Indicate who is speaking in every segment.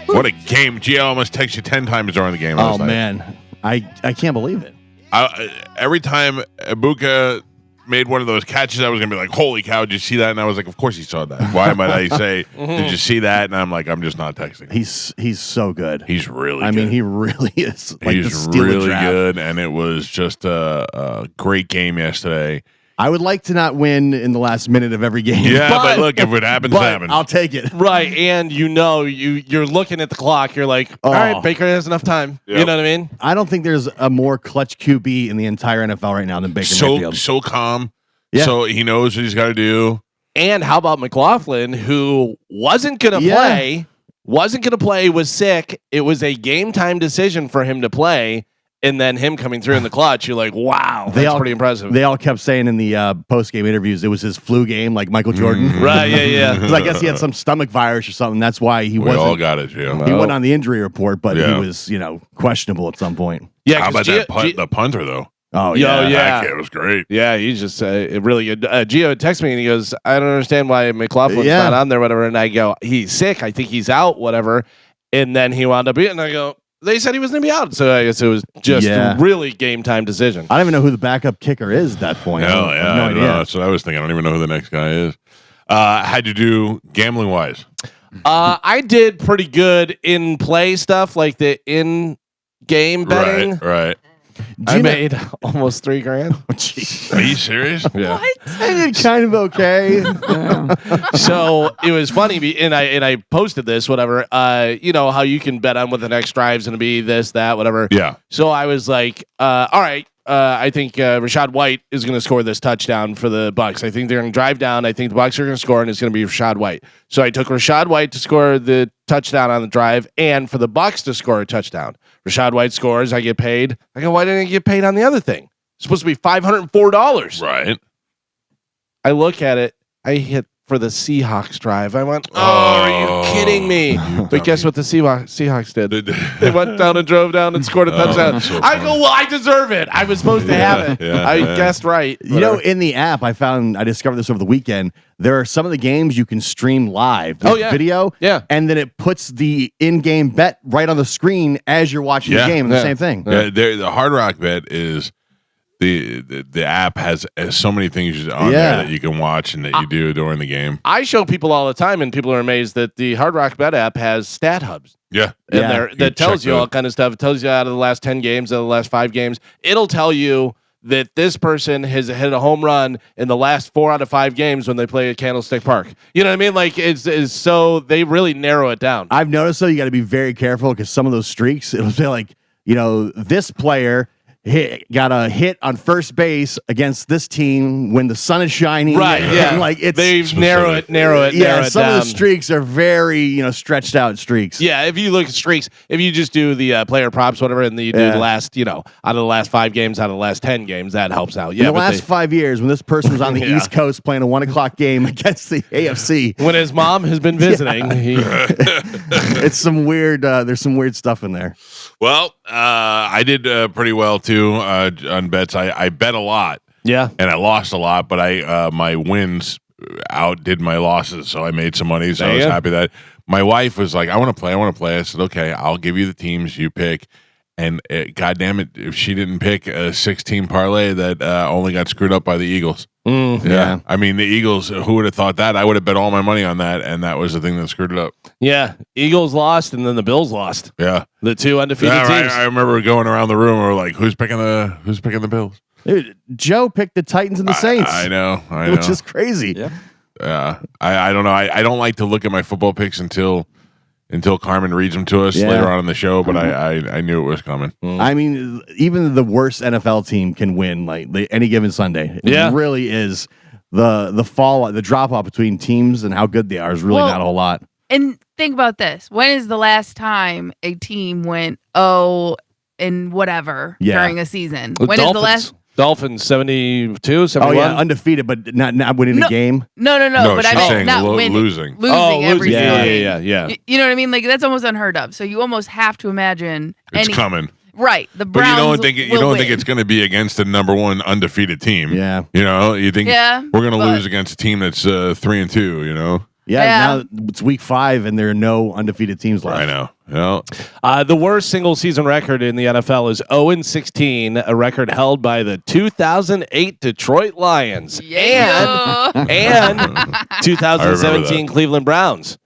Speaker 1: What a game. Gio almost texted you 10 times during the game.
Speaker 2: Oh, man. I can't believe it.
Speaker 1: Every time Ibuka made one of those catches, I was going to be like, holy cow, did you see that? And I was like, of course he saw that. Why might I say, did you see that? And I'm like, I'm just not texting.
Speaker 2: He's so good.
Speaker 1: He's really good.
Speaker 2: I mean, he really is. Like
Speaker 1: he's really good, and it was just a great game yesterday.
Speaker 2: I would like to not win in the last minute of every game.
Speaker 1: Yeah, but look, if it happens, it happens.
Speaker 2: I'll take it.
Speaker 3: Right, and you're looking at the clock. You're like, all right, Baker has enough time. Yep. You know what I mean?
Speaker 2: I don't think there's a more clutch QB in the entire NFL right now than Baker Mayfield.
Speaker 1: So calm. Yeah. So he knows what he's got to do.
Speaker 3: And how about McLaughlin, who wasn't going to play? Wasn't going to play. Was sick. It was a game time decision for him to play. And then him coming through in the clutch, you're like, wow, that's pretty impressive.
Speaker 2: They all kept saying in the post-game interviews it was his flu game, like Michael Jordan.
Speaker 1: Mm-hmm.
Speaker 3: Right, yeah.
Speaker 2: Because I guess he had some stomach virus or something. That's why he wasn't.
Speaker 1: We all got it, Jim.
Speaker 2: He went on the injury report, but he was, questionable at some point.
Speaker 3: Yeah,
Speaker 1: how about the punter, though?
Speaker 2: Oh, yeah.
Speaker 1: That kid was great.
Speaker 3: Yeah, he's just really good. Gio texted me, and he goes, I don't understand why McLaughlin's not on there, whatever. And I go, he's sick. I think he's out, whatever. And then he wound up being, and I go, they said he was going to be out, so I guess it was just a really game time decision.
Speaker 2: I don't even know who the backup kicker is at that point.
Speaker 1: No idea. That's what I was thinking. I don't even know who the next guy is. How'd you do gambling wise?
Speaker 3: I did pretty good in play stuff, like the in game betting.
Speaker 1: Right.
Speaker 3: I made almost
Speaker 1: Are
Speaker 3: $3,000.
Speaker 1: you serious?
Speaker 3: Yeah.
Speaker 2: What? I did kind of okay.
Speaker 3: So it was funny, and I posted this, whatever. You know how you can bet on what the next drive's going to be, this, that, whatever.
Speaker 1: Yeah.
Speaker 3: So I was like, all right. I think Rashad White is going to score this touchdown for the Bucs. I think they're going to drive down. I think the Bucs are going to score, and it's going to be Rashad White. So I took Rashad White to score the touchdown on the drive, and for the Bucs to score a touchdown. Rashad White scores. I get paid. I go, why didn't I get paid on the other thing? It's supposed to be $504.
Speaker 1: Right.
Speaker 3: I look at it. I hit for the Seahawks drive. I went, are you kidding me? But guess what the Seahawks did? They went down and drove down and scored a touchdown.
Speaker 1: So
Speaker 3: I go, well, I deserve it. I was supposed to have it. I guessed right.
Speaker 2: You know, in the app, I discovered this over the weekend. There are some of the games you can stream live. Video.
Speaker 3: Yeah.
Speaker 2: And then it puts the in-game bet right on the screen as you're watching the game. The same thing.
Speaker 1: Yeah. The Hard Rock bet is the app has so many things on there that you can watch and that you do during the game.
Speaker 3: I show people all the time, and people are amazed that the Hard Rock Bet app has stat hubs.
Speaker 1: Yeah.
Speaker 3: And that tells you all kind of stuff. It tells you out of the last 10 games, out of the last 5 games. It'll tell you that this person has hit a home run in the last 4 out of 5 games when they play at Candlestick Park. You know what I mean? Like it's so they really narrow it down.
Speaker 2: I've noticed though, you got to be very careful because some of those streaks, it'll say like, this player got a hit on first base against this team when the sun is shining.
Speaker 3: Right. Yeah.
Speaker 2: Like
Speaker 3: they've narrow it.
Speaker 2: Yeah. Some of the streaks are very, stretched out streaks.
Speaker 3: Yeah. If you look at streaks, if you just do the player props, whatever, and you do the last, out of the last 5 games, out of the last 10 games, that helps out. Yeah.
Speaker 2: In the last 5 years, when this person was on the East Coast playing a 1:00 game against the AFC,
Speaker 3: when his mom has been visiting,
Speaker 2: it's some weird. There's some weird stuff in there.
Speaker 1: Well, I did pretty well too on bets. I bet a lot, and I lost a lot, but my wins outdid my losses, so I made some money. So I was happy that my wife was like, "I want to play." I said, "Okay, I'll give you the teams you pick." And God damn it, if she didn't pick a 16 parlay, that only got screwed up by the Eagles.
Speaker 2: Yeah,
Speaker 1: I mean the Eagles. Who would have thought that? I would have bet all my money on that, and that was the thing that screwed it up.
Speaker 3: Yeah, Eagles lost, and then the Bills lost.
Speaker 1: Yeah,
Speaker 3: the 2 undefeated teams.
Speaker 1: I remember going around the room. We're like, "Who's picking the Bills?"
Speaker 2: Dude, Joe picked the Titans and the Saints.
Speaker 1: I know,
Speaker 2: which is crazy.
Speaker 3: Yeah,
Speaker 1: I don't know. I don't like to look at my football picks until Carmen reads them to us later on in the show, but I knew it was coming.
Speaker 2: I mean, even the worst NFL team can win any given Sunday. It really is the drop off between teams and how good they are is really not a whole lot.
Speaker 4: And think about this. When is the last time a team went 0 and whatever during a season? When is the last
Speaker 3: Dolphins 72, 71?
Speaker 2: Oh, yeah, undefeated, but not winning a game.
Speaker 4: No, but I mean not winning.
Speaker 1: Losing.
Speaker 4: Every single
Speaker 3: game. Yeah.
Speaker 4: You know what I mean? Like, that's almost unheard of. So you almost have to imagine
Speaker 1: it's coming.
Speaker 4: Right. The Browns
Speaker 1: but you don't think it's going to be against the number 1 undefeated team.
Speaker 2: Yeah.
Speaker 1: You think
Speaker 4: we're
Speaker 1: going to lose against a team that's 3-2,
Speaker 2: Now it's week 5 and there are no undefeated teams left.
Speaker 1: I know. No.
Speaker 3: The worst single season record in the NFL is 0-16, a record held by the 2008 Detroit Lions and 2017 Cleveland Browns.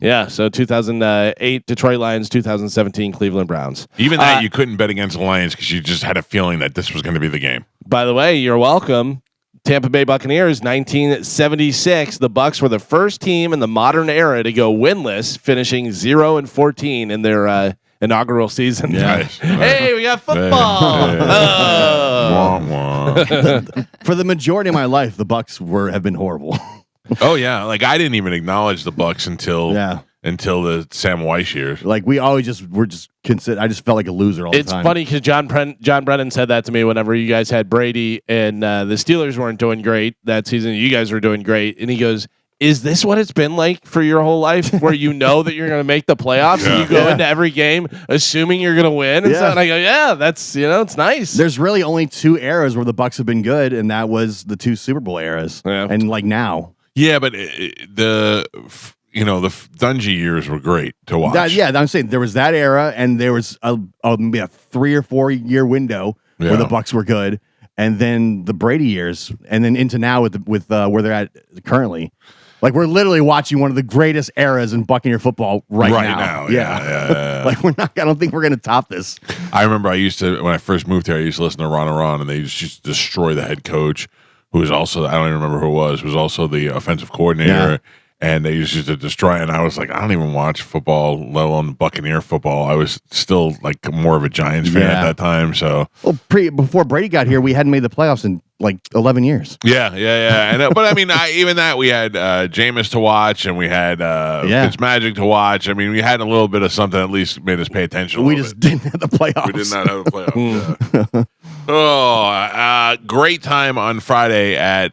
Speaker 3: Yeah, so 2008 Detroit Lions, 2017 Cleveland Browns.
Speaker 1: Even that you couldn't bet against the Lions because you just had a feeling that this was going to be the game.
Speaker 3: By the way, you're welcome. Tampa Bay Buccaneers, 1976. The Bucs were the first team in the modern era to go winless, finishing 0-14 in their inaugural season.
Speaker 1: Nice.
Speaker 3: Hey, we got football.
Speaker 2: For the majority of my life, the Bucs have been horrible.
Speaker 1: Oh yeah, like I didn't even acknowledge the Bucs until the Sam Weiss years.
Speaker 2: Like we always were just considered. I just felt like a loser all the time.
Speaker 3: It's funny because John Brennan said that to me whenever you guys had Brady and the Steelers weren't doing great that season. You guys were doing great, and he goes, "Is this what it's been like for your whole life, where you know that you're going to make the playoffs and you go into every game assuming you're going to win?" And, and I go, "Yeah, that's it's nice."
Speaker 2: There's really only 2 eras where the Bucs have been good, and that was the 2 Super Bowl eras, and like now.
Speaker 1: Yeah, but the Dungy years were great to watch.
Speaker 2: I'm saying there was that era, and there was maybe a 3 or 4 year window where the Bucs were good, and then the Brady years, and then into now with where they're at currently. Like we're literally watching one of the greatest eras in Buccaneer football right now.
Speaker 1: Yeah.
Speaker 2: Like I don't think we're gonna top this.
Speaker 1: I remember when I first moved here, I used to listen to Ron, and they used to destroy the head coach, who was also, I don't even remember who it was also the offensive coordinator, and they used to destroy it. And I was like, I don't even watch football, let alone Buccaneer football. I was still like more of a Giants fan at that time. So,
Speaker 2: before Brady got here, we hadn't made the playoffs in like 11 years.
Speaker 1: Yeah. And, but I mean, even that we had Jameis to watch, and we had Fitzmagic to watch. I mean, we had a little bit of something that at least made us pay attention.
Speaker 2: We just didn't have the playoffs.
Speaker 1: We did not have the playoffs. Great time on Friday at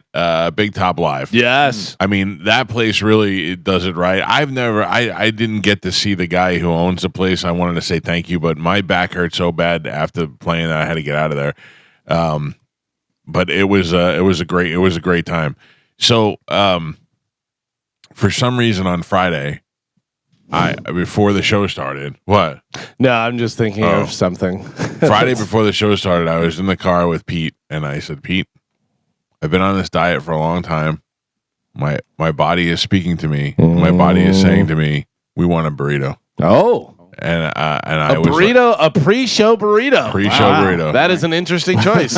Speaker 1: Big Top Live.
Speaker 3: Yes.
Speaker 1: I mean, that place really does it right. I didn't get to see the guy who owns the place. I wanted to say thank you, but my back hurt so bad after playing that I had to get out of there. But it was a great time. So, for some reason on Friday, before the show started, what?
Speaker 3: No, I'm just thinking of something.
Speaker 1: Friday before the show started, I was in the car with Pete, and I said, "Pete, I've been on this diet for a long time. My body is speaking to me. My body is saying to me, we want a burrito."
Speaker 3: Oh.
Speaker 1: And I
Speaker 3: was burrito, a pre-show burrito.
Speaker 1: Burrito.
Speaker 3: That is an interesting choice.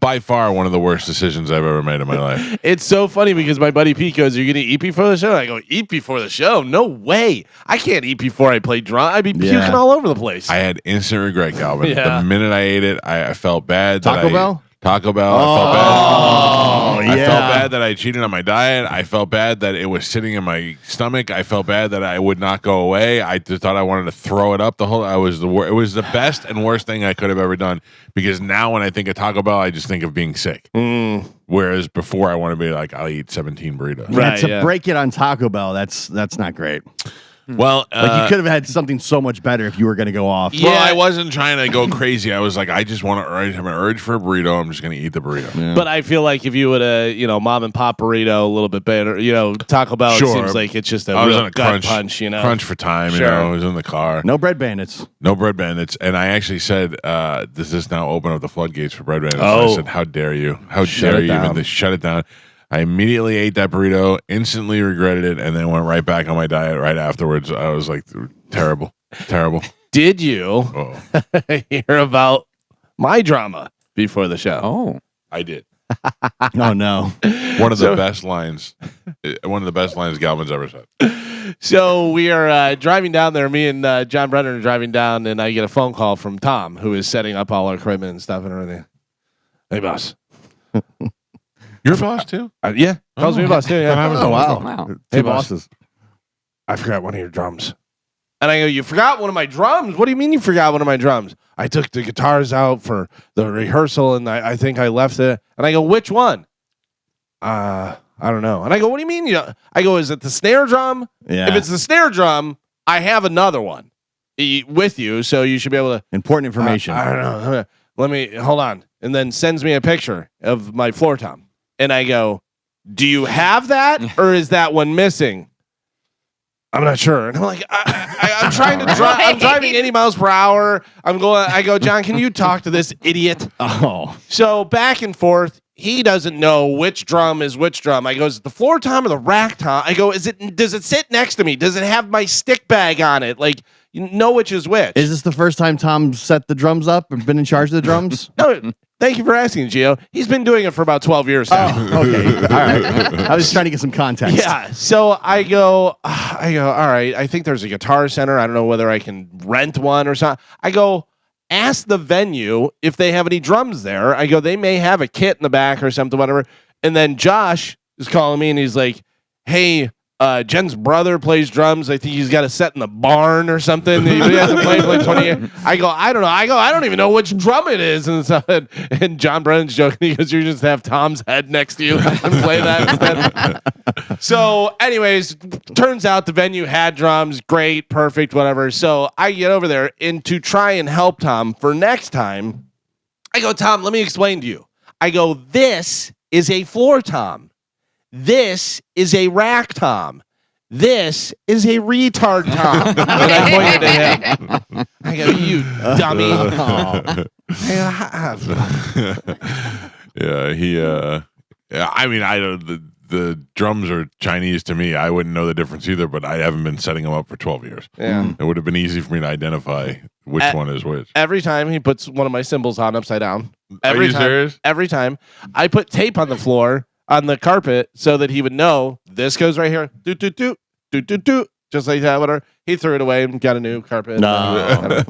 Speaker 1: By far one of the worst decisions I've ever made in my life.
Speaker 3: It's so funny because my buddy Pete goes, "You're going to eat before the show?" And I go, "Eat before the show? No way. I can't eat before I play drum. I'd be puking all over the place."
Speaker 1: I had instant regret, Calvin. The minute I ate it, I felt bad.
Speaker 2: Taco Bell?
Speaker 1: Taco Bell. I felt bad. I felt bad that I cheated on my diet. I felt bad that it was sitting in my stomach. I felt bad that I would not go away. I just thought I wanted to throw it up. It was the best and worst thing I could have ever done, because now when I think of Taco Bell, I just think of being sick. Whereas before, I want to be like, I'll eat 17 burritos.
Speaker 2: Right. To break it on Taco Bell, that's not great.
Speaker 1: Well,
Speaker 2: like you could have had something so much better if you were going to go off.
Speaker 1: Yeah. Well, I wasn't trying to go crazy. I was like, I just want to have an urge for a burrito. I'm just going to eat the burrito.
Speaker 3: Yeah. But I feel like if you would have, mom and pop burrito a little bit better, Taco Bell, it seems like it's just a real gut punch,
Speaker 1: Crunch for time, I was in the car.
Speaker 2: No bread bandits.
Speaker 1: And I actually said, does this now open up the floodgates for bread bandits? Oh. I said, how dare you? How dare you even shut it down? I immediately ate that burrito, instantly regretted it, and then went right back on my diet right afterwards. I was like, terrible.
Speaker 3: Did you hear about my drama before the show?
Speaker 1: Oh, I did.
Speaker 2: Oh, no.
Speaker 1: One of the best lines Galvin's ever said.
Speaker 3: So we are driving down there. Me and John Brennan are driving down, and I get a phone call from Tom, who is setting up all our equipment and stuff and everything. Hey, boss.
Speaker 1: Your boss too?
Speaker 3: Yeah, calls me boss too. Yeah.
Speaker 2: Oh wow.
Speaker 3: Hey, bosses. I forgot one of your drums. And I go, "You forgot one of my drums? What do you mean you forgot one of my drums?" "I took the guitars out for the rehearsal, and I think I left it." And I go, "Which one?" I don't know." And I go, "What do you mean? I go, "Is it the snare drum?
Speaker 2: Yeah.
Speaker 3: If it's the snare drum, I have another one with you, so you should be able to."
Speaker 2: Important information.
Speaker 3: I don't know. Let me hold on. And then sends me a picture of my floor tom. And I go, do you have that, or is that one missing? I'm not sure. And I'm like, I'm trying to drive. I'm driving 80 miles per hour. I go, John, can you talk to this idiot?
Speaker 2: Oh.
Speaker 3: So back and forth. He doesn't know which drum is which drum. I go, is it the floor tom or the rack tom? I go, does it sit next to me? Does it have my stick bag on it? Like, you know which is which.
Speaker 2: Is this the first time Tom set the drums up and been in charge of the drums?
Speaker 3: No, thank you for asking, Gio. He's been doing it for about 12 years now.
Speaker 2: Oh, okay. All right. I was trying to get some context.
Speaker 3: Yeah. So I go, all right, I think there's a Guitar Center. I don't know whether I can rent one or something. I go, ask the venue if they have any drums there. I go, they may have a kit in the back or something, whatever. And then Josh is calling me and he's like, hey, Jen's brother plays drums. I think he's got a set in the barn or something. He hasn't played for like 20 years. I go, I don't know. I don't even know which drum it is. And John Brennan's joking because you just have Tom's head next to you and play that instead. So anyways, turns out the venue had drums. Great, perfect, whatever. So I get over there and to try and help Tom for next time, I go, Tom, let me explain to you. I go, this is a floor tom. This is a rack tom. This is a retard tom. And I pointed at him. I go, you dummy.
Speaker 1: I mean, I don't. The drums are Chinese to me. I wouldn't know the difference either, but I haven't been setting them up for 12 years.
Speaker 3: Yeah.
Speaker 1: It would have been easy for me to identify which one is which.
Speaker 3: Every time he puts one of my cymbals on upside down.
Speaker 1: Are you serious?
Speaker 3: Every time. I put tape on the floor, on the carpet, so that he would know this goes right here. Doot, doot, doot, doot, doot, doot. Just like that. Whatever. He threw it away and got a new carpet.
Speaker 2: No.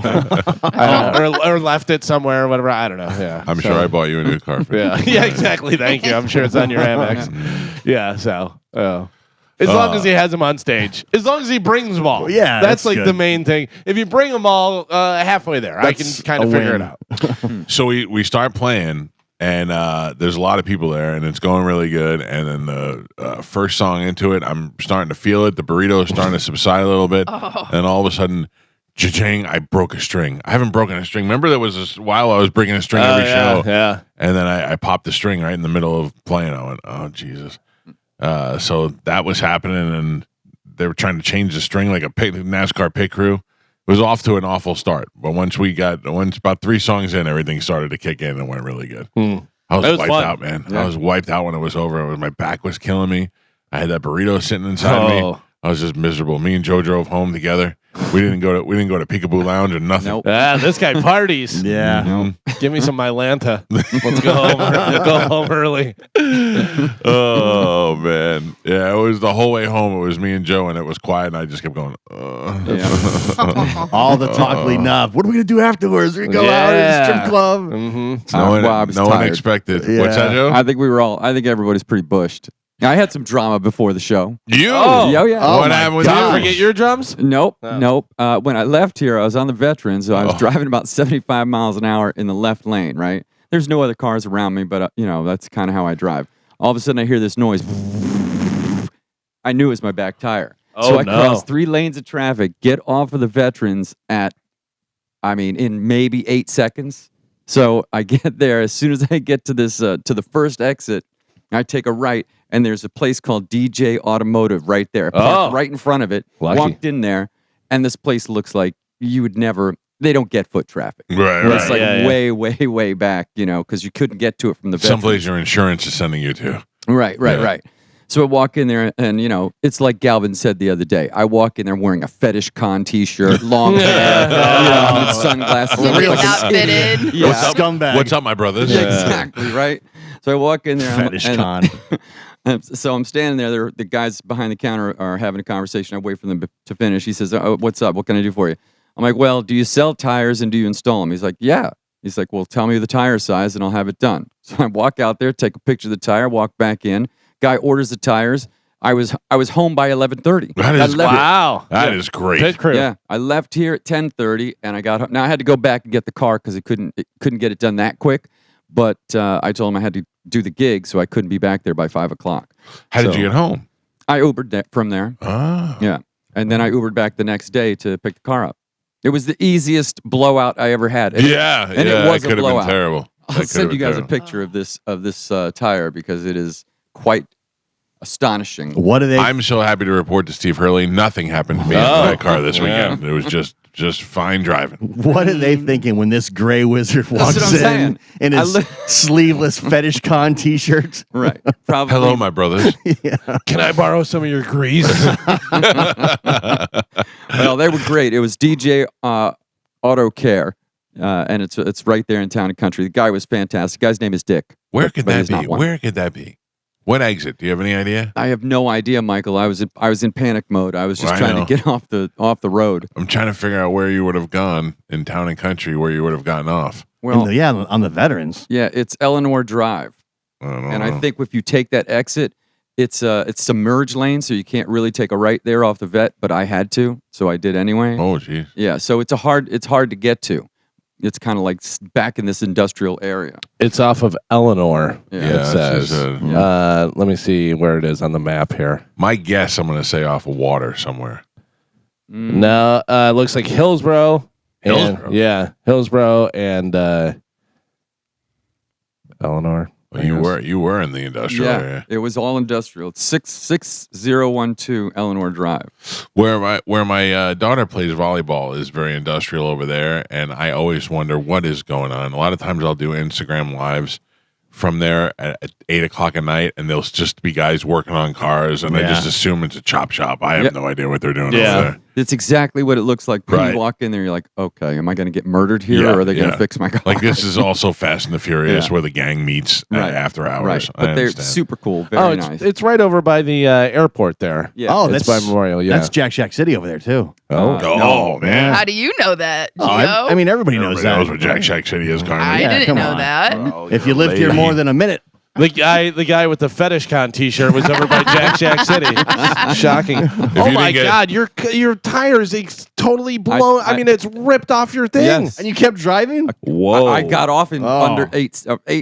Speaker 3: or left it somewhere, whatever. I don't know. Yeah.
Speaker 1: I'm sure I bought you a new carpet.
Speaker 3: Yeah, exactly. Thank you. I'm sure it's on your Amex. Yeah, so as long as he has them on stage, as long as he brings them all.
Speaker 2: Yeah,
Speaker 3: that's like
Speaker 2: good.
Speaker 3: the main thing. If you bring them all halfway there, I can kind of figure it out.
Speaker 1: So we start playing, and there's a lot of people there, and it's going really good. And then the first song into it, I'm starting to feel it. The burrito is starting to subside a little bit, and all of a sudden, cha-ching! I broke a string. I haven't broken a string. Remember, there was this while I was breaking a string every show.
Speaker 3: Yeah.
Speaker 1: And then I popped the string right in the middle of playing. I went, oh Jesus! So that was happening, and they were trying to change the string like a NASCAR pit crew. It was off to an awful start, but once about 3 songs in, everything started to kick in and went really good. I was wiped out, man. Yeah. I was wiped out when it was over. My back was killing me. I had that burrito sitting inside me. I was just miserable. Me and Joe drove home together. We didn't go to Peekaboo Lounge or nothing.
Speaker 3: Nope. This guy parties.
Speaker 2: Yeah.
Speaker 1: Mm-hmm.
Speaker 3: Give me some Mylanta. Let's go home. Go home early.
Speaker 1: Oh man, yeah. It was the whole way home. It was me and Joe, and it was quiet. And I just kept going.
Speaker 2: All the talk leading up. What are we gonna do afterwards? We're gonna go out to the strip club.
Speaker 3: Mm-hmm.
Speaker 1: No one expected.
Speaker 2: Yeah.
Speaker 1: What's that, Joe?
Speaker 5: I think everybody's pretty bushed. I had some drama before the show.
Speaker 1: You?
Speaker 5: Oh yeah.
Speaker 1: What happened with
Speaker 3: Did you
Speaker 1: you?
Speaker 3: forget your drums?
Speaker 5: Nope. When I left here, I was on the veteran, so I was driving about 75 miles an hour in the left lane, right? There's no other cars around me, but that's kind of how I drive. All of a sudden, I hear this noise. I knew it was my back tire. So I crossed 3 lanes of traffic, get off of the veterans in maybe 8 seconds. So I get there. As soon as I get to this, to the first exit, I take a right, and there's a place called DJ Automotive right there. Parked right in front of it.
Speaker 3: Lucky.
Speaker 5: Walked in there, and this place looks like you would never. They don't get foot traffic.
Speaker 1: Right.
Speaker 5: It's like way back, because you couldn't get to it from the veterans.
Speaker 1: Someplace your insurance is sending you to.
Speaker 5: Right. So I walk in there, and it's like Galvin said the other day. I walk in there wearing a Fetish Con T-shirt, long hair, and sunglasses.
Speaker 4: Real outfitted.
Speaker 5: Yeah.
Speaker 2: Scumbag.
Speaker 1: What's up, my brothers?
Speaker 5: Yeah, exactly, right? So I walk in there.
Speaker 2: Fetish Con.
Speaker 5: So I'm standing there. The guys behind the counter are having a conversation. I wait for them to finish. He says, what's up? What can I do for you? I'm like, well, do you sell tires and do you install them? He's like, yeah. He's like, well, tell me the tire size and I'll have it done. So I walk out there, take a picture of the tire, walk back in. Guy orders the tires. I was home by 11:30.
Speaker 1: That is great.
Speaker 3: Pit crew.
Speaker 5: Yeah, I left here at 10:30, and I got home. Now I had to go back and get the car because it couldn't get it done that quick. But I told him I had to do the gig, so I couldn't be back there by 5 o'clock.
Speaker 1: How did you get home?
Speaker 5: I Ubered from there.
Speaker 1: Ah.
Speaker 5: Yeah, and then I Ubered back the next day to pick the car up. It was the easiest blowout I ever had. And it was
Speaker 1: it could
Speaker 5: a blowout.
Speaker 1: have been terrible.
Speaker 5: I'll send you guys a picture of this tire because it is quite astonishing.
Speaker 2: What are they?
Speaker 1: I'm so happy to report to Steve Hurley, nothing happened to me in my car this weekend. It was just fine driving.
Speaker 2: What are they thinking when this gray wizard
Speaker 5: That's
Speaker 2: walks
Speaker 5: what I'm saying.
Speaker 2: in his sleeveless Fetish Con t-shirt?
Speaker 5: Right. Probably.
Speaker 1: Hello, my brothers.
Speaker 3: Can I borrow some of your grease?
Speaker 5: Well, they were great. It was DJ Auto Care, and it's right there in Town and Country. The guy was fantastic. The guy's name is Dick.
Speaker 1: Where could
Speaker 5: but
Speaker 1: that
Speaker 5: he's not
Speaker 1: be?
Speaker 5: one.
Speaker 1: Where could that be? What exit? Do you have any idea?
Speaker 5: I have no idea, Michael. I was in panic mode. I was just trying to get off the road.
Speaker 1: I'm trying to figure out where you would have gone in Town and Country, where you would have gotten off.
Speaker 5: Well,
Speaker 2: on the Veterans.
Speaker 5: Yeah, it's Eleanor Drive, I think if you take that exit, it's submerged lane, so you can't really take a right there off the vet. But I had to, so I did anyway.
Speaker 1: Oh, geez.
Speaker 5: Yeah, so it's hard to get to. It's kind of like back in this industrial area.
Speaker 3: It's off of Eleanor.
Speaker 5: Yeah,
Speaker 3: it says. Let me see where it is on the map here.
Speaker 1: My guess, I'm going to say off of water somewhere.
Speaker 3: No, it looks like Hillsboro. Hillsboro and Eleanor.
Speaker 1: Well, you were in the industrial area.
Speaker 5: It was all industrial. It's 6012 Eleanor Drive.
Speaker 1: Where my daughter plays volleyball is very industrial over there, and I always wonder what is going on. A lot of times I'll do Instagram lives from there at 8 o'clock at night, and there'll just be guys working on cars, and I just assume it's a chop shop. I have no idea what they're doing over there.
Speaker 5: It's exactly what it looks like. When you walk in there, you're like, okay, am I going to get murdered here, or are they going to fix my car?
Speaker 1: Like, this is also Fast and the Furious, where the gang meets after hours.
Speaker 5: Right, but they're super cool. Very nice.
Speaker 3: It's right over by the airport there.
Speaker 5: Yeah.
Speaker 2: Oh,
Speaker 3: it's by Memorial. Yeah,
Speaker 2: that's Jack Shack City over there too.
Speaker 1: Oh, man.
Speaker 4: How do you know that, Gio?
Speaker 2: I mean, everybody knows that.
Speaker 1: knows where Jack Shack City is, Carmen.
Speaker 4: I didn't know that.
Speaker 1: Oh,
Speaker 2: if you lived here more than a minute.
Speaker 3: The guy with the Fetish Con T-shirt was over by Jack Shack City. Shocking! Oh my God, your tires totally blown. I mean, it's ripped off your thing.
Speaker 2: Yes. And you kept driving.
Speaker 3: Whoa!
Speaker 5: I got off in under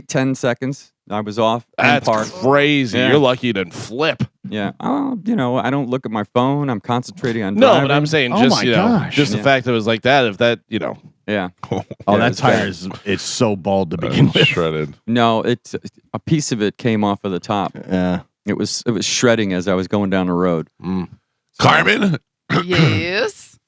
Speaker 5: 10 seconds. I was off.
Speaker 3: That's crazy.
Speaker 5: Yeah.
Speaker 3: You're lucky you didn't flip.
Speaker 5: Yeah. I don't look at my phone. I'm concentrating on
Speaker 3: No,
Speaker 5: driving.
Speaker 3: but I'm saying just the fact that it was like that. If that,
Speaker 5: Yeah.
Speaker 2: That tire it's so bald to begin with.
Speaker 1: Shredded.
Speaker 5: No, it's a piece of it came off of the top.
Speaker 2: Yeah.
Speaker 5: It was shredding as I was going down the road.
Speaker 1: Carmen?
Speaker 4: Yes.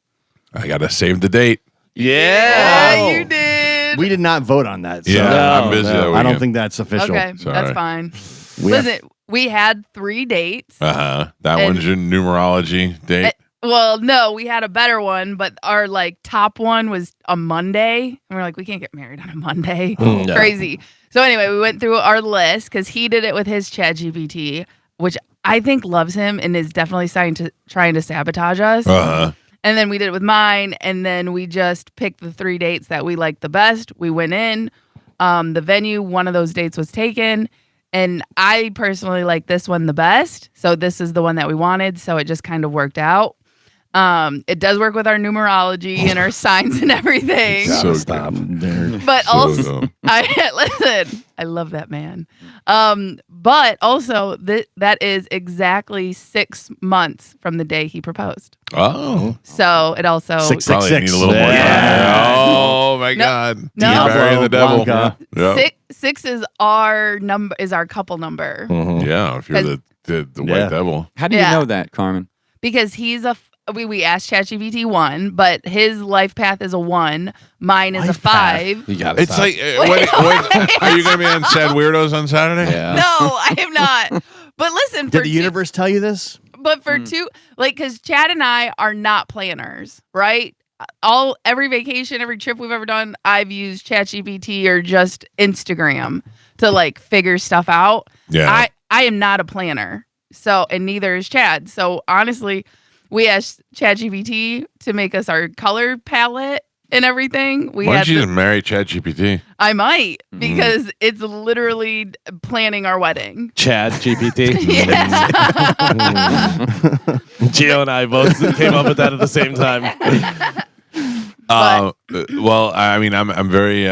Speaker 1: I got to save the date.
Speaker 3: Yeah,
Speaker 4: you did.
Speaker 2: We did not vote on that. So
Speaker 1: Yeah, I'm busy that
Speaker 2: I don't
Speaker 1: weekend.
Speaker 2: think that's official.
Speaker 4: Okay,
Speaker 1: Sorry.
Speaker 4: that's fine. Listen, we had 3 dates.
Speaker 1: That one's your numerology date.
Speaker 4: Well, no, we had a better one, but our top one was a Monday. And we're like, we can't get married on a Monday.
Speaker 3: No.
Speaker 4: Crazy. So anyway, we went through our list because he did it with his ChatGPT, which I think loves him and is definitely trying to sabotage us. And then we did it with mine, and then we just picked the 3 dates that we liked the best. We went in. The venue, one of those dates was taken. And I personally like this one the best. So this is the one that we wanted. So it just kind of worked out. It does work with our numerology and our signs and everything.
Speaker 1: So
Speaker 3: stop.
Speaker 4: But
Speaker 1: So
Speaker 4: also,
Speaker 1: dumb.
Speaker 4: listen, I love that man. But also, that is exactly 6 months from the day he proposed.
Speaker 1: Oh.
Speaker 4: So it also
Speaker 1: 666. Need a little more time. Oh my God.
Speaker 4: No.
Speaker 1: Marrying the devil. Yep.
Speaker 4: Six is our number, is our couple number.
Speaker 1: Yeah, if you're the white devil.
Speaker 5: How do you know that, Carmen?
Speaker 4: Because he's we asked ChatGPT 1, but his life path is a 1. Mine is a 5.
Speaker 3: You got it.
Speaker 1: It's like, are you going to be on Sad Weirdos on Saturday?
Speaker 3: Yeah.
Speaker 4: No, I am not. But listen,
Speaker 2: Did the universe tell you this?
Speaker 4: But for because Chad and I are not planners, right? Every vacation, every trip we've ever done, I've used ChatGPT or just Instagram to figure stuff out.
Speaker 1: Yeah.
Speaker 4: I am not a planner. So, and neither is Chad. So honestly, we asked ChatGPT to make us our color palette and everything.
Speaker 1: Why don't you just marry ChatGPT?
Speaker 4: I might, because it's literally planning our wedding.
Speaker 3: ChatGPT.
Speaker 4: Yeah.
Speaker 3: Gio and I both came up with that at the same time.
Speaker 1: Well, I mean, I'm very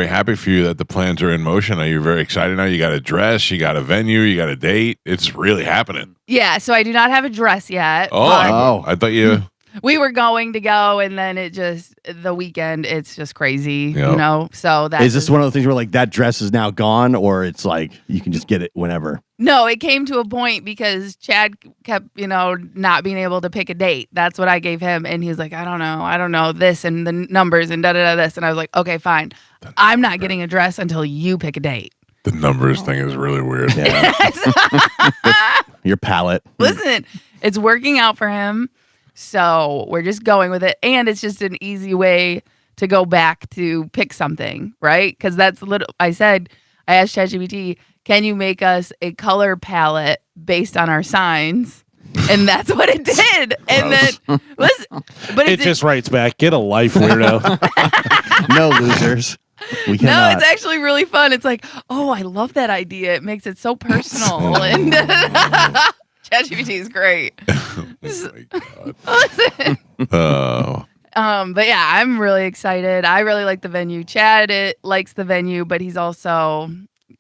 Speaker 1: happy for you that the plans are in motion. Are you very excited now? You got a dress, you got a venue, you got a date. It's really happening.
Speaker 4: Yeah, so I do not have a dress yet.
Speaker 1: I thought you.
Speaker 4: we were going to go, and then the weekend, it's just crazy, So
Speaker 2: is this one of the things where like that dress is now gone, or it's like you can just get it whenever?
Speaker 4: No, it came to a point because Chad kept, not being able to pick a date. That's what I gave him, and he was like, I don't know this and the numbers and this, and I was like, okay, fine, I'm not getting a dress until you pick a date.
Speaker 1: The numbers thing is really weird.
Speaker 2: Yeah. Your palate.
Speaker 4: Listen, it's working out for him. So we're just going with it. And it's just an easy way to go back to pick something, right? Because I asked ChatGPT, can you make us a color palette based on our signs? And that's what it did. And then, listen, but
Speaker 3: it just writes back, get a life, weirdo.
Speaker 2: No losers.
Speaker 4: No, it's actually really fun. It's like, oh, I love that idea. It makes it so personal. And ChatGPT is great.
Speaker 1: Oh my God.
Speaker 4: But yeah, I'm really excited. I really like the venue. Chad likes the venue, but he's also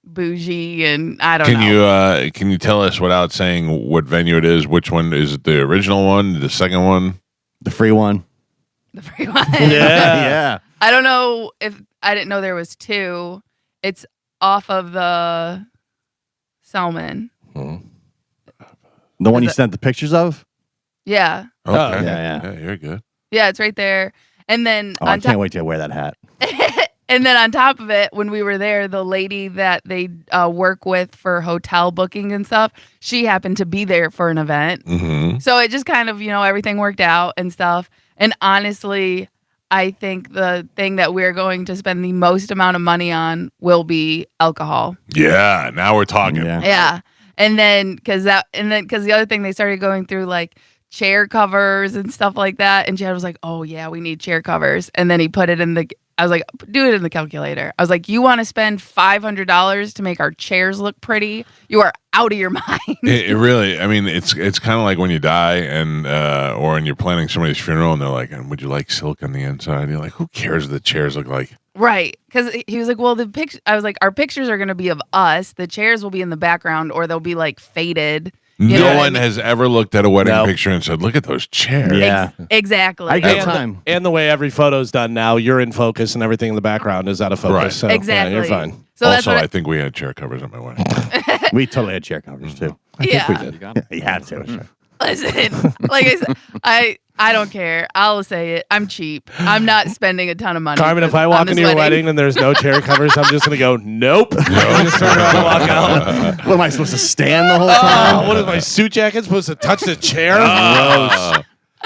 Speaker 4: bougie, and I don't know.
Speaker 1: Can you tell us without saying what venue it is? Which one is it? The original one, the second one,
Speaker 2: the free one?
Speaker 4: The free one.
Speaker 2: Yeah.
Speaker 4: I don't know if I didn't know there was two. It's off of the Selman.
Speaker 2: The one you sent the pictures of?
Speaker 4: Yeah.
Speaker 1: Okay.
Speaker 2: Yeah,
Speaker 1: you're good.
Speaker 4: Yeah, it's right there. And then
Speaker 2: I can't wait to wear that hat.
Speaker 4: And then on top of it, when we were there, the lady that they work with for hotel booking and stuff, she happened to be there for an event.
Speaker 1: Mm-hmm.
Speaker 4: So it just kind of, everything worked out and stuff. And honestly, I think the thing that we're going to spend the most amount of money on will be alcohol.
Speaker 1: Yeah, now we're talking.
Speaker 4: Yeah. And then because the other thing, they started going through like chair covers and stuff like that. And Chad was like, oh yeah, we need chair covers. And then he put it I was like, do it in the calculator. I was like, you want to spend $500 to make our chairs look pretty? You are out of your mind.
Speaker 1: It really, I mean, it's kind of like when you die or when you're planning somebody's funeral and they're like, and would you like silk on the inside? And you're like, who cares what the chairs look like?
Speaker 4: Right. Because he was like, well, I was like, our pictures are going to be of us. The chairs will be in the background or they'll be like faded.
Speaker 1: No one has ever looked at a wedding picture and said, look at those chairs.
Speaker 2: Yeah.
Speaker 4: Exactly.
Speaker 2: I get time.
Speaker 3: And the way every photo's done now, you're in focus and everything in the background is out of focus.
Speaker 1: Right.
Speaker 3: So,
Speaker 4: exactly.
Speaker 3: Yeah, you're fine.
Speaker 4: So
Speaker 1: also, I think we had chair covers on my wedding.
Speaker 2: We totally had chair covers too.
Speaker 4: I think
Speaker 2: we did. You had to.
Speaker 4: Listen, like I said, I don't care. I'll say it. I'm cheap. I'm not spending a ton of money.
Speaker 3: Carmen, if I walk into your wedding and there's no chair covers, I'm just going to go, nope. I'm just turn around and walk out.
Speaker 2: What am I supposed to stand the whole time?
Speaker 3: What is my suit jacket supposed to touch the chair?
Speaker 1: Gross.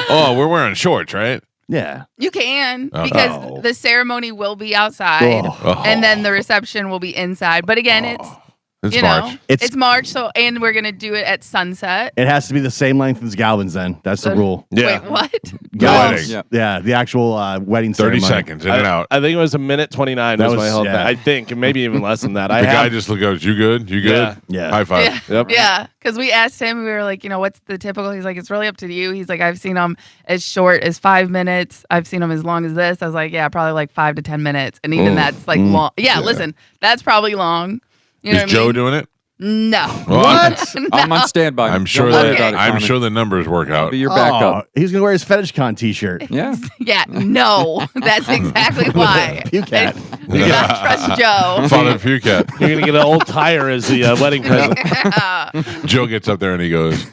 Speaker 1: Oh, we're wearing shorts, right?
Speaker 2: Yeah.
Speaker 4: You can because the ceremony will be outside and then the reception will be inside. But again, it's
Speaker 1: March.
Speaker 4: It's March, and we're gonna do it at sunset.
Speaker 2: It has to be the same length as Galvin's then. That's the rule.
Speaker 1: Yeah.
Speaker 4: Wait, what?
Speaker 1: Galvin's.
Speaker 2: Yeah, the actual wedding
Speaker 1: 30
Speaker 2: ceremony.
Speaker 1: seconds, in and out.
Speaker 3: I think it was a minute 29 was my whole thing. I think, and maybe even less than that.
Speaker 1: The guy just goes, you good? You good?
Speaker 2: Yeah.
Speaker 1: High five.
Speaker 4: Yeah, because we asked him, we were like, what's the typical? He's like, it's really up to you. He's like, I've seen them as short as 5 minutes. I've seen them as long as this. I was like, yeah, probably like 5 to 10 minutes. And even that's like long. Yeah, listen, that's probably long. You know
Speaker 1: Is Joe doing it?
Speaker 4: No.
Speaker 2: What?
Speaker 4: No.
Speaker 5: I'm on standby.
Speaker 1: I'm sure I'm sure the numbers work out.
Speaker 5: I'll be your backup.
Speaker 2: He's gonna wear his FetishCon t-shirt.
Speaker 5: Yeah.
Speaker 4: Yeah, no. That's exactly why.
Speaker 2: Puke cat.
Speaker 4: Do not trust Joe.
Speaker 1: Father Pucat.
Speaker 3: You're going to get an old tire as the wedding present.
Speaker 1: Joe gets up there and he goes,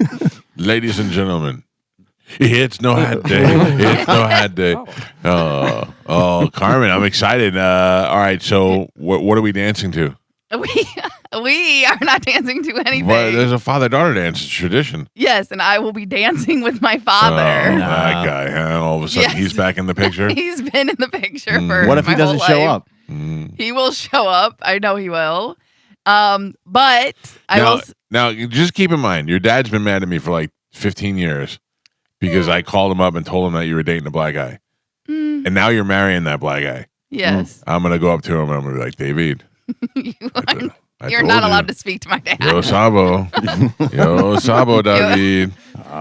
Speaker 1: ladies and gentlemen, it's no hat day. It's no hat day. Oh, Carmen, I'm excited. All right, so what are we dancing to?
Speaker 4: We are not dancing to anything.
Speaker 1: Well, there's a father-daughter dance. It's tradition.
Speaker 4: Yes, and I will be dancing with my father.
Speaker 1: That guy, huh? All of a sudden, he's back in the picture.
Speaker 4: He's been in the picture for
Speaker 2: What if he doesn't show up?
Speaker 4: He will show up. I know he will. But
Speaker 1: now, just keep in mind, your dad's been mad at me for like 15 years because I called him up and told him that you were dating a black guy. And now you're marrying that black guy.
Speaker 4: Yes.
Speaker 1: I'm going to go up to him and I'm going to be like, David.
Speaker 4: You're not allowed to speak to my dad.
Speaker 1: Yo Sabo. Yo Sabo, David.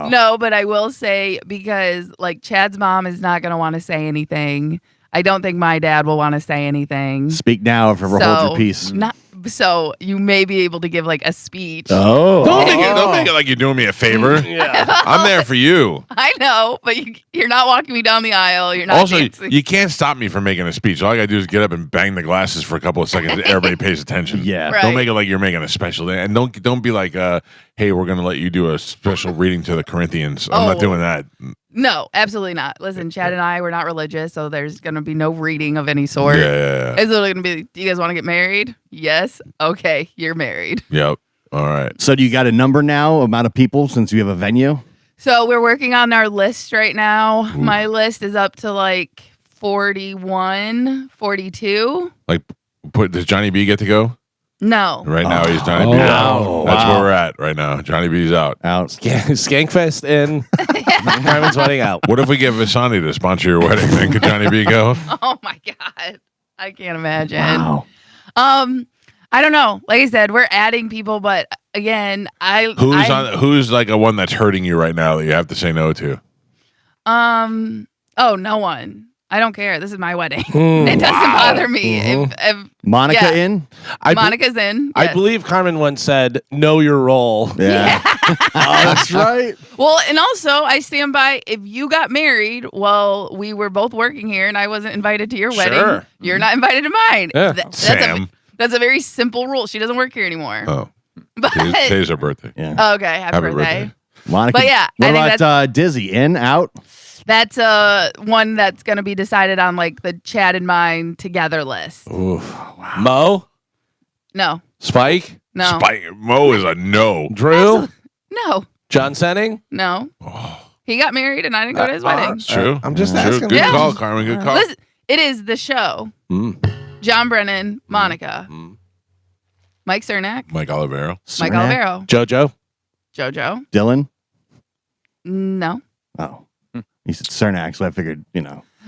Speaker 4: No, but I will say, because like Chad's mom is not going to want to say anything. I don't think my dad will want to say anything.
Speaker 2: Speak now or forever hold your peace.
Speaker 4: So you may be able to give like a speech.
Speaker 2: Oh.
Speaker 1: Don't make it like you're doing me a favor.
Speaker 3: Yeah.
Speaker 1: I'm there for you.
Speaker 4: I know, but you're not walking me down the aisle. You're not
Speaker 1: Also,
Speaker 4: dancing.
Speaker 1: you can't stop me from making a speech. All I gotta do is get up and bang the glasses for a couple of seconds. Everybody pays attention.
Speaker 2: Yeah.
Speaker 4: Right.
Speaker 1: Don't make it like you're making a special day, and don't be like, hey, we're gonna let you do a special reading to the Corinthians. I'm not doing that.
Speaker 4: No, absolutely not. Listen, Chad and I, we're not religious, so there's going to be no reading of any sort.
Speaker 1: Yeah.
Speaker 4: It's literally going to be, do you guys want to get married? Yes. Okay, you're married.
Speaker 1: Yep. All right.
Speaker 2: So do you got a number now, amount of people, since you have a venue?
Speaker 4: So we're working on our list right now. Ooh. My list is up to like 41, 42.
Speaker 1: Like, does Johnny B get to go?
Speaker 4: No.
Speaker 1: Right now, he's Johnny B out. That's where we're at right now. Johnny B's out.
Speaker 3: Skankfest in. Carmen's wedding out.
Speaker 1: What if we get Vasani to sponsor your wedding? Then could Johnny B go?
Speaker 4: Oh my God. I can't imagine.
Speaker 2: Wow.
Speaker 4: I don't know. Like I said, we're adding people, but again,
Speaker 1: who's like a one that's hurting you right now that you have to say no to?
Speaker 4: No one. I don't care. This is my wedding. It doesn't bother me. If
Speaker 2: Monica in?
Speaker 4: Monica's in.
Speaker 3: I
Speaker 4: yes.
Speaker 3: believe Carmen once said, know your role.
Speaker 2: Yeah. That's right.
Speaker 4: Well, and also I stand by, if you got married while we were both working here and I wasn't invited to your wedding, you're not invited to mine.
Speaker 3: Yeah.
Speaker 4: That's a very simple rule. She doesn't work here anymore.
Speaker 1: Oh.
Speaker 4: But
Speaker 1: Today's her birthday.
Speaker 2: Yeah.
Speaker 4: Okay, happy birthday.
Speaker 2: Monica.
Speaker 4: But yeah,
Speaker 2: what about Dizzy? In, out?
Speaker 4: That's one that's going to be decided on like the Chad and mine together list.
Speaker 3: Oof. Wow. Mo?
Speaker 4: No.
Speaker 3: Spike?
Speaker 4: No.
Speaker 1: Mo is a no.
Speaker 3: Drew?
Speaker 4: No.
Speaker 3: John Senning?
Speaker 4: No. Oh. He got married and I didn't go to his wedding.
Speaker 1: It's true.
Speaker 3: I'm just asking.
Speaker 1: Good call, Carmen. Good call.
Speaker 4: Listen, it is the show. John Brennan, Monica. Mike Cernak.
Speaker 1: Mike Olivero.
Speaker 4: Mike Olivero.
Speaker 3: Jojo.
Speaker 2: Dylan?
Speaker 4: No.
Speaker 2: Oh. He said Cernak, so I figured,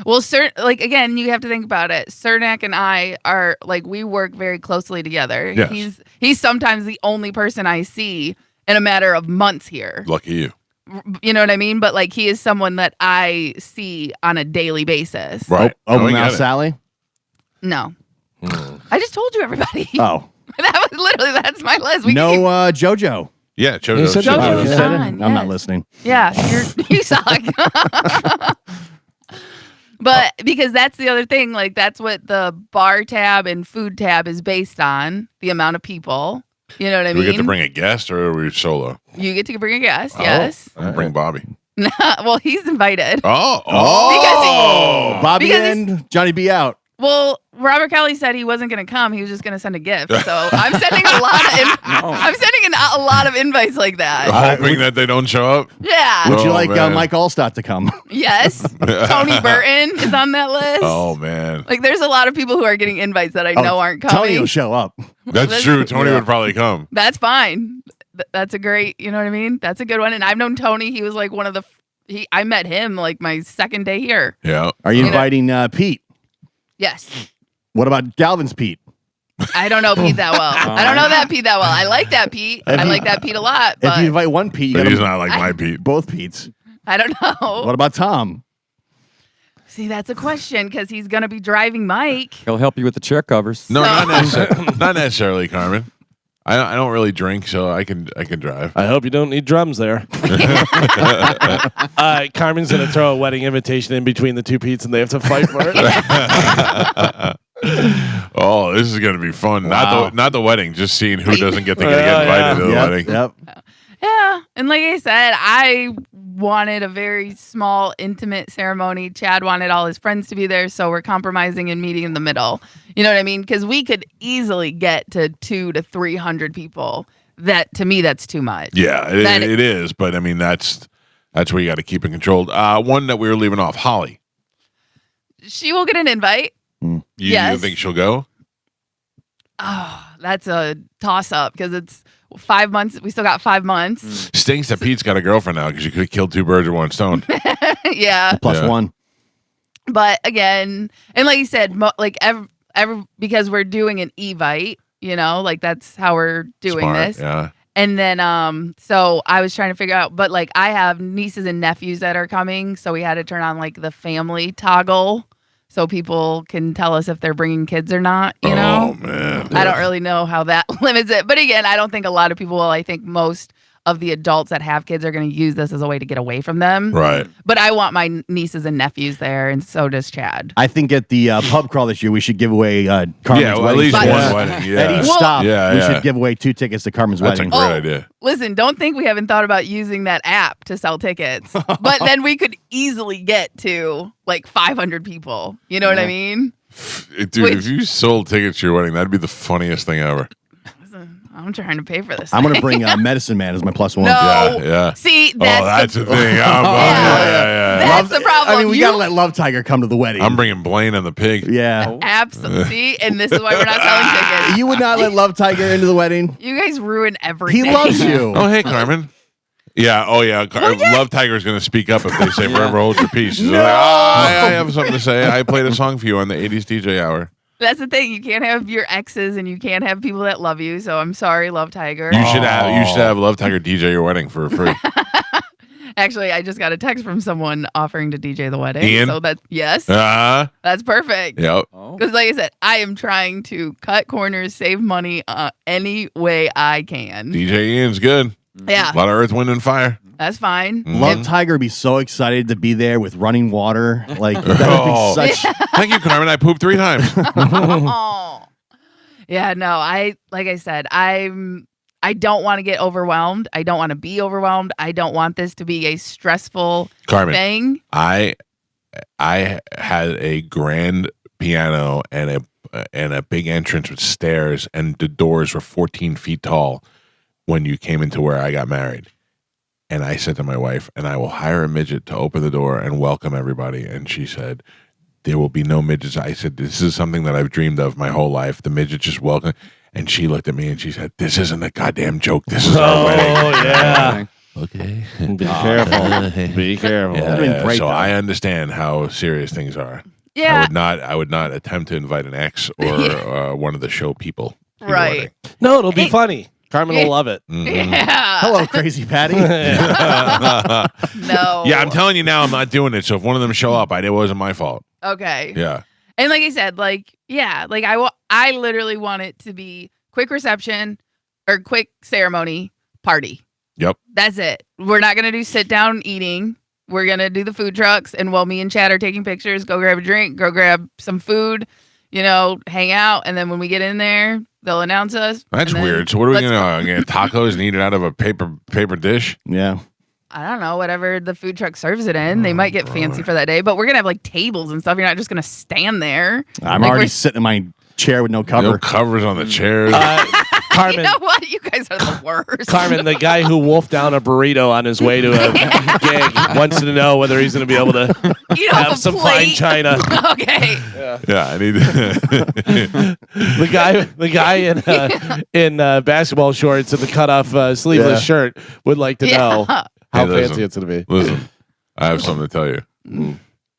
Speaker 4: Well, again, you have to think about it. Cernak and I are like, we work very closely together.
Speaker 1: Yes.
Speaker 4: He's sometimes the only person I see in a matter of months here.
Speaker 1: Lucky you.
Speaker 4: You know what I mean? But like, he is someone that I see on a daily basis.
Speaker 1: Right.
Speaker 2: Open Mouth Sally?
Speaker 4: No. I just told you, everybody.
Speaker 2: Oh.
Speaker 4: That's my list.
Speaker 2: JoJo.
Speaker 1: Yeah, JoJo's
Speaker 2: fine. I'm not listening.
Speaker 4: Yeah, you suck. But because that's the other thing, like that's what the bar tab and food tab is based on, the amount of people. You know what I mean?
Speaker 1: Do we get to bring a guest or are we solo?
Speaker 4: You get to bring a guest, yes.
Speaker 1: I'll bring Bobby.
Speaker 4: Well, he's invited.
Speaker 2: Bobby and Johnny B out.
Speaker 4: Well, Robert Kelly said he wasn't going to come. He was just going to send a gift. So I'm sending a lot of invites like that.
Speaker 1: Hoping that they don't show up.
Speaker 4: Yeah.
Speaker 2: Would you like Mike Allstott to come?
Speaker 4: Yes. Tony Burton is on that list.
Speaker 1: Oh man.
Speaker 4: Like there's a lot of people who are getting invites that I know aren't coming.
Speaker 2: Tony will show up.
Speaker 1: That's true. Tony would probably come.
Speaker 4: That's fine. That's a great, you know what I mean? That's a good one. And I've known Tony. He was like one of the I met him like my second day here.
Speaker 1: Yeah.
Speaker 2: Are you inviting Pete?
Speaker 4: Yes.
Speaker 2: What about Galvin's Pete?
Speaker 4: I don't know Pete that well. I don't know that Pete that well. I like that Pete. I like that Pete a lot. But
Speaker 2: if you invite one Pete,
Speaker 1: he's not like my Pete.
Speaker 2: Both Petes.
Speaker 4: I don't know.
Speaker 2: What about Tom?
Speaker 4: See, that's a question because he's going to be driving Mike.
Speaker 5: He'll help you with the chair covers.
Speaker 1: No, not necessarily, Carmen. I don't really drink, so I can drive.
Speaker 3: I hope you don't need drums there. Carmen's gonna throw a wedding invitation in between the two Petes, and they have to fight for it.
Speaker 1: Oh, this is gonna be fun. Wow. Not the wedding, just seeing who doesn't get invited to the wedding.
Speaker 2: Yep.
Speaker 4: Yeah, and like I said, I wanted a very small, intimate ceremony. Chad wanted all his friends to be there, so we're compromising and meeting in the middle. You know what I mean? Because we could easily get to 200 to 300 people. That to me, that's too much.
Speaker 1: Yeah, it is. But I mean, that's where you got to keep it controlled. One that we were leaving off, Holly.
Speaker 4: She will get an invite.
Speaker 1: You think she'll go?
Speaker 4: Oh, that's a toss up because it's 5 months. We still got 5 months.
Speaker 1: Stinks that Pete's got a girlfriend now because you could have killed two birds with one stone.
Speaker 4: Yeah.
Speaker 2: Plus one.
Speaker 4: But again, and like you said, because we're doing an Evite, like that's how we're doing
Speaker 1: Smart,
Speaker 4: this.
Speaker 1: Yeah.
Speaker 4: And then, so I was trying to figure out, but like I have nieces and nephews that are coming. So we had to turn on like the family toggle. so people can tell us if they're bringing kids or not. You know,
Speaker 1: man.
Speaker 4: I don't really know how that limits it. But again, I don't think a lot of people will. I think most of the adults that have kids are going to use this as a way to get away from them.
Speaker 1: Right.
Speaker 4: But I want my nieces and nephews there, and so does Chad.
Speaker 2: I think at the pub crawl this year, we should give away Carmen's
Speaker 1: at
Speaker 2: wedding.
Speaker 1: least
Speaker 2: tickets.
Speaker 1: one wedding. Yeah.
Speaker 2: At each stop, we should
Speaker 1: yeah.
Speaker 2: give away 2 tickets to Carmen's
Speaker 1: That's
Speaker 2: wedding.
Speaker 1: a great idea.
Speaker 4: Listen, don't think we haven't thought about using that app to sell tickets. But then we could easily get to like 500 people. You know what I mean?
Speaker 1: Dude, if you sold tickets to your wedding, that'd be the funniest thing ever.
Speaker 4: I'm trying to pay for this.
Speaker 2: I'm going to bring Medicine Man as my +1.
Speaker 4: No.
Speaker 1: Yeah.
Speaker 4: See,
Speaker 1: that's the thing.
Speaker 4: Yeah. That's the problem.
Speaker 2: I mean, we got to let Love Tiger come to the wedding.
Speaker 1: I'm bringing Blaine and the pig.
Speaker 2: Yeah.
Speaker 4: Absolutely. See, and this is why we're not selling tickets.
Speaker 2: You would not let Love Tiger into the wedding?
Speaker 4: You guys ruin everything.
Speaker 2: He loves you.
Speaker 1: Oh, hey, Carmen. Yeah. Oh, yeah. Love Tiger is going to speak up if they say forever hold your peace. He's like, I have something to say. I played a song for you on the 80s DJ Hour.
Speaker 4: That's the thing. You can't have your exes and you can't have people that love you. So I'm sorry, Love Tiger.
Speaker 1: You should have Love Tiger DJ your wedding for free.
Speaker 4: Actually, I just got a text from someone offering to DJ the wedding.
Speaker 1: Ian?
Speaker 4: So that's perfect.
Speaker 1: Yep.
Speaker 4: Because like I said, I am trying to cut corners, save money any way I can.
Speaker 1: DJ Ian's good.
Speaker 4: Yeah.
Speaker 1: A lot of Earth, Wind, and Fire.
Speaker 4: That's fine.
Speaker 2: Love Tiger would be so excited to be there with running water. Like, that would be such...
Speaker 1: Thank you, Carmen. I pooped 3 times.
Speaker 4: Oh. Yeah, no, like I said, I don't want to get overwhelmed. I don't want to be overwhelmed. I don't want this to be a stressful thing.
Speaker 1: I had a grand piano and a big entrance with stairs, and the doors were 14 feet tall when you came into where I got married. And I said to my wife, and I will hire a midget to open the door and welcome everybody. And she said, there will be no midgets. I said, this is something that I've dreamed of my whole life. The midget just welcome. And she looked at me and she said, this isn't a goddamn joke. This is our wedding.
Speaker 3: Oh, yeah.
Speaker 1: Okay.
Speaker 3: Be careful. Be careful.
Speaker 1: Yeah,
Speaker 2: great,
Speaker 1: so
Speaker 2: though.
Speaker 1: I understand how serious things are.
Speaker 4: Yeah.
Speaker 1: I would not attempt to invite an ex or one of the show people. to the
Speaker 4: Right.
Speaker 1: wedding.
Speaker 3: No, it'll be funny. Carmen will love it.
Speaker 1: Mhm.
Speaker 4: Yeah.
Speaker 2: Hello, Crazy Patty.
Speaker 4: No.
Speaker 1: Yeah, I'm telling you now, I'm not doing it. So if one of them show up, it wasn't my fault.
Speaker 4: Okay.
Speaker 1: Yeah.
Speaker 4: And like I said, I literally want it to be quick reception or quick ceremony party.
Speaker 1: Yep.
Speaker 4: That's it. We're not gonna do sit down eating. We're gonna do the food trucks, and while me and Chad are taking pictures, go grab a drink, go grab some food, hang out, and then when we get in there, they'll announce us.
Speaker 1: That's weird. So what are we gonna get tacos and eat it out of a paper dish?
Speaker 2: Yeah.
Speaker 4: I don't know, whatever the food truck serves it in. They might get fancy for that day, but we're gonna have like tables and stuff. You're not just gonna stand there.
Speaker 2: I'm already sitting in my chair with no cover.
Speaker 1: No covers on the chairs.
Speaker 3: Carmen,
Speaker 4: You know what? You guys are the worst.
Speaker 3: Carmen, the guy who wolfed down a burrito on his way to a gig wants to know whether he's going to be able to have some fine china.
Speaker 4: Okay.
Speaker 1: Yeah, I need.
Speaker 3: The guy in basketball shorts and the cutoff sleeveless shirt would like to know how
Speaker 1: Hey, listen.
Speaker 3: fancy it's going to be.
Speaker 1: Listen, I have something to tell you.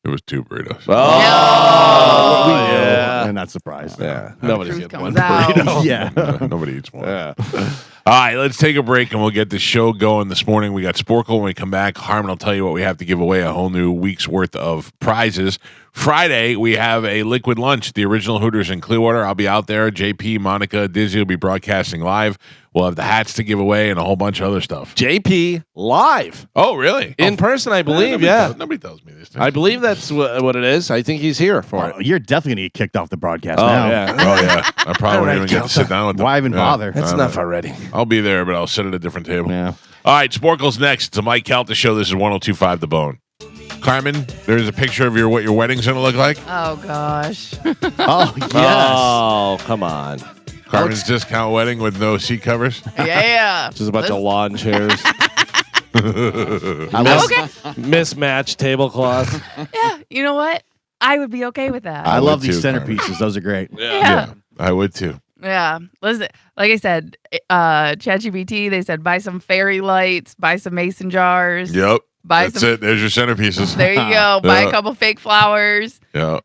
Speaker 1: It was 2 burritos.
Speaker 3: Oh,
Speaker 2: Yeah. I'm not surprised.
Speaker 3: Yeah. Nobody's
Speaker 4: Truth
Speaker 3: getting one
Speaker 4: comes out.
Speaker 3: burrito.
Speaker 2: Yeah.
Speaker 1: Nobody eats one.
Speaker 3: Yeah.
Speaker 1: All right, let's take a break and we'll get the show going this morning. We got Sporkle. When we come back, Harmon will tell you what we have to give away, a whole new week's worth of prizes. Friday, we have a liquid lunch, the original Hooters in Clearwater. I'll be out there. JP, Monica, Dizzy will be broadcasting live. We'll have the hats to give away and a whole bunch of other stuff.
Speaker 3: JP live.
Speaker 1: Oh, really?
Speaker 3: In person, I believe,
Speaker 1: Nobody tells me this thing.
Speaker 3: I believe that's what it is. I think he's here for it.
Speaker 2: You're definitely going to get kicked off the broadcast
Speaker 3: Oh,
Speaker 2: now.
Speaker 3: yeah.
Speaker 1: Oh, yeah. I probably won't even get to sit down with them.
Speaker 2: Why even bother?
Speaker 3: That's enough already.
Speaker 1: I'll be there, but I'll sit at a different table.
Speaker 2: Yeah.
Speaker 1: All right, Sporkle's next. It's a Mike Calta show. This is 102.5 The Bone. Carmen, there's a picture of what your wedding's going to look like.
Speaker 4: Oh gosh.
Speaker 2: Oh, yes.
Speaker 3: Oh, come on.
Speaker 1: Carmen's discount wedding with no seat covers.
Speaker 4: Yeah.
Speaker 3: Just a bunch of lawn chairs,
Speaker 4: Okay.
Speaker 3: mismatched tablecloth.
Speaker 4: Yeah. You know what? I would be okay with that.
Speaker 2: I
Speaker 1: would
Speaker 2: love these
Speaker 1: too, Carmen.
Speaker 2: centerpieces. Those are great.
Speaker 4: Yeah.
Speaker 1: I would too.
Speaker 4: Yeah. Listen, like I said, ChatGPT, they said buy some fairy lights, buy some mason jars.
Speaker 1: Yep.
Speaker 4: Buy
Speaker 1: That's
Speaker 4: some.
Speaker 1: it. There's your centerpieces.
Speaker 4: There you go. Buy
Speaker 1: Yeah.
Speaker 4: a couple fake flowers.
Speaker 1: Yeah.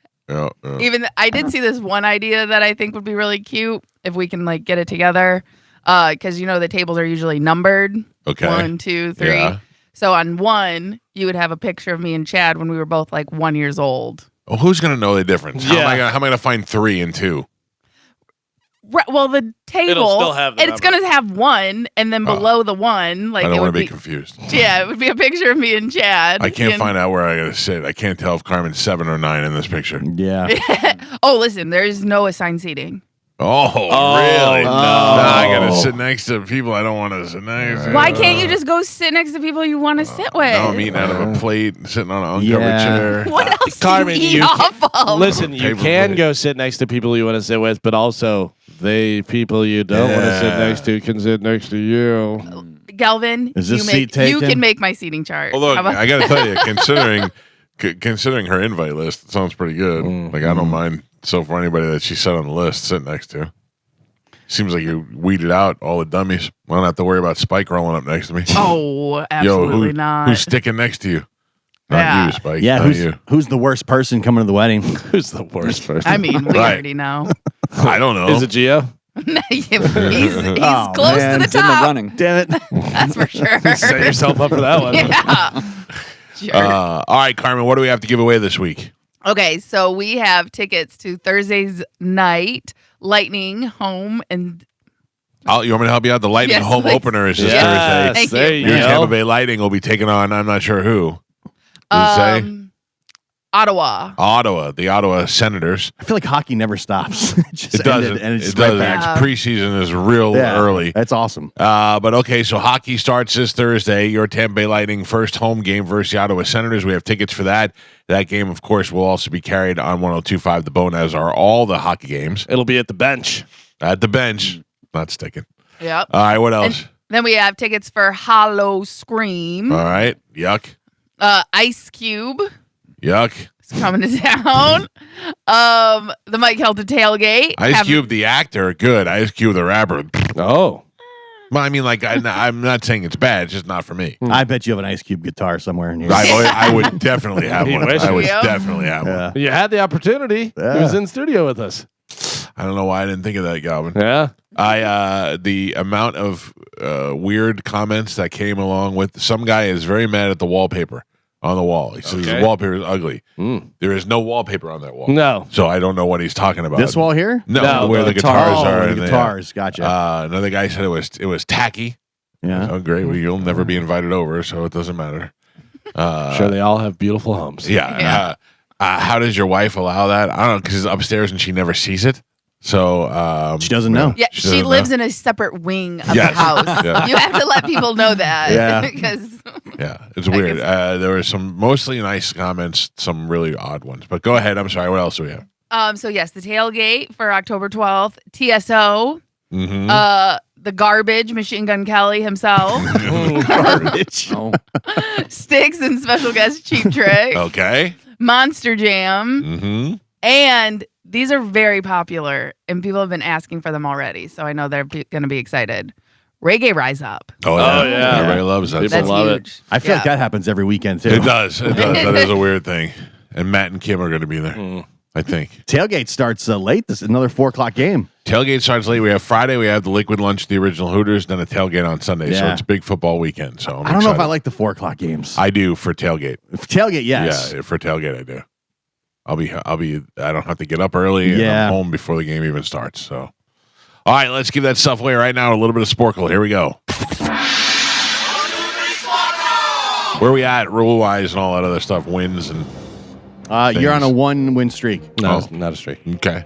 Speaker 4: Even I did see this one idea that I think would be really cute if we can get it together. Because the tables are usually numbered.
Speaker 1: Okay.
Speaker 4: 1, 2, 3.
Speaker 1: Yeah.
Speaker 4: So on one, you would have a picture of me and Chad when we were both 1 year old.
Speaker 1: Well, who's going to know the difference? How am I going to find 3 and 2?
Speaker 4: Right, well, the table,
Speaker 3: It'll still have the
Speaker 4: it's going to have 1, and then below the 1, like
Speaker 1: I don't
Speaker 4: it
Speaker 1: want
Speaker 4: would
Speaker 1: to be confused.
Speaker 4: Yeah, it would be a picture of me and Chad.
Speaker 1: I can't find out where I got to sit. I can't tell if Carmen's 7 or 9 in this picture.
Speaker 2: Yeah.
Speaker 4: Oh, listen, there's no assigned seating.
Speaker 1: Oh, really?
Speaker 3: No.
Speaker 1: I got to sit next to people I don't want to sit next to.
Speaker 4: Why can't you just go sit next to people you want to sit with?
Speaker 1: No, I'm eating out of a plate, sitting on an uncovered chair.
Speaker 4: What else
Speaker 3: Carmen,
Speaker 4: do you eat off of?
Speaker 3: Listen, you
Speaker 1: Paper
Speaker 3: can
Speaker 1: plate.
Speaker 3: go sit next to people you want to sit with, but also people you don't want to sit next to can sit next to you.
Speaker 4: Galvin,
Speaker 2: Is this
Speaker 4: you
Speaker 2: seat taken?
Speaker 4: You can make my seating chart.
Speaker 1: Well, look,
Speaker 4: How about-
Speaker 1: I got to tell you, considering her invite list, it sounds pretty good. Like, I don't mind. So for anybody that she set on the list, sit next to. Seems like you weeded out all the dummies. I don't have to worry about Spike rolling up next to me.
Speaker 4: Oh, absolutely not.
Speaker 1: Who's sticking next to you? Not you, Spike.
Speaker 2: Yeah,
Speaker 1: not
Speaker 2: who's the worst person coming to the wedding?
Speaker 3: Who's the worst person?
Speaker 4: I mean, we
Speaker 1: Right.
Speaker 4: already know.
Speaker 1: I don't know.
Speaker 3: Is it Gio?
Speaker 4: he's
Speaker 2: Oh,
Speaker 4: close
Speaker 2: man,
Speaker 4: to the
Speaker 2: it's
Speaker 5: in the
Speaker 4: top.
Speaker 5: running.
Speaker 2: Damn it.
Speaker 4: That's for sure.
Speaker 3: Set yourself up for that one.
Speaker 4: Yeah. Sure.
Speaker 1: All right, Carmen, what do we have to give away this week?
Speaker 4: Okay, so we have tickets to Thursday's night Lightning home and
Speaker 1: You want me to help you out? The Lightning
Speaker 4: Yes,
Speaker 1: home
Speaker 4: please.
Speaker 1: opener is this
Speaker 3: Yes,
Speaker 1: Thursday.
Speaker 4: Thank
Speaker 3: there
Speaker 4: you.
Speaker 3: you
Speaker 1: Your Tampa
Speaker 3: go.
Speaker 1: Bay Lightning will be taking on, I'm not sure who. Does it say?
Speaker 4: Ottawa.
Speaker 1: Ottawa, the Ottawa Senators.
Speaker 2: I feel like hockey never stops. It just
Speaker 1: It doesn't.
Speaker 2: ended, and it's
Speaker 1: It
Speaker 2: right
Speaker 1: doesn't.
Speaker 2: back.
Speaker 4: Yeah.
Speaker 1: Preseason is real
Speaker 2: Yeah,
Speaker 1: early.
Speaker 2: That's awesome.
Speaker 1: But okay, so hockey starts this Thursday. Your Tampa Bay Lightning first home game versus the Ottawa Senators. We have tickets for that. That game, of course, will also be carried on 102.5 The Bone, as are all the hockey games.
Speaker 3: It'll be at the bench.
Speaker 1: At the bench. Not sticking.
Speaker 4: Yep.
Speaker 1: All right, what else?
Speaker 4: Then we have tickets for Hollow Scream.
Speaker 1: All right. Yuck.
Speaker 4: Ice Cube
Speaker 1: Yuck.
Speaker 4: is coming to town. The Mike Calta tailgate.
Speaker 1: Ice Cube, the actor, good. Ice Cube, the rapper.
Speaker 3: Oh.
Speaker 1: Well, I mean, like, I'm not saying it's bad. It's just not for me.
Speaker 2: I bet you have an Ice Cube guitar somewhere in here.
Speaker 1: I would definitely have
Speaker 3: You
Speaker 1: one.
Speaker 3: wish
Speaker 1: I would
Speaker 4: you.
Speaker 1: definitely have one.
Speaker 2: Yeah.
Speaker 3: You had the opportunity.
Speaker 2: Yeah.
Speaker 3: He was in studio with us.
Speaker 1: I don't know why I didn't think of that, Galvin.
Speaker 3: Yeah.
Speaker 1: The amount of weird comments that came along with some guy is very mad at the wallpaper on the wall. He says
Speaker 3: Okay.
Speaker 1: the wallpaper is ugly.
Speaker 3: Mm.
Speaker 1: There is no wallpaper on that wall.
Speaker 3: No.
Speaker 1: So I don't know what he's talking about.
Speaker 2: This wall here?
Speaker 1: No,
Speaker 3: No,
Speaker 1: where the guitars are.
Speaker 2: The
Speaker 1: in there.
Speaker 2: guitars. Gotcha.
Speaker 1: Another guy said it was tacky.
Speaker 2: yeah.
Speaker 1: Oh, great. Well, you'll never be invited over, so it doesn't matter.
Speaker 3: Sure, they all have beautiful homes.
Speaker 1: Yeah. How does your wife allow that? I don't know, because it's upstairs and she never sees it. So
Speaker 2: She doesn't know.
Speaker 4: Yeah,
Speaker 1: She
Speaker 4: she
Speaker 1: doesn't
Speaker 4: lives
Speaker 1: know.
Speaker 4: in a separate wing of
Speaker 1: Yes.
Speaker 4: the house.
Speaker 1: Yeah.
Speaker 4: You have to let people know that.
Speaker 2: Yeah.
Speaker 4: Because
Speaker 1: yeah, it's weird. There were some mostly nice comments, some really odd ones. But go ahead. I'm sorry. What else do we have?
Speaker 4: so yes, the tailgate for October 12th, TSO,
Speaker 1: Mm-hmm.
Speaker 4: the garbage, Machine Gun Kelly himself,
Speaker 2: Garbage.
Speaker 5: Oh,
Speaker 4: Sticks and special guest Cheap Trick,
Speaker 1: Okay.
Speaker 4: Monster Jam,
Speaker 1: Mm-hmm.
Speaker 4: and these are very popular, and people have been asking for them already. So I know they're going to be excited. Reggae Rise Up.
Speaker 1: Oh
Speaker 3: yeah.
Speaker 1: Everybody loves that.
Speaker 3: People
Speaker 4: That's
Speaker 3: love it.
Speaker 4: huge.
Speaker 2: I feel like that happens every weekend too.
Speaker 1: It does. It does. That is a weird thing. And Matt and Kim are going to be there.
Speaker 3: Mm.
Speaker 1: I think.
Speaker 2: Tailgate starts late. This is another 4:00 game.
Speaker 1: Tailgate starts late. We have Friday. We have the Liquid Lunch, the original Hooters, then a tailgate on Sunday. So
Speaker 2: Yeah.
Speaker 1: it's a big football weekend. So I'm
Speaker 2: I don't know if
Speaker 1: excited.
Speaker 2: I like the 4:00 games.
Speaker 1: I do for tailgate.
Speaker 2: Tailgate, yes.
Speaker 1: Yeah, for tailgate I do. I don't have to get up early and
Speaker 2: Yeah.
Speaker 1: I'm home before the game even starts. So all right, let's give that stuff away right now. A little bit of Sporkle. Here we go. Where we at rule wise and all that other stuff, wins and
Speaker 2: You're on a
Speaker 1: things.
Speaker 2: 1-win streak.
Speaker 3: No,
Speaker 1: Oh.
Speaker 3: not a streak.
Speaker 1: okay.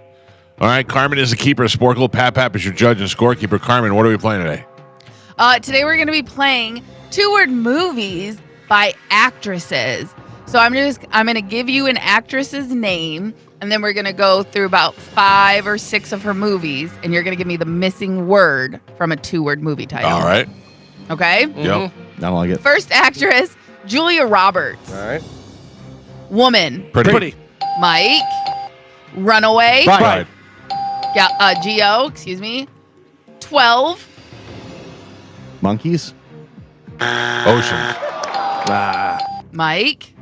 Speaker 1: All right, Carmen is the keeper of Sporkle. Pap is your judge and scorekeeper. Carmen, what are we playing today?
Speaker 4: Today we're going to be playing 2-word movies by actresses. So I'm going to give you an actress's name, and then we're going to go through about 5 or 6 of her movies, and you're going to give me the missing word from a 2-word movie title.
Speaker 1: All right.
Speaker 4: Okay?
Speaker 1: Yep.
Speaker 2: I don't like it.
Speaker 4: First actress, Julia Roberts.
Speaker 3: All right.
Speaker 4: Woman,
Speaker 1: Pretty.
Speaker 4: Mike. Runaway.
Speaker 1: Pride.
Speaker 4: Yeah, Gio, excuse me. 12.
Speaker 2: Monkeys?
Speaker 1: Ocean.
Speaker 4: Mike.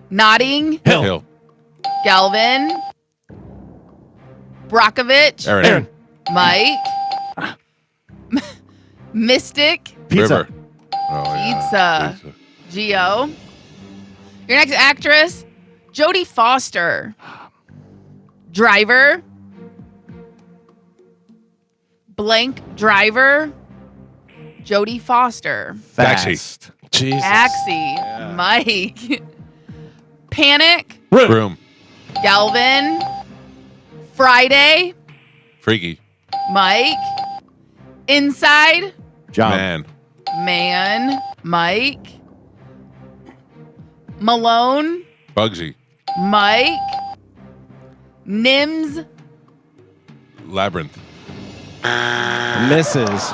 Speaker 4: Notting.
Speaker 1: Hill.
Speaker 4: Galvin. Brockovich.
Speaker 1: Aaron.
Speaker 4: Mike. Mystic.
Speaker 2: Pizza.
Speaker 1: River. Oh, yeah.
Speaker 4: Pizza. Gio. Your next actress, Jodie Foster. Driver. Blank driver. Jodie Foster.
Speaker 2: Fast.
Speaker 3: Jesus.
Speaker 4: Taxi.
Speaker 3: Yeah.
Speaker 4: Mike. Panic.
Speaker 1: Room.
Speaker 4: Galvin. Friday.
Speaker 1: Freaky.
Speaker 4: Mike. Inside.
Speaker 2: Job.
Speaker 4: Man. Mike. Malone.
Speaker 1: Bugsy.
Speaker 4: Mike. Nims.
Speaker 1: Labyrinth.
Speaker 3: Misses.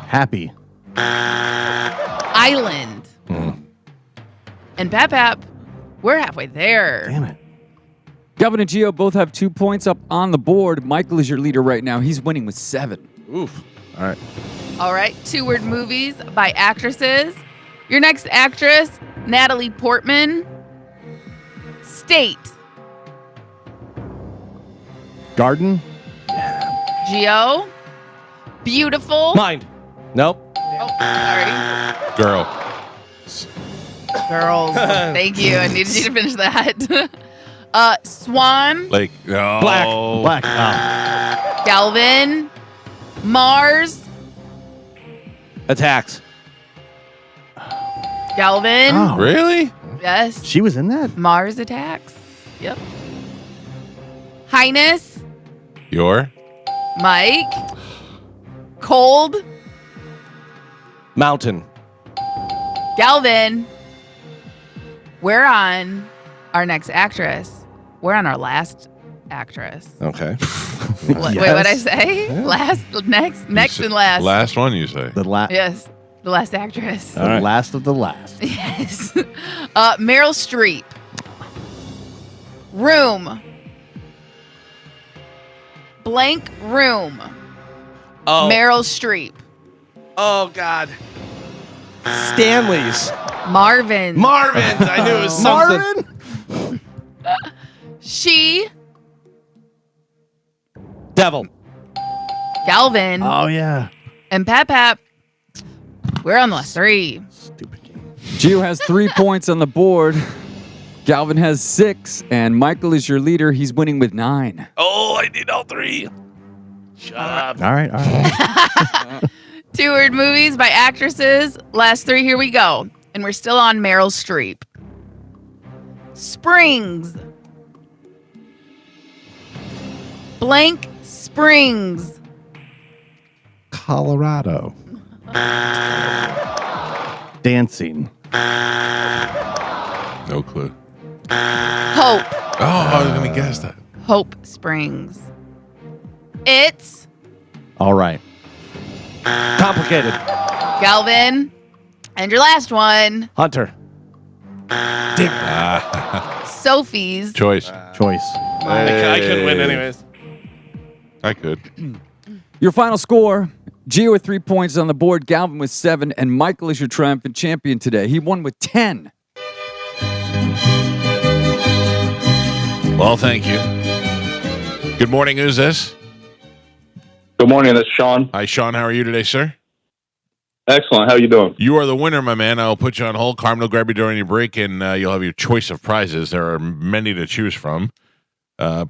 Speaker 2: Happy.
Speaker 4: Island. And Pap, we're halfway there.
Speaker 2: Damn it.
Speaker 5: Galvin and Gio both have 2 points up on the board. Michael is your leader right now. He's winning with 7.
Speaker 3: Oof.
Speaker 2: All right.
Speaker 4: All right, 2-word movies by actresses. Your next actress, Natalie Portman. State.
Speaker 2: Garden.
Speaker 4: Geo. Beautiful.
Speaker 3: Mind. Nope.
Speaker 4: Oh, sorry.
Speaker 1: Girl.
Speaker 4: Girls. Thank you. I needed you to finish that. Swan.
Speaker 1: Lake. Oh.
Speaker 2: Black. Oh.
Speaker 4: Galvin. Mars.
Speaker 3: Attacks.
Speaker 4: Galvin.
Speaker 2: Oh.
Speaker 1: Really?
Speaker 4: Yes.
Speaker 2: She was in that?
Speaker 4: Mars Attacks. Yep. Highness.
Speaker 1: Your.
Speaker 4: Mike. Cold.
Speaker 3: Mountain.
Speaker 4: Galvin. We're on our next actress. We're on our last actress.
Speaker 3: Okay.
Speaker 4: Wait, what'd I say?
Speaker 3: Yeah.
Speaker 4: Last, next and last.
Speaker 1: Last one you say.
Speaker 2: The last.
Speaker 4: Yes, the last actress.
Speaker 3: All right.
Speaker 2: Last of the last.
Speaker 4: Yes. Meryl Streep. Room. Blank room.
Speaker 3: Oh.
Speaker 4: Meryl Streep.
Speaker 3: Oh God. Stanley's.
Speaker 4: Marvin.
Speaker 3: Marvin's. I knew it was something.
Speaker 2: Marvin.
Speaker 4: She.
Speaker 3: Devil.
Speaker 4: Galvin.
Speaker 2: Oh yeah.
Speaker 4: And Pap. We're on the last 3.
Speaker 2: Stupid game.
Speaker 5: Gio has 3 points on the board. Galvin has 6, and Michael is your leader. He's winning with 9.
Speaker 3: Oh, I need all 3. Shut up.
Speaker 2: All right.
Speaker 4: 2-word movies by actresses. Last 3, here we go. And we're still on Meryl Streep. Springs. Blank Springs.
Speaker 2: Colorado. Dancing.
Speaker 1: No clue.
Speaker 4: Hope.
Speaker 1: Oh, I was gonna guess that.
Speaker 4: Hope Springs. It's
Speaker 2: All right.
Speaker 3: Complicated.
Speaker 4: Galvin. And your last one,
Speaker 3: Hunter.
Speaker 4: Sophie's.
Speaker 1: Choice.
Speaker 2: Choice.
Speaker 3: I couldn't win anyways.
Speaker 1: I could.
Speaker 5: Your final score, Gio with 3 points on the board, Galvin with 7, and Michael is your triumphant champion today. He won with 10.
Speaker 1: Well, thank you. Good morning. Who's this?
Speaker 6: Good morning, this is Sean.
Speaker 1: Hi, Sean. How are you today, sir?
Speaker 6: Excellent. How you doing?
Speaker 1: You are the winner, my man. I'll put you on hold. Carmen will grab you during your break, and you'll have your choice of prizes. There are many to choose from.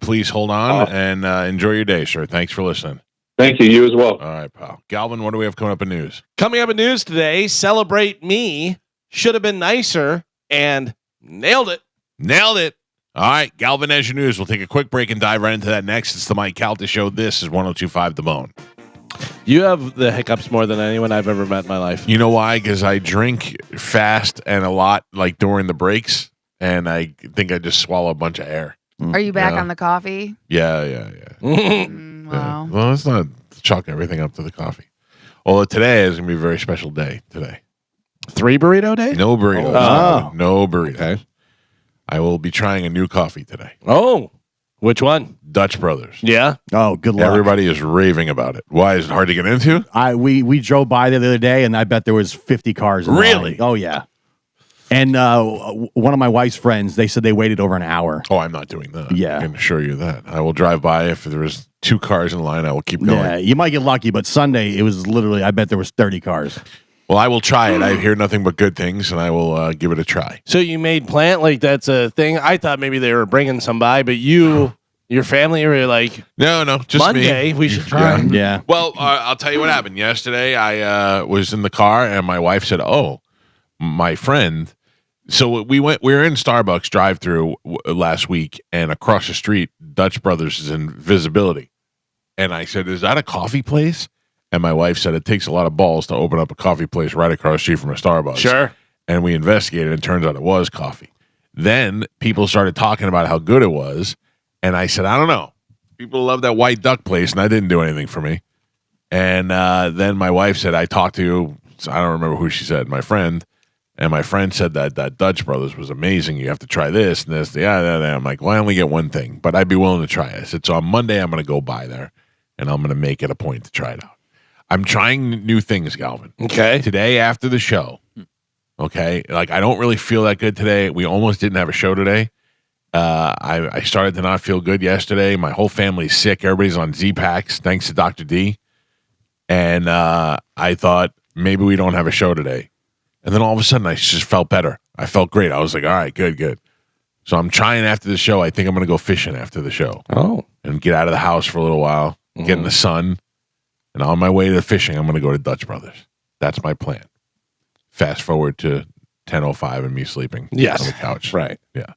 Speaker 1: Please hold on and enjoy your day, sir. Thanks for listening.
Speaker 6: Thank you. You as well.
Speaker 1: All right, pal. Galvin, what do we have coming up in news?
Speaker 3: Coming up in news today, Celebrate Me, Should Have Been Nicer, and nailed it.
Speaker 1: Nailed it. All right, Galvin, as your news. We'll take a quick break and dive right into that next. It's the Mike Calta Show. This is 102.5 The Bone.
Speaker 3: You have the hiccups more than anyone I've ever met in my life.
Speaker 1: You know why? Because I drink fast and a lot, like during the breaks, and I think I just swallow a bunch of air.
Speaker 4: Are you back
Speaker 1: Yeah.
Speaker 4: on the coffee?
Speaker 1: Yeah.
Speaker 4: Wow.
Speaker 1: Well, let's not chalk everything up to the coffee. Although today is going to be a very special day today.
Speaker 3: 3 burrito day?
Speaker 1: No burritos.
Speaker 2: Oh.
Speaker 1: No burritos.
Speaker 3: Okay.
Speaker 1: I will be trying a new coffee today.
Speaker 3: Oh, which one?
Speaker 1: Dutch Brothers.
Speaker 3: Yeah.
Speaker 2: Oh, good luck.
Speaker 1: Everybody is raving about it. Why? Is it hard to get into?
Speaker 2: We drove by there the other day, and I bet there was 50 cars. In
Speaker 1: Really?
Speaker 2: line. Oh yeah. And one of my wife's friends, they said they waited over an hour.
Speaker 1: Oh, I'm not doing that.
Speaker 2: Yeah.
Speaker 1: I can assure you that. I will drive by. If there is 2 cars in line, I will keep going.
Speaker 2: Yeah, you might get lucky, but Sunday it was literally. I bet there was 30 cars.
Speaker 1: Well, I will try it. I hear nothing but good things, and I will give it a try.
Speaker 3: So you made plant like that's a thing? I thought maybe they were bringing some by, but your family were like,
Speaker 1: no, just
Speaker 3: Monday,
Speaker 1: me.
Speaker 3: we should try.
Speaker 2: Yeah.
Speaker 1: Well, I'll tell you what happened. Yesterday, I was in the car, and my wife said, "Oh, my friend." So we were in Starbucks drive-through last week, and across the street, Dutch Brothers is in Visibility. And I said, "Is that a coffee place?" And my wife said, "It takes a lot of balls to open up a coffee place right across the street from a Starbucks."
Speaker 3: Sure.
Speaker 1: And we investigated, and it turns out it was coffee. Then people started talking about how good it was, and I said, "I don't know. People love that White Duck place," and that didn't do anything for me. And then my wife said, "I talked to," I don't remember who she said, my friend. And my friend said that Dutch Brothers was amazing. You have to try this and this. Yeah. I'm like, well, I only get one thing, but I'd be willing to try it. I said, so on Monday, I'm going to go by there, and I'm going to make it a point to try it out. I'm trying new things, Galvin.
Speaker 3: Okay.
Speaker 1: Today after the show, okay, like I don't really feel that good today. We almost didn't have a show today. I started to not feel good yesterday. My whole family's sick. Everybody's on Z-Packs, thanks to Dr. D. And I thought maybe we don't have a show today. And then all of a sudden, I just felt better. I felt great. I was like, all right, good. So I'm trying after the show. I think I'm going to go fishing after the show.
Speaker 3: Oh.
Speaker 1: And get out of the house for a little while, get in the sun. And on my way to the fishing, I'm going to go to Dutch Brothers. That's my plan. Fast forward to 10:05 and me sleeping on the couch.
Speaker 3: Right.
Speaker 1: Yeah.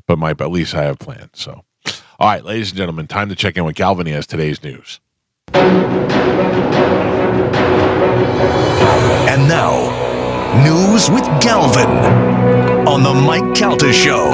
Speaker 1: But at least I have plans. So, all right, ladies and gentlemen, time to check in with Galvin. He has today's news.
Speaker 7: And now, news with Galvin on the Mike Calta Show.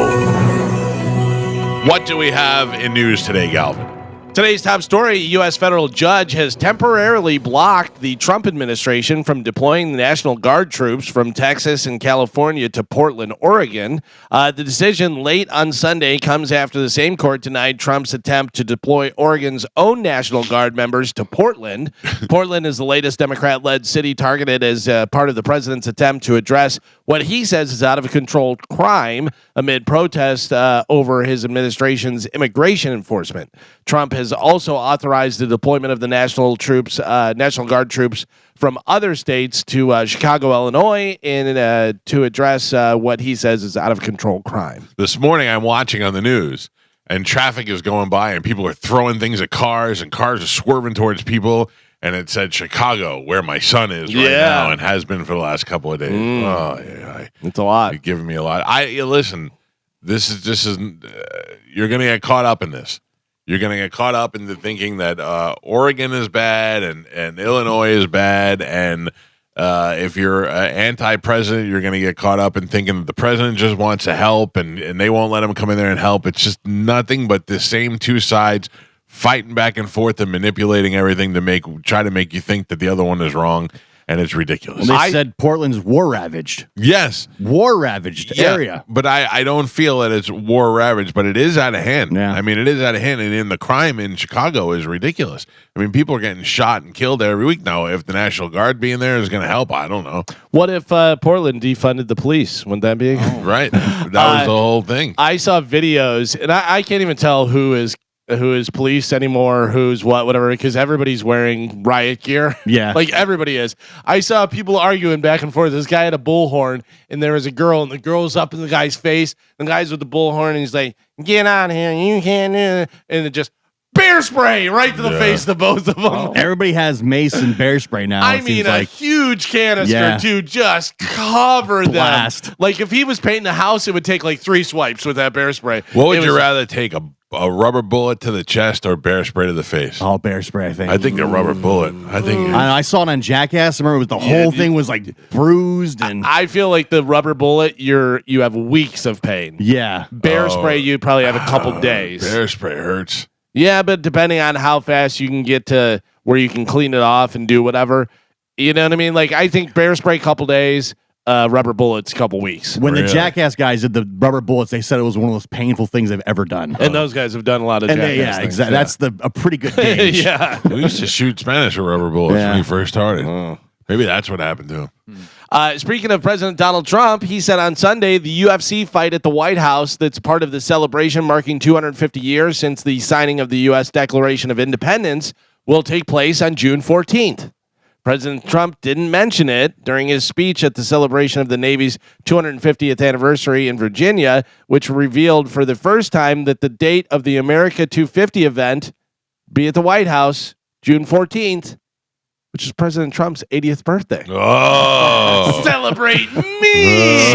Speaker 1: What do we have in news today, Galvin?
Speaker 3: Today's top story, a U.S. federal judge has temporarily blocked the Trump administration from deploying the National Guard troops from Texas and California to Portland, Oregon. The decision late on Sunday comes after the same court denied Trump's attempt to deploy Oregon's own National Guard members to Portland. Portland is the latest Democrat-led city targeted as part of the president's attempt to address what he says is out of control crime amid protests over his administration's immigration enforcement. Trump has also authorized the deployment of the National Guard troops from other states to Chicago, Illinois, to address what he says is out of control crime.
Speaker 1: This morning, I'm watching on the news, and traffic is going by, and people are throwing things at cars, and cars are swerving towards people. And it said Chicago, where my son is right now, and has been for the last couple of days. Oh, yeah,
Speaker 3: it's a lot.
Speaker 1: You're giving me a lot. Listen. This isn't. You're going to get caught up in this. You're going to get caught up into thinking that Oregon is bad and Illinois is bad, and if you're anti-president, you're going to get caught up in thinking that the president just wants to help, and they won't let him come in there and help. It's just nothing but the same two sides fighting back and forth and manipulating everything to try to make you think that the other one is wrong, and it's ridiculous.
Speaker 2: Well, they said Portland's war-ravaged.
Speaker 1: Yes.
Speaker 2: War-ravaged area.
Speaker 1: But I don't feel that it's war-ravaged, but it is out of hand.
Speaker 2: Yeah.
Speaker 1: I mean, it is out of hand, and the crime in Chicago is ridiculous. I mean, people are getting shot and killed every week now. If the National Guard being there is going to help, I don't know.
Speaker 3: What if Portland defunded the police? Wouldn't that be?
Speaker 1: Right. That was the whole thing.
Speaker 3: I saw videos, and I can't even tell who is police anymore, who's whatever, because everybody's wearing riot gear.
Speaker 2: Yeah.
Speaker 3: Like everybody is. I saw people arguing back and forth. This guy had a bullhorn, and there was a girl, and the girl's up in the guy's face. The guy's with the bullhorn, and he's like, get out here, you can't do it. And it just bear spray right to the face of both of them.
Speaker 2: Everybody has mace and bear spray now.
Speaker 3: I mean, a huge canister to just cover
Speaker 2: Blast.
Speaker 3: them. Like if he was painting a house, it would take like 3 swipes with that bear spray.
Speaker 1: What would you rather take, a rubber bullet to the chest or bear spray to the face?
Speaker 2: Oh, bear spray, I think.
Speaker 1: I think a rubber bullet.
Speaker 2: I saw it on Jackass. I remember the whole thing was like bruised, and
Speaker 3: I feel like the rubber bullet, you have weeks of pain.
Speaker 2: Yeah.
Speaker 3: Bear spray, you probably have a couple days.
Speaker 1: Bear spray hurts.
Speaker 3: Yeah, but depending on how fast you can get to where you can clean it off and do whatever, you know what I mean? Like I think bear spray couple days, rubber bullets couple weeks.
Speaker 2: When the Jackass guys did the rubber bullets, they said it was one of the most painful things they've ever done.
Speaker 3: And those guys have done a lot of Jackass things.
Speaker 2: Exactly. That's a pretty good gauge.
Speaker 3: Yeah.
Speaker 1: We used to shoot Spanish with rubber bullets when we first started. Maybe that's what happened to him.
Speaker 3: Speaking of President Donald Trump, he said on Sunday the UFC fight at the White House that's part of the celebration marking 250 years since the signing of the U.S. Declaration of Independence will take place on June 14th. President Trump didn't mention it during his speech at the celebration of the Navy's 250th anniversary in Virginia, which revealed for the first time that the date of the America 250 event be at the White House, June 14th, which is President Trump's 80th birthday.
Speaker 1: Oh,
Speaker 3: Celebrate me!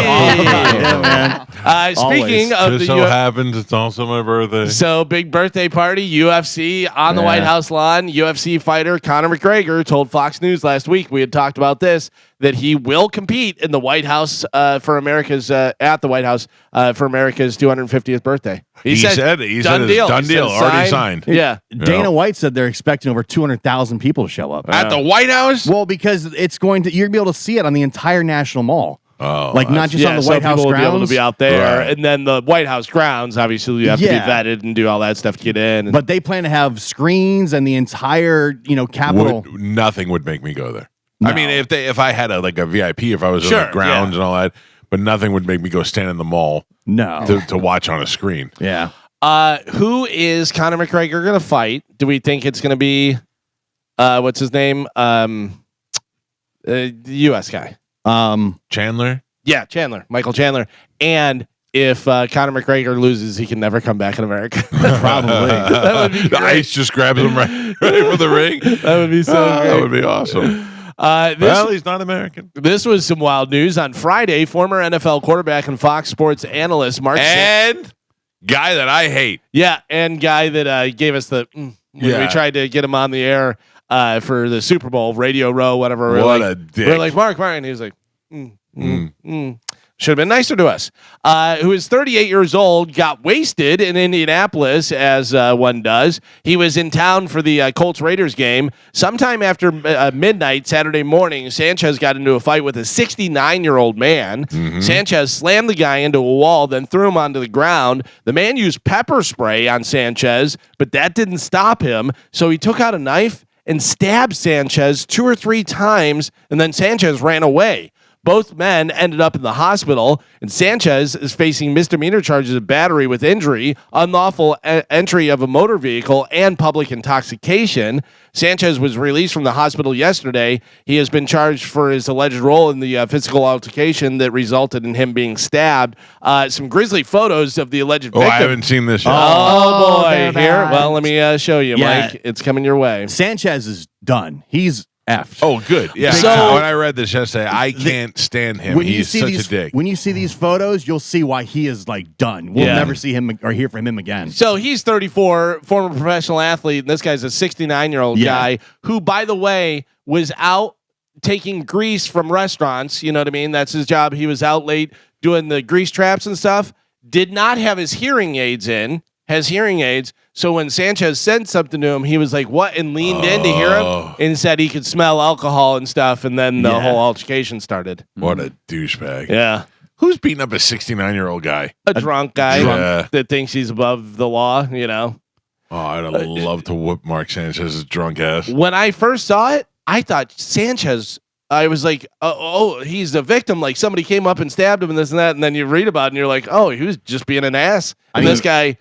Speaker 3: Speaking of
Speaker 1: just
Speaker 3: the
Speaker 1: so happens it's also my birthday.
Speaker 3: So big birthday party, UFC on the White House lawn. UFC fighter Conor McGregor told Fox News last week, we had talked about this, that he will compete in the White House for America's at the White House for America's 250th birthday.
Speaker 1: He said it's done deal, already signed.
Speaker 3: Yeah.
Speaker 2: Dana White said they're expecting over 200,000 people to show up
Speaker 1: At the White House.
Speaker 2: Well, because it's going to, you're gonna be able to see it on the entire National Mall.
Speaker 1: Oh,
Speaker 2: like not just on the White House
Speaker 3: people
Speaker 2: grounds.
Speaker 3: will be able to be out there,
Speaker 1: Right.
Speaker 3: and then the White House grounds. Obviously, you have to be vetted and do all that stuff to get in.
Speaker 2: But they plan to have screens and the entire, Capitol.
Speaker 1: Nothing would make me go there.
Speaker 2: No.
Speaker 1: I mean, if I had a VIP, if I was on the grounds and all that, but nothing would make me go stand in the mall.
Speaker 2: No,
Speaker 1: to watch on a screen.
Speaker 2: Yeah.
Speaker 3: Who is Conor McGregor going to fight? Do we think it's going to be, what's his name? The U.S. guy.
Speaker 1: Chandler.
Speaker 3: Yeah, Chandler, Michael Chandler. And if Conor McGregor loses, he can never come back in America.
Speaker 2: Probably.
Speaker 3: That would be
Speaker 1: The
Speaker 3: great.
Speaker 1: ice just grabs him right for the ring.
Speaker 3: That would be so great.
Speaker 1: That would be awesome. Well, he's not American.
Speaker 3: This was some wild news on Friday. Former NFL quarterback and Fox Sports analyst Mark
Speaker 1: And guy that I hate.
Speaker 3: Yeah, and guy that gave us the when we tried to get him on the air for the Super Bowl, Radio Row, whatever.
Speaker 1: What a dick.
Speaker 3: We're like, Mark, and he was like, should have been nicer to us. Who is 38 years old, got wasted in Indianapolis, as one does. He was in town for the Colts Raiders game. Sometime after midnight Saturday morning, Sanchez got into a fight with a 69-year-old man. Sanchez slammed the guy into a wall, then threw him onto the ground. The man used pepper spray on Sanchez, but that didn't stop him. So he took out a knife and stabbed Sanchez 2 or 3 times, and then Sanchez ran away. Both men ended up in the hospital, and Sanchez is facing misdemeanor charges of battery with injury, unlawful entry of a motor vehicle, and public intoxication. Sanchez was released from the hospital yesterday. He has been charged for his alleged role in the physical altercation that resulted in him being stabbed. Some grisly photos of the alleged victim.
Speaker 1: I haven't seen this yet.
Speaker 3: Oh boy, here. Well, let me show you, Mike. It's coming your way.
Speaker 2: Sanchez is done. He's effed.
Speaker 1: Oh, good. Yeah.
Speaker 3: So
Speaker 1: when I read this yesterday, I can't stand him. He's such a dick.
Speaker 2: When you see these photos, you'll see why he is like done. We'll never see him or hear from him again.
Speaker 3: So he's 34, former professional athlete, and this guy's a 69-year-old guy who, by the way, was out taking grease from restaurants. You know what I mean? That's his job. He was out late doing the grease traps and stuff. Did not have his hearing aids in. Has hearing aids. So when Sanchez said something to him, he was like, what? And leaned in to hear him and said he could smell alcohol and stuff. And then the whole altercation started.
Speaker 1: What a douchebag.
Speaker 3: Yeah.
Speaker 1: Who's beating up a 69-year-old guy?
Speaker 3: A drunk guy
Speaker 1: Yeah.
Speaker 3: that thinks he's above the law, you know.
Speaker 1: Oh, I'd love to whoop Mark Sanchez's drunk ass.
Speaker 3: When I first saw it, I thought Sanchez, I was like, oh, he's the victim. Like somebody came up and stabbed him and this and that. And then you read about it and you're like, oh, he was just being an ass. And this guy,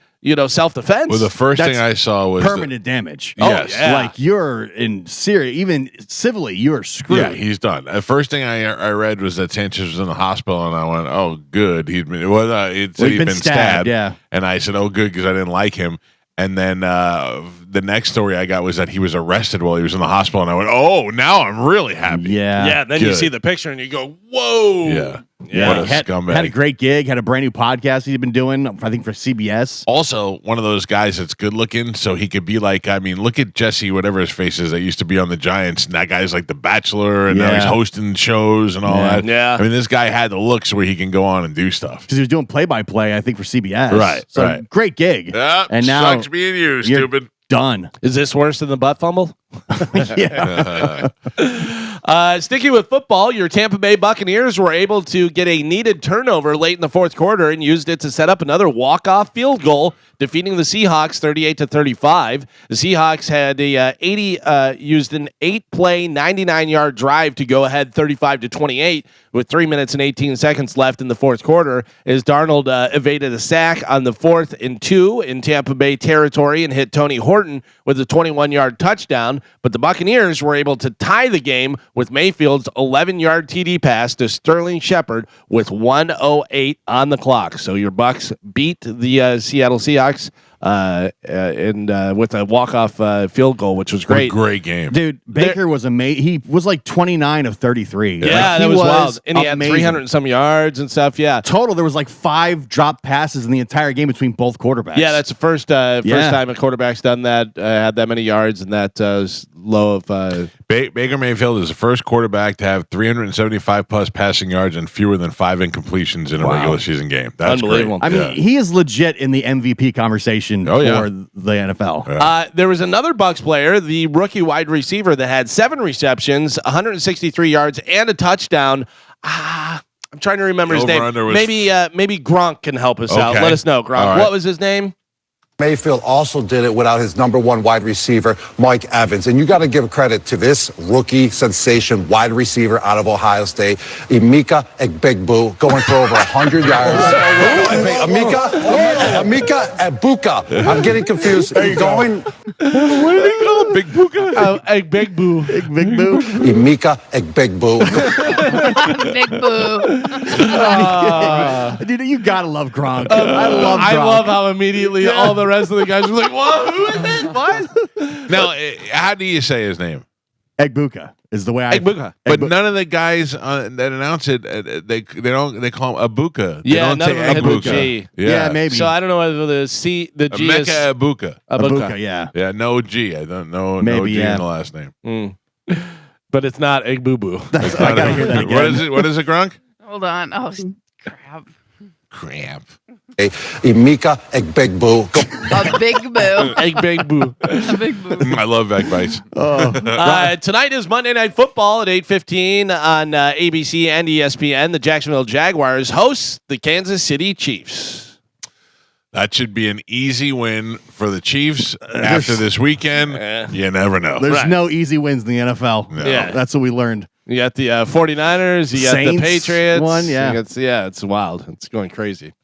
Speaker 3: self-defense.
Speaker 1: Well, the first thing I saw was
Speaker 2: permanent damage.
Speaker 1: Yes.
Speaker 3: Oh, yeah.
Speaker 2: Like you're in serious, even civilly, you're screwed.
Speaker 1: Yeah, he's done. The first thing I read was that Sanchez was in the hospital, and I went, "Oh, good." He'd been stabbed.
Speaker 2: Yeah,
Speaker 1: and I said, "Oh, good," because I didn't like him. And then the next story I got was that he was arrested while he was in the hospital, and I went, "Oh, now I'm really happy."
Speaker 2: yeah,
Speaker 3: Yeah, then you
Speaker 1: Good.
Speaker 3: see the picture and you go, whoa.
Speaker 1: Yeah.
Speaker 3: Yeah.
Speaker 1: What a
Speaker 2: had
Speaker 1: scumbag.
Speaker 2: a great gig. Had a brand new podcast he'd been doing. I think for CBS.
Speaker 1: Also, one of those guys that's good looking, so he could be like, I mean, look at Jesse, whatever his face is, that used to be on the Giants, and that guy's like the Bachelor, and now he's
Speaker 2: Yeah.
Speaker 1: hosting shows and all
Speaker 2: Yeah.
Speaker 1: that.
Speaker 3: Yeah.
Speaker 1: I mean, this guy had the looks where he can go on and do stuff.
Speaker 2: Because he was doing play-by-play, I think, for CBS.
Speaker 1: Right,
Speaker 2: So
Speaker 1: right.
Speaker 2: great gig.
Speaker 1: Yeah,
Speaker 2: And now
Speaker 1: sucks being you,
Speaker 2: you're-
Speaker 1: stupid.
Speaker 2: Done.
Speaker 3: Is this worse than the butt fumble?
Speaker 2: Yeah.
Speaker 3: Sticking with football, your Tampa Bay Buccaneers were able to get a needed turnover late in the fourth quarter and used it to set up another walk-off field goal, defeating the Seahawks 38-35. The Seahawks had used an 8-play, 99-yard drive to go ahead 35-28 with 3 minutes and 18 seconds left in the fourth quarter as Darnold evaded a sack on the 4th and 2 in Tampa Bay territory and hit Tony Horton with a 21-yard touchdown. But the Buccaneers were able to tie the game with Mayfield's 11-yard TD pass to Sterling Shepard with 1:08 on the clock. So your Bucs beat the Seattle Seahawks with a walk-off field goal, which was great.
Speaker 1: Great game,
Speaker 2: dude. Baker was amazing. He was like 29 of 33.
Speaker 3: Yeah,
Speaker 2: like,
Speaker 3: that was wild. And he
Speaker 2: amazing.
Speaker 3: had 300 and some yards and stuff. Yeah,
Speaker 2: total there was like 5 drop passes in the entire game between both quarterbacks.
Speaker 3: Yeah, that's the first time a quarterback's done that, had that many yards and that low of.
Speaker 1: Baker Mayfield is the first quarterback to have 375 plus passing yards and fewer than 5 incompletions in a regular season game. That's
Speaker 3: unbelievable.
Speaker 1: Great.
Speaker 2: I mean, he is legit in the MVP conversation for the NFL.
Speaker 1: Yeah.
Speaker 3: There was another Bucs player, the rookie wide receiver, that had 7 receptions, 163 yards, and a touchdown. I'm trying to remember his name. Maybe Gronk can help us out. Let us know, Gronk. Right. What was his name?
Speaker 8: Mayfield also did it without his number 1 wide receiver, Mike Evans. And you got to give credit to this rookie sensation wide receiver out of Ohio State, Emeka Egbuka, going for over 100 yards. Emeka Egbuka. I'm getting confused. Are you going?
Speaker 1: What did he call him? Big Buka?
Speaker 3: Egbuka.
Speaker 8: Emeka Egbuka.
Speaker 4: Big boo.
Speaker 2: Dude, you gotta love Gronk. I love Gronk.
Speaker 3: I love how immediately all the rest of the guys were like, "What? Who is it? What?"
Speaker 1: Now, how do you say his name?
Speaker 2: Egbuka is the way I.
Speaker 3: Egbuka.
Speaker 1: But none of the guys that announce it, they call him Abuka. They
Speaker 3: Yeah,
Speaker 1: don't
Speaker 3: none
Speaker 1: say
Speaker 3: of them had the
Speaker 1: Egbuka.
Speaker 3: G.
Speaker 2: Yeah, maybe.
Speaker 3: So I don't know whether the G is
Speaker 1: Emeka Abuka.
Speaker 2: Abuka, yeah.
Speaker 1: Yeah, no G. I don't know.
Speaker 2: Maybe,
Speaker 1: no G
Speaker 2: yeah.
Speaker 1: in the last name.
Speaker 3: But it's not Egbubu.
Speaker 2: I gotta hear that again.
Speaker 1: What is it? What is it, Gronk?
Speaker 4: Hold on. Oh, crap.
Speaker 1: Crap.
Speaker 8: Emeka Egbuka.
Speaker 4: A big boo.
Speaker 3: Egbubu.
Speaker 4: A big boo.
Speaker 1: I love bagpipes.
Speaker 3: Tonight is Monday Night Football at 8:15 on ABC and ESPN. The Jacksonville Jaguars host the Kansas City Chiefs.
Speaker 1: That should be an easy win for the Chiefs after this weekend. You never know.
Speaker 2: There's no easy wins in the NFL.
Speaker 1: No.
Speaker 3: Yeah.
Speaker 2: That's what we learned.
Speaker 3: You got the 49ers. You got
Speaker 2: Saints
Speaker 3: the Patriots.
Speaker 2: one, yeah.
Speaker 3: It's wild. It's going crazy.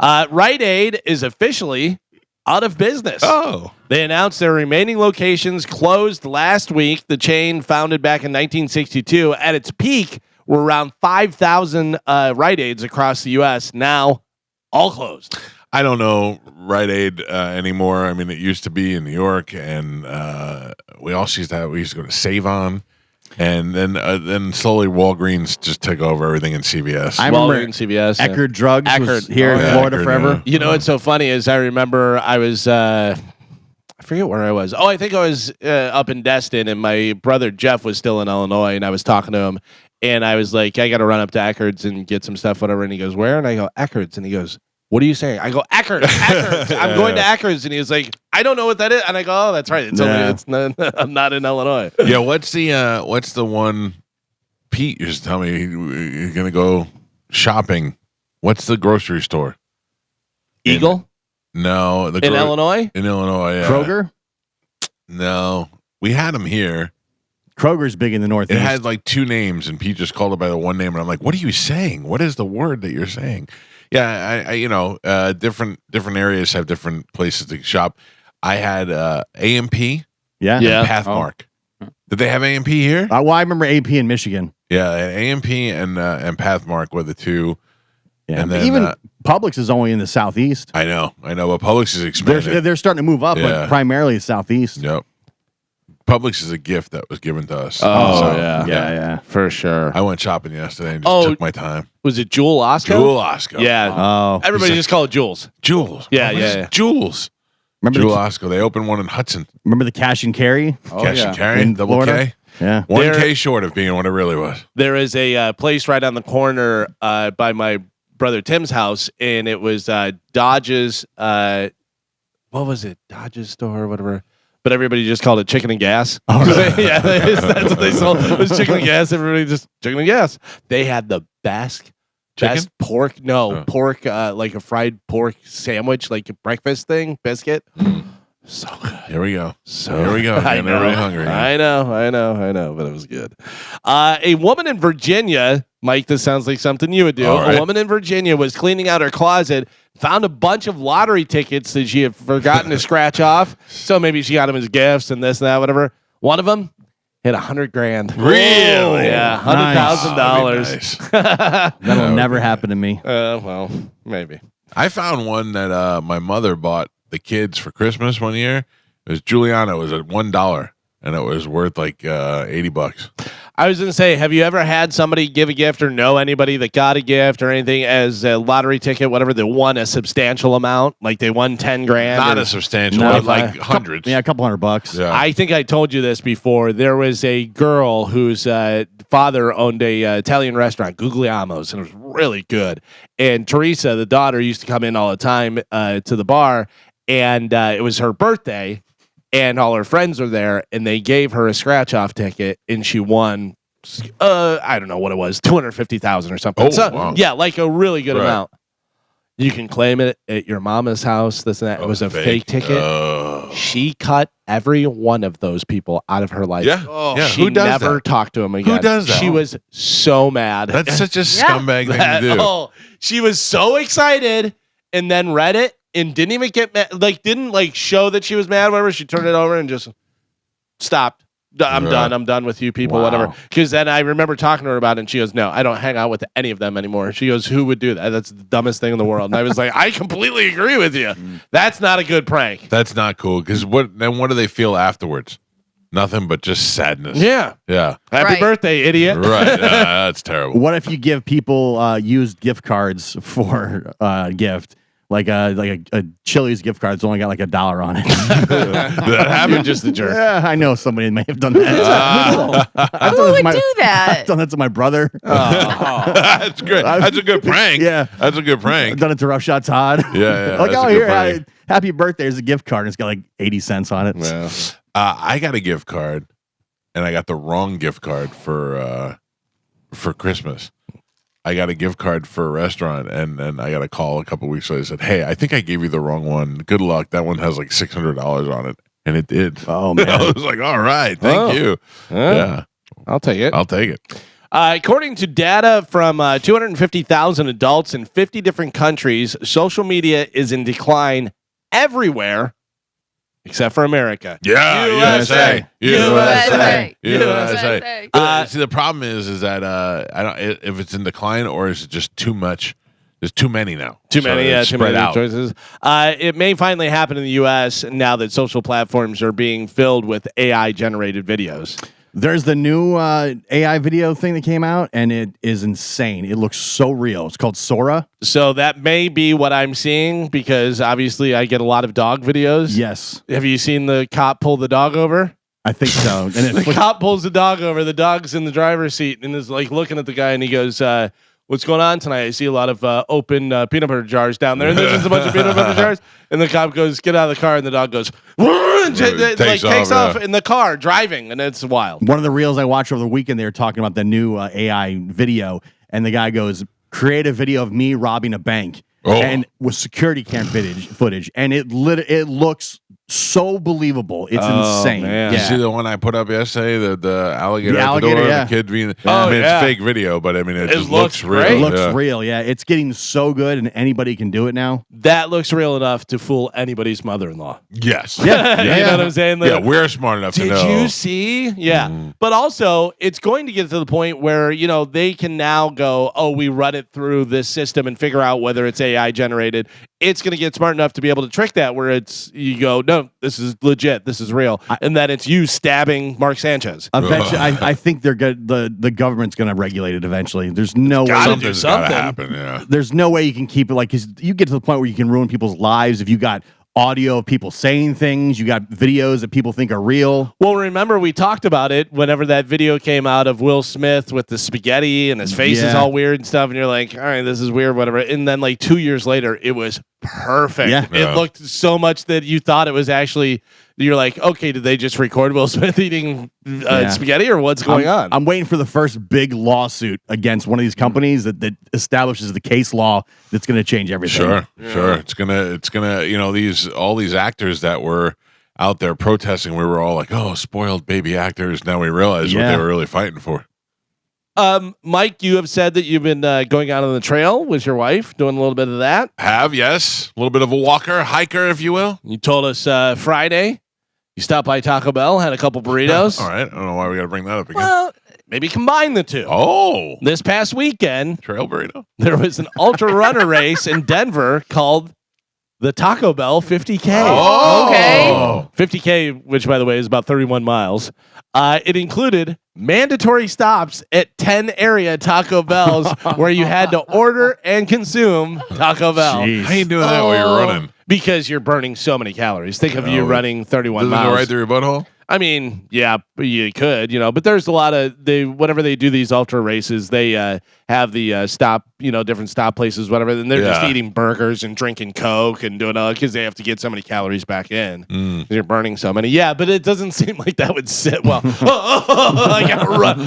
Speaker 3: Rite Aid is officially out of business.
Speaker 1: Oh.
Speaker 3: They announced their remaining locations closed last week. The chain, founded back in 1962, at its peak were around 5,000 Rite Aids across the U.S. Now, all closed.
Speaker 1: I don't know Rite Aid anymore. I mean, it used to be in New York, and we also used to go to Save On. And then slowly Walgreens just took over everything in CVS.
Speaker 2: I remember
Speaker 3: CVS.
Speaker 2: Eckerd Drugs was here in Florida
Speaker 1: Eckerd,
Speaker 2: forever.
Speaker 3: You know what's so funny is I remember I was I forget where I was. Oh, I think I was up in Destin, and my brother Jeff was still in Illinois, and I was talking to him, and I was like, I got to run up to Eckerd's and get some stuff, whatever. And he goes, where? And I go, Eckerd's, and he goes, what are you saying? I go, Eckerd's. I'm going to Eckerd's, and he was like, I don't know what that is, and I go, oh, that's right. It's I'm not in Illinois.
Speaker 1: Yeah, what's the one? Pete used to tell me he's gonna go shopping. What's the grocery store?
Speaker 3: Eagle?
Speaker 1: No,
Speaker 3: In Illinois?
Speaker 1: In Illinois, yeah.
Speaker 2: Kroger?
Speaker 1: No, we had them here.
Speaker 2: Kroger's big in the Northeast.
Speaker 1: It had like 2 names, and Pete just called it by the one name, and I'm like, "What are you saying? What is the word that you're saying?" Yeah, I different areas have different places to shop. I had AMP,
Speaker 2: yeah.
Speaker 3: Yeah.
Speaker 1: Pathmark. Did they have AMP here?
Speaker 2: Well, I remember AP in Michigan.
Speaker 1: Yeah, AMP and Pathmark were the 2.
Speaker 2: Yeah,
Speaker 1: And then,
Speaker 2: even Publix is only in the Southeast.
Speaker 1: I know, but Publix is expanding.
Speaker 2: They're starting to move up,
Speaker 1: Yeah.
Speaker 2: but primarily Southeast.
Speaker 1: Yep. Publix is a gift that was given to us.
Speaker 3: Oh,
Speaker 1: So,
Speaker 2: Yeah.
Speaker 3: For sure.
Speaker 1: I went shopping yesterday and just took my time.
Speaker 3: Was it Jewel Osco?
Speaker 1: Jewel Osco.
Speaker 3: Yeah.
Speaker 2: Oh,
Speaker 3: Everybody just call it Jules.
Speaker 1: Jules.
Speaker 3: Yeah,
Speaker 1: What is
Speaker 3: yeah.
Speaker 1: Jules.
Speaker 2: remember
Speaker 1: Jewel
Speaker 2: the,
Speaker 1: Osco. They opened one in Hudson.
Speaker 2: remember the cash and carry?
Speaker 1: Cash and carry.
Speaker 2: In
Speaker 1: Double
Speaker 2: Florida?
Speaker 1: K.
Speaker 2: Yeah.
Speaker 1: 1K short of being what it really was.
Speaker 3: There is a place right on the corner by my brother Tim's house, and it was Dodge's. What was it? Dodge's store or whatever. but everybody just called it chicken and gas.
Speaker 2: Oh, really?
Speaker 3: Yeah, that's what they sold. It was chicken and gas. Everybody just chicken and gas. They had the best pork. No, pork, like a fried pork sandwich, like a breakfast thing, biscuit. So good.
Speaker 1: Here we go.
Speaker 3: Here
Speaker 1: we go.
Speaker 3: I know.
Speaker 1: Everybody hungry.
Speaker 3: I know, but it was good. A woman in Virginia, Mike, this sounds like something you would do.
Speaker 1: Right.
Speaker 3: A woman in Virginia was cleaning out her closet, found a bunch of lottery tickets that she had forgotten to scratch off. So maybe she got them as gifts and this and that, whatever. One of them hit $100,000.
Speaker 1: Really?
Speaker 3: Yeah, $100,000.
Speaker 1: Nice.
Speaker 2: That'll never happen to me.
Speaker 3: Well, maybe.
Speaker 1: I found one that my mother bought the kids for Christmas one year. It was Juliana. It was at $1, and it was worth like $80.
Speaker 3: I was going to say, have you ever had somebody give a gift or know anybody that got a gift or anything as a lottery ticket, whatever, that won a substantial amount? Like they won $10,000?
Speaker 1: Not a substantial,
Speaker 2: No,
Speaker 1: but like hundreds.
Speaker 2: Yeah, a couple $100.
Speaker 1: Yeah.
Speaker 3: I think I told you this before. There was a girl whose father owned a Italian restaurant, Guglielmo's, and it was really good. And Teresa, the daughter, used to come in all the time to the bar, and it was her birthday, and all her friends were there, and they gave her a scratch-off ticket, and she won, I don't know what it was, $250,000 or something.
Speaker 1: Oh,
Speaker 3: So,
Speaker 1: wow.
Speaker 3: yeah, like a really good
Speaker 1: Right.
Speaker 3: amount. You can claim it at your mama's house. This and that. It was a fake ticket. She cut every one of those people out of her life.
Speaker 1: Yeah. Yeah.
Speaker 3: She
Speaker 1: Who does
Speaker 3: never
Speaker 1: that?
Speaker 3: talked to him again.
Speaker 1: Who does that?
Speaker 3: She was so mad.
Speaker 1: That's such a scumbag thing to do.
Speaker 3: Oh, she was so excited and then read it and didn't even get mad. Like, didn't like show that she was mad, whatever. She turned it over and just stopped. I'm done. I'm done with you people, whatever. Because then I remember talking to her about it, and she goes, "No, I don't hang out with any of them anymore." She goes, "Who would do that? That's the dumbest thing in the world." And I was like, "I completely agree with you. That's not a good prank."
Speaker 1: That's not cool. Because what do they feel afterwards? Nothing but just sadness.
Speaker 3: Yeah.
Speaker 1: Yeah.
Speaker 3: Happy
Speaker 4: Right.
Speaker 3: birthday, idiot.
Speaker 1: Right. That's terrible.
Speaker 2: What if you give people used gift cards for a gift? Like a Chili's gift card that's only got like $1 on it.
Speaker 1: That happened.
Speaker 3: Just the jerk.
Speaker 2: Yeah, I know somebody may have done that. I've
Speaker 4: Who
Speaker 2: done
Speaker 4: would
Speaker 2: that to
Speaker 4: do that?
Speaker 2: I've done that to my brother.
Speaker 1: That's good. That's a good prank.
Speaker 2: Yeah.
Speaker 1: That's a good
Speaker 2: I've
Speaker 1: prank.
Speaker 2: done it to Rough Shot Todd.
Speaker 1: Yeah.
Speaker 2: Like,
Speaker 1: that's
Speaker 2: oh,
Speaker 1: a good
Speaker 2: here,
Speaker 1: prank.
Speaker 2: happy birthday. There's a gift card. And it's got like 80 cents on it.
Speaker 3: Well,
Speaker 1: I got a gift card, and I got the wrong gift card for Christmas. I got a gift card for a restaurant, and then I got a call a couple weeks later. Said, "Hey, I think I gave you the wrong one. Good luck. That one has like $600 on it," and it did.
Speaker 2: Oh, man.
Speaker 1: I was like, "All right, thank you." Yeah,
Speaker 3: I'll take it.
Speaker 1: I'll take it.
Speaker 3: According to data from 250,000 adults in 50 different countries, social media is in decline everywhere except for America.
Speaker 1: Yeah, USA.
Speaker 4: USA.
Speaker 1: See, the problem is that I don't if it's in decline or is it just too much. There's too many now.
Speaker 3: Too
Speaker 1: So
Speaker 3: many,
Speaker 1: it's
Speaker 3: too
Speaker 1: spread
Speaker 3: many
Speaker 1: out.
Speaker 3: choices. It may finally happen in the U.S. now that social platforms are being filled with AI-generated videos.
Speaker 2: There's the new AI video thing that came out, and it is insane. It looks so real. It's called Sora.
Speaker 3: So that may be what I'm seeing because obviously I get a lot of dog videos.
Speaker 2: Yes,
Speaker 3: Have you seen the cop pull the dog over?
Speaker 2: I think so. And it
Speaker 3: The cop pulls the dog over. The dog's in the driver's seat and is like looking at the guy, and he goes, "What's going on tonight? I see a lot of open peanut butter jars down there." And there's just a bunch of peanut butter jars. And the cop goes, "Get out of the car." And the dog goes, takes off in the car driving, and it's wild.
Speaker 2: One of the reels I watched over the weekend, they were talking about the new AI video, and the guy goes, "Create a video of me robbing a bank." And with security cam footage, and it looks so believable. It's insane.
Speaker 3: man.
Speaker 1: You
Speaker 2: Yeah.
Speaker 1: see the one I put up yesterday, the alligator,
Speaker 2: The
Speaker 1: at
Speaker 2: alligator,
Speaker 1: the door,
Speaker 2: yeah.
Speaker 1: the kid being.
Speaker 3: Oh,
Speaker 1: I mean,
Speaker 3: yeah.
Speaker 1: it's fake video, but I mean, it just
Speaker 3: looks
Speaker 1: looks real.
Speaker 3: great.
Speaker 2: It looks
Speaker 1: Yeah.
Speaker 2: real. Yeah, it's getting so good, and anybody can do it now.
Speaker 3: That looks real enough to fool anybody's mother-in-law.
Speaker 1: Yes.
Speaker 2: Yeah.
Speaker 3: You know what I'm saying?
Speaker 1: Yeah, we're smart enough to
Speaker 3: Did
Speaker 1: know.
Speaker 3: you see? Yeah. But also, it's going to get to the point where, they can now go, "Oh, we run it through this system and figure out whether it's AI generated." It's going to get smart enough to be able to trick that where you go, "No, this is legit. This is real." And then it's you stabbing Mark Sanchez.
Speaker 2: Eventually, I think they're good. The government's going to regulate it eventually. There's no way.
Speaker 3: gotta do
Speaker 1: Something's gotta
Speaker 3: something.
Speaker 1: happen. Yeah.
Speaker 2: There's no way you can keep it like, because you get to the point where you can ruin people's lives if you got audio of people saying things, you got videos that people think are real.
Speaker 3: Well, remember we talked about it whenever that video came out of Will Smith with the spaghetti and his face is
Speaker 2: Yeah.
Speaker 3: all weird and stuff. And you're like, all right, this is weird, whatever. And then like 2 years later, it was perfect.
Speaker 2: Yeah.
Speaker 3: It looked so much that you thought it was actually. You're like, okay, did they just record Will Smith eating spaghetti, or what's going on?
Speaker 2: I'm waiting for the first big lawsuit against one of these companies that establishes the case law that's going to change everything.
Speaker 1: Sure. It's gonna. All these actors that were out there protesting, we were all like, oh, spoiled baby actors. Now we realize what they were really fighting for.
Speaker 3: Mike, you have said that you've been going out on the trail with your wife, doing a little bit of that.
Speaker 1: Yes, a little bit of a walker, hiker, if you will.
Speaker 3: You told us Friday you stopped by Taco Bell, had a couple burritos.
Speaker 1: All right, I don't know why we got to bring that up again.
Speaker 3: Well, maybe combine the two.
Speaker 1: Oh,
Speaker 3: this past weekend,
Speaker 1: trail burrito.
Speaker 3: There was an ultra runner race in Denver called the Taco Bell 50K.
Speaker 4: Oh, okay.
Speaker 3: 50K, which by the way is about 31 miles. It included mandatory stops at 10 area Taco Bells where you had to order and consume Taco Bell.
Speaker 2: Jeez.
Speaker 1: How you doing that while you're running?
Speaker 3: Because you're burning so many calories. Think of you running 31
Speaker 1: Does it
Speaker 3: miles.
Speaker 1: go right through your butthole?
Speaker 3: I mean, yeah, you could, but there's a lot of whenever they do these ultra races, they have the stop, different stop places, whatever. And they're just eating burgers and drinking Coke and doing all because they have to get so many calories back in. You're burning so many. Yeah, but it doesn't seem like that would sit well. I gotta run.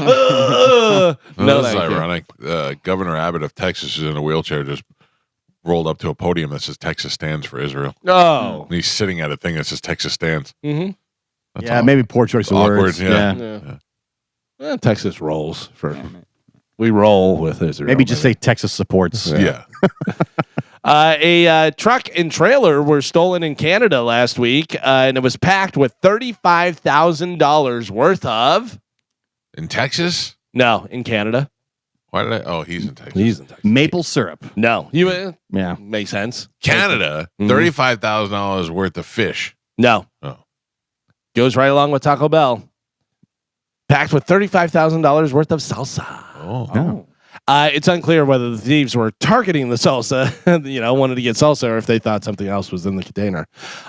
Speaker 1: No, this is ironic. Governor Abbott of Texas is in a wheelchair, just rolled up to a podium that says Texas stands for Israel.
Speaker 3: Oh,
Speaker 1: and he's sitting at a thing that says Texas stands.
Speaker 3: Mm-hmm.
Speaker 2: Maybe poor choice of words.
Speaker 3: Yeah. Texas rolls we roll with Israel.
Speaker 2: Maybe just say Texas supports.
Speaker 1: Yeah.
Speaker 3: A truck and trailer were stolen in Canada last week, and it was packed with $35,000 worth of.
Speaker 1: In Texas?
Speaker 3: No, in Canada.
Speaker 1: Why did I? Oh, he's in Texas.
Speaker 3: He's in Texas.
Speaker 2: Maple syrup.
Speaker 3: No, makes sense.
Speaker 1: Canada, $35,000 worth of fish.
Speaker 3: No.
Speaker 1: Oh.
Speaker 3: Goes right along with Taco Bell. Packed with $35,000 worth of salsa.
Speaker 1: Oh.
Speaker 3: It's unclear whether the thieves were targeting the salsa, wanted to get salsa, or if they thought something else was in the container.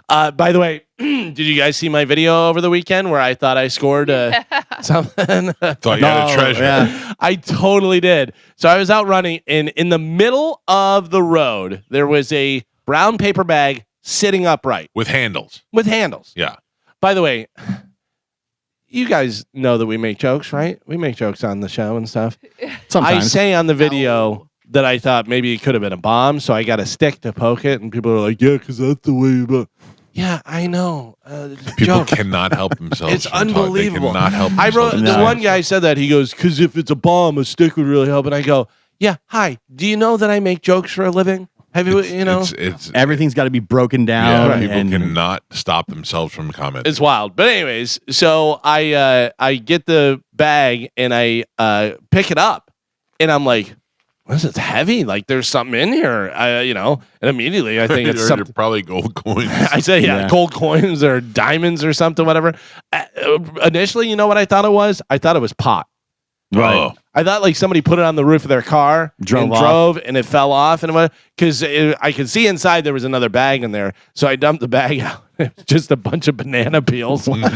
Speaker 3: By the way, did you guys see my video over the weekend where I thought I scored something?
Speaker 1: Thought you had a treasure.
Speaker 3: Yeah, I totally did. So I was out running, and in the middle of the road, there was a brown paper bag sitting upright.
Speaker 1: With handles.
Speaker 3: Yeah. By the way, you guys know that we make jokes, right? We make jokes on the show and stuff.
Speaker 2: Sometimes.
Speaker 3: I say on the video that I thought maybe it could have been a bomb, so I got a stick to poke it, and people are like, yeah, because that's the way. Yeah, I know.
Speaker 1: People cannot help themselves.
Speaker 3: It's unbelievable.
Speaker 1: They cannot help themselves.
Speaker 3: The one guy said that. He goes, because if it's a bomb, a stick would really help. And I go, yeah, hi. Do you know that I make jokes for a living? Have you,
Speaker 1: It's
Speaker 2: everything's got to be broken down.
Speaker 1: Yeah, people cannot stop themselves from commenting.
Speaker 3: It's wild. But anyways, so I get the bag and I pick it up, and I'm like, what is it? It's heavy. Like there's something in here. And immediately I think it's something.
Speaker 1: Probably gold coins.
Speaker 3: I say gold coins or diamonds or something, whatever. Initially, you know what I thought it was? I thought it was pot.
Speaker 2: Right.
Speaker 1: Oh.
Speaker 3: I thought like somebody put it on the roof of their car, drove, and it fell off, and because I could see inside there was another bag in there, so I dumped the bag out. It was just a bunch of banana peels. I'm like,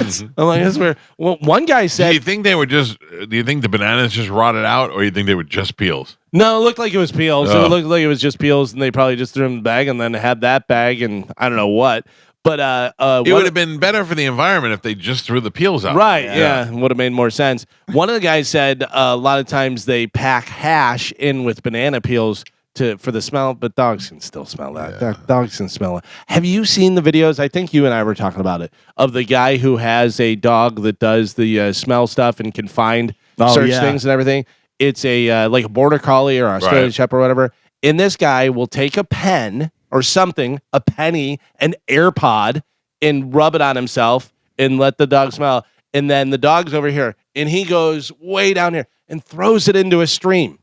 Speaker 3: that's weird. Well, one guy said,
Speaker 1: Do you think the bananas just rotted out, or you think they were just peels?
Speaker 3: No, it looked like it was peels. It looked like it was just peels, and they probably just threw them in the bag and then had that bag, and I don't know what. But
Speaker 1: it would have been better for the environment if they just threw the peels out.
Speaker 3: Right, yeah. Would have made more sense. One of the guys said a lot of times they pack hash in with banana peels for the smell, but dogs can still smell that. Yeah. Dogs can smell it. Have you seen the videos? I think you and I were talking about it, of the guy who has a dog that does the smell stuff and can find search things and everything. It's a like a border collie or Australian Shepherd or whatever. And this guy will take a pen or something, a penny, an AirPod, and rub it on himself and let the dog smell. And then the dog's over here, and he goes way down here and throws it into a stream.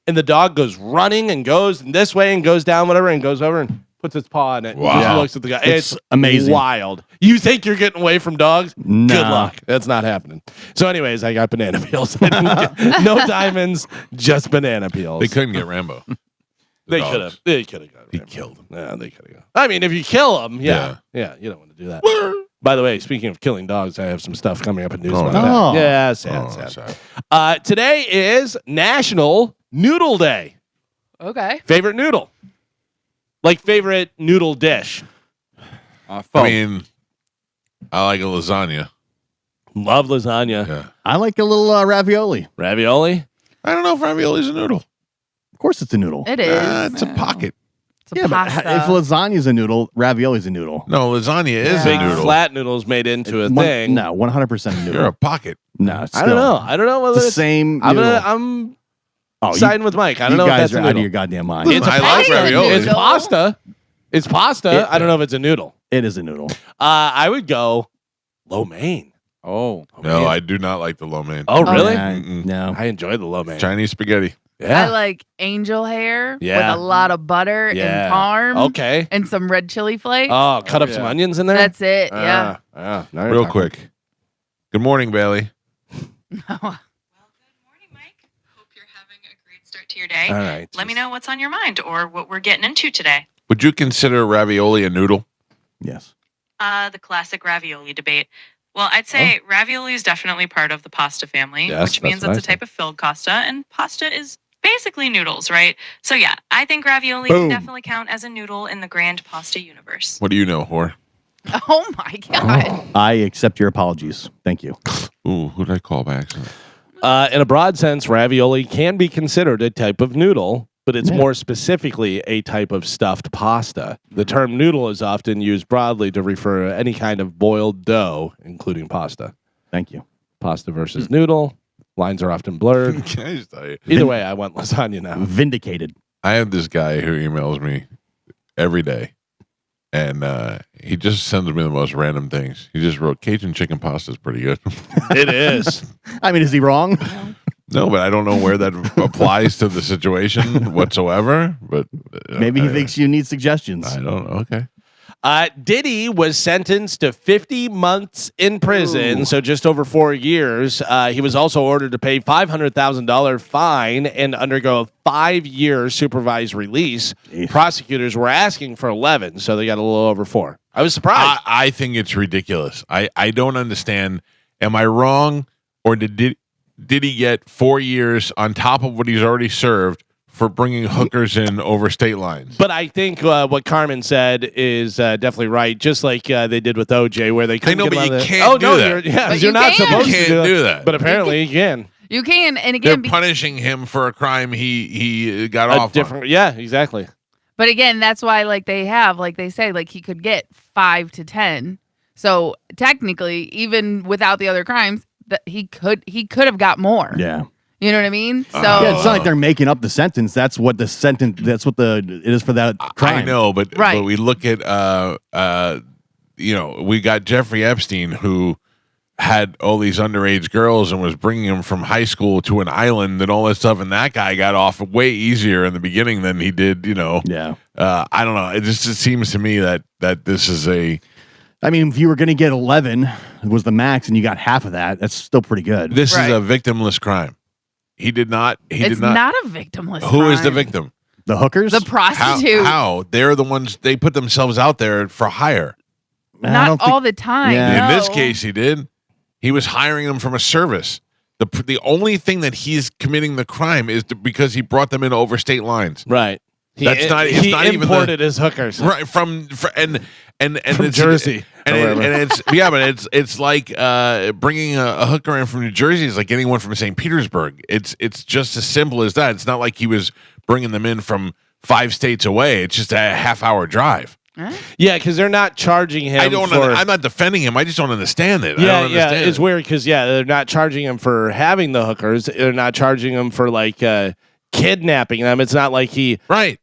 Speaker 3: And the dog goes running and goes this way and goes down, whatever, and goes over and puts its paw in it.
Speaker 1: Wow.
Speaker 3: And just looks at the guy. It's
Speaker 2: amazing.
Speaker 3: Wild. You think you're getting away from dogs?
Speaker 2: Nah.
Speaker 3: Good luck. That's not happening. So anyways, I got banana peels. I didn't no diamonds, just banana peels.
Speaker 1: They couldn't get Rambo.
Speaker 3: They could have. They could have got him.
Speaker 1: He killed him.
Speaker 3: Yeah, they could have. I mean, if you kill them, yeah, you don't want to do that. By the way, speaking of killing dogs, I have some stuff coming up in news about that. Yeah, sad. Today is National Noodle Day.
Speaker 4: Okay.
Speaker 3: Favorite noodle? Like favorite noodle dish.
Speaker 1: I mean, I like a lasagna.
Speaker 3: Love lasagna.
Speaker 1: Yeah.
Speaker 2: I like a little ravioli.
Speaker 3: Ravioli?
Speaker 1: I don't know if ravioli's a noodle.
Speaker 2: Of course it's a noodle.
Speaker 4: It is.
Speaker 1: It's a pocket.
Speaker 4: It's a
Speaker 2: Yeah, but
Speaker 4: pasta.
Speaker 2: if lasagna's a noodle, ravioli's a noodle.
Speaker 1: No, lasagna is
Speaker 3: Big
Speaker 1: a noodle.
Speaker 3: flat noodles made into a thing.
Speaker 2: No, 100% a noodle.
Speaker 1: You're a pocket.
Speaker 2: No, it's
Speaker 3: I don't know. I don't know whether
Speaker 2: the
Speaker 3: it's
Speaker 2: same
Speaker 3: I'm
Speaker 2: noodle.
Speaker 3: siding with Mike. I don't know if
Speaker 2: guys
Speaker 3: that's a
Speaker 2: are out of
Speaker 3: noodle.
Speaker 2: your goddamn mind.
Speaker 1: Listen, I like
Speaker 4: pasta.
Speaker 1: ravioli.
Speaker 3: It's pasta. It's pasta. I don't know if it's a noodle.
Speaker 2: It is a noodle.
Speaker 3: I would go lo mein.
Speaker 5: Oh.
Speaker 1: No,
Speaker 3: man.
Speaker 1: I do not like the lo mein.
Speaker 3: Oh, really?
Speaker 2: Yeah,
Speaker 1: Mm-mm.
Speaker 2: no.
Speaker 3: I enjoy the lo mein.
Speaker 1: Chinese spaghetti.
Speaker 3: Yeah.
Speaker 4: I like angel hair
Speaker 3: Yeah.
Speaker 4: with a lot of butter
Speaker 3: Yeah.
Speaker 4: and parm.
Speaker 3: Okay.
Speaker 4: And some red chili flakes.
Speaker 3: Oh, cut up some
Speaker 5: yeah.
Speaker 3: onions in there?
Speaker 4: That's it. Yeah.
Speaker 3: Yeah. Now you're
Speaker 1: Real
Speaker 3: talking.
Speaker 1: quick. Good morning, Bailey.
Speaker 9: Well, good morning, Mike. Hope you're having a great start to your day.
Speaker 3: All right.
Speaker 9: Let me know what's on your mind or what we're getting into today.
Speaker 1: Would you consider ravioli a noodle?
Speaker 2: Yes.
Speaker 9: The classic ravioli debate. Well, I'd say ravioli is definitely part of the pasta family,
Speaker 3: Yes,
Speaker 9: which means
Speaker 3: that's what
Speaker 9: it's
Speaker 3: I
Speaker 9: a type of filled pasta, and pasta is basically noodles, right? So yeah, I think ravioli
Speaker 2: Boom.
Speaker 9: can definitely count as a noodle in the grand pasta universe.
Speaker 1: What do you know, whore?
Speaker 4: Oh my God.
Speaker 2: I accept your apologies. Thank you.
Speaker 1: Ooh, who did I call by accident?
Speaker 3: In a broad sense, ravioli can be considered a type of noodle, but it's more specifically a type of stuffed pasta. The term noodle is often used broadly to refer to any kind of boiled dough, including pasta.
Speaker 2: Thank you.
Speaker 3: Pasta versus noodle. Lines are often blurred.
Speaker 1: Can I just tell you?
Speaker 3: Either way, I want lasagna now.
Speaker 2: Vindicated.
Speaker 1: I have this guy who emails me every day, and he just sends me the most random things. He just wrote, Cajun chicken pasta is pretty good.
Speaker 3: It is.
Speaker 2: I mean, is he wrong?
Speaker 1: No, but I don't know where that applies to the situation whatsoever. But
Speaker 2: Maybe he thinks you need suggestions.
Speaker 1: I don't know. Okay.
Speaker 3: Diddy was sentenced to 50 months in prison, so just over 4 years. He was also ordered to pay $500,000 fine and undergo a 5-year supervised release. Prosecutors were asking for 11, so they got a little over 4. I was surprised.
Speaker 1: I think it's ridiculous. I don't understand. Am I wrong, or did he get 4 years on top of what he's already served for bringing hookers in over state lines?
Speaker 3: But I think what Carmen said is definitely right, just like they did with OJ, where they couldn't
Speaker 1: know,
Speaker 3: get
Speaker 1: but
Speaker 3: him
Speaker 1: you
Speaker 3: on the-
Speaker 1: can't
Speaker 3: oh,
Speaker 1: do
Speaker 3: no,
Speaker 1: that.
Speaker 3: You're
Speaker 4: you
Speaker 3: not
Speaker 4: can.
Speaker 3: supposed
Speaker 1: You
Speaker 3: to
Speaker 1: can't do that.
Speaker 3: But apparently you can.
Speaker 4: You can. And
Speaker 1: They're
Speaker 4: again,
Speaker 1: punishing him for a crime he got
Speaker 3: A
Speaker 1: off on.
Speaker 3: different, yeah, exactly.
Speaker 4: but again, that's why they say he could get 5 to 10. So technically, even without the other crimes, that he could have got more.
Speaker 2: Yeah.
Speaker 4: You know what I mean? So
Speaker 2: Yeah, it's not like they're making up the sentence. That's what the sentence. That's what it is for that crime.
Speaker 1: I know, but
Speaker 4: Right.
Speaker 1: we look at we got Jeffrey Epstein, who had all these underage girls and was bringing them from high school to an island and all that stuff, and that guy got off way easier in the beginning than he did.
Speaker 2: Yeah.
Speaker 1: I don't know. It seems to me that this is a.
Speaker 2: I mean, if you were going to get 11, it was the max, and you got half of that. That's still pretty good.
Speaker 1: This
Speaker 4: Right.
Speaker 1: is a victimless crime. He did not.
Speaker 4: it's not a victimless
Speaker 1: Who is the
Speaker 4: crime.
Speaker 1: victim?
Speaker 2: The hookers.
Speaker 4: The prostitute.
Speaker 1: How? They're the ones. They put themselves out there for hire.
Speaker 2: I
Speaker 4: Not
Speaker 2: don't think-
Speaker 4: all the time.
Speaker 2: Yeah.
Speaker 1: In this
Speaker 4: no.
Speaker 1: case, he did. He was hiring them from a service. The only thing that he's committing the crime is because he brought them in over state lines.
Speaker 3: Right.
Speaker 1: That's not- it's
Speaker 3: he
Speaker 1: not even the-
Speaker 3: imported his hookers.
Speaker 1: Right from
Speaker 3: From
Speaker 1: it's-
Speaker 3: Jersey.
Speaker 1: and,
Speaker 3: or
Speaker 1: and
Speaker 3: wherever.
Speaker 1: it's it's like bringing a hooker in from New Jersey is like getting one from St. Petersburg. It's just as simple as that. It's not like he was bringing them in from 5 states away. It's just a half-hour drive.
Speaker 3: Yeah, because they're not charging him.
Speaker 1: I'm not defending him. I just don't understand it. I
Speaker 3: Yeah,
Speaker 1: don't understand
Speaker 3: it's
Speaker 1: it.
Speaker 3: weird because they're not charging him for having the hookers. They're not charging him for kidnapping them. It's not like he
Speaker 1: Right.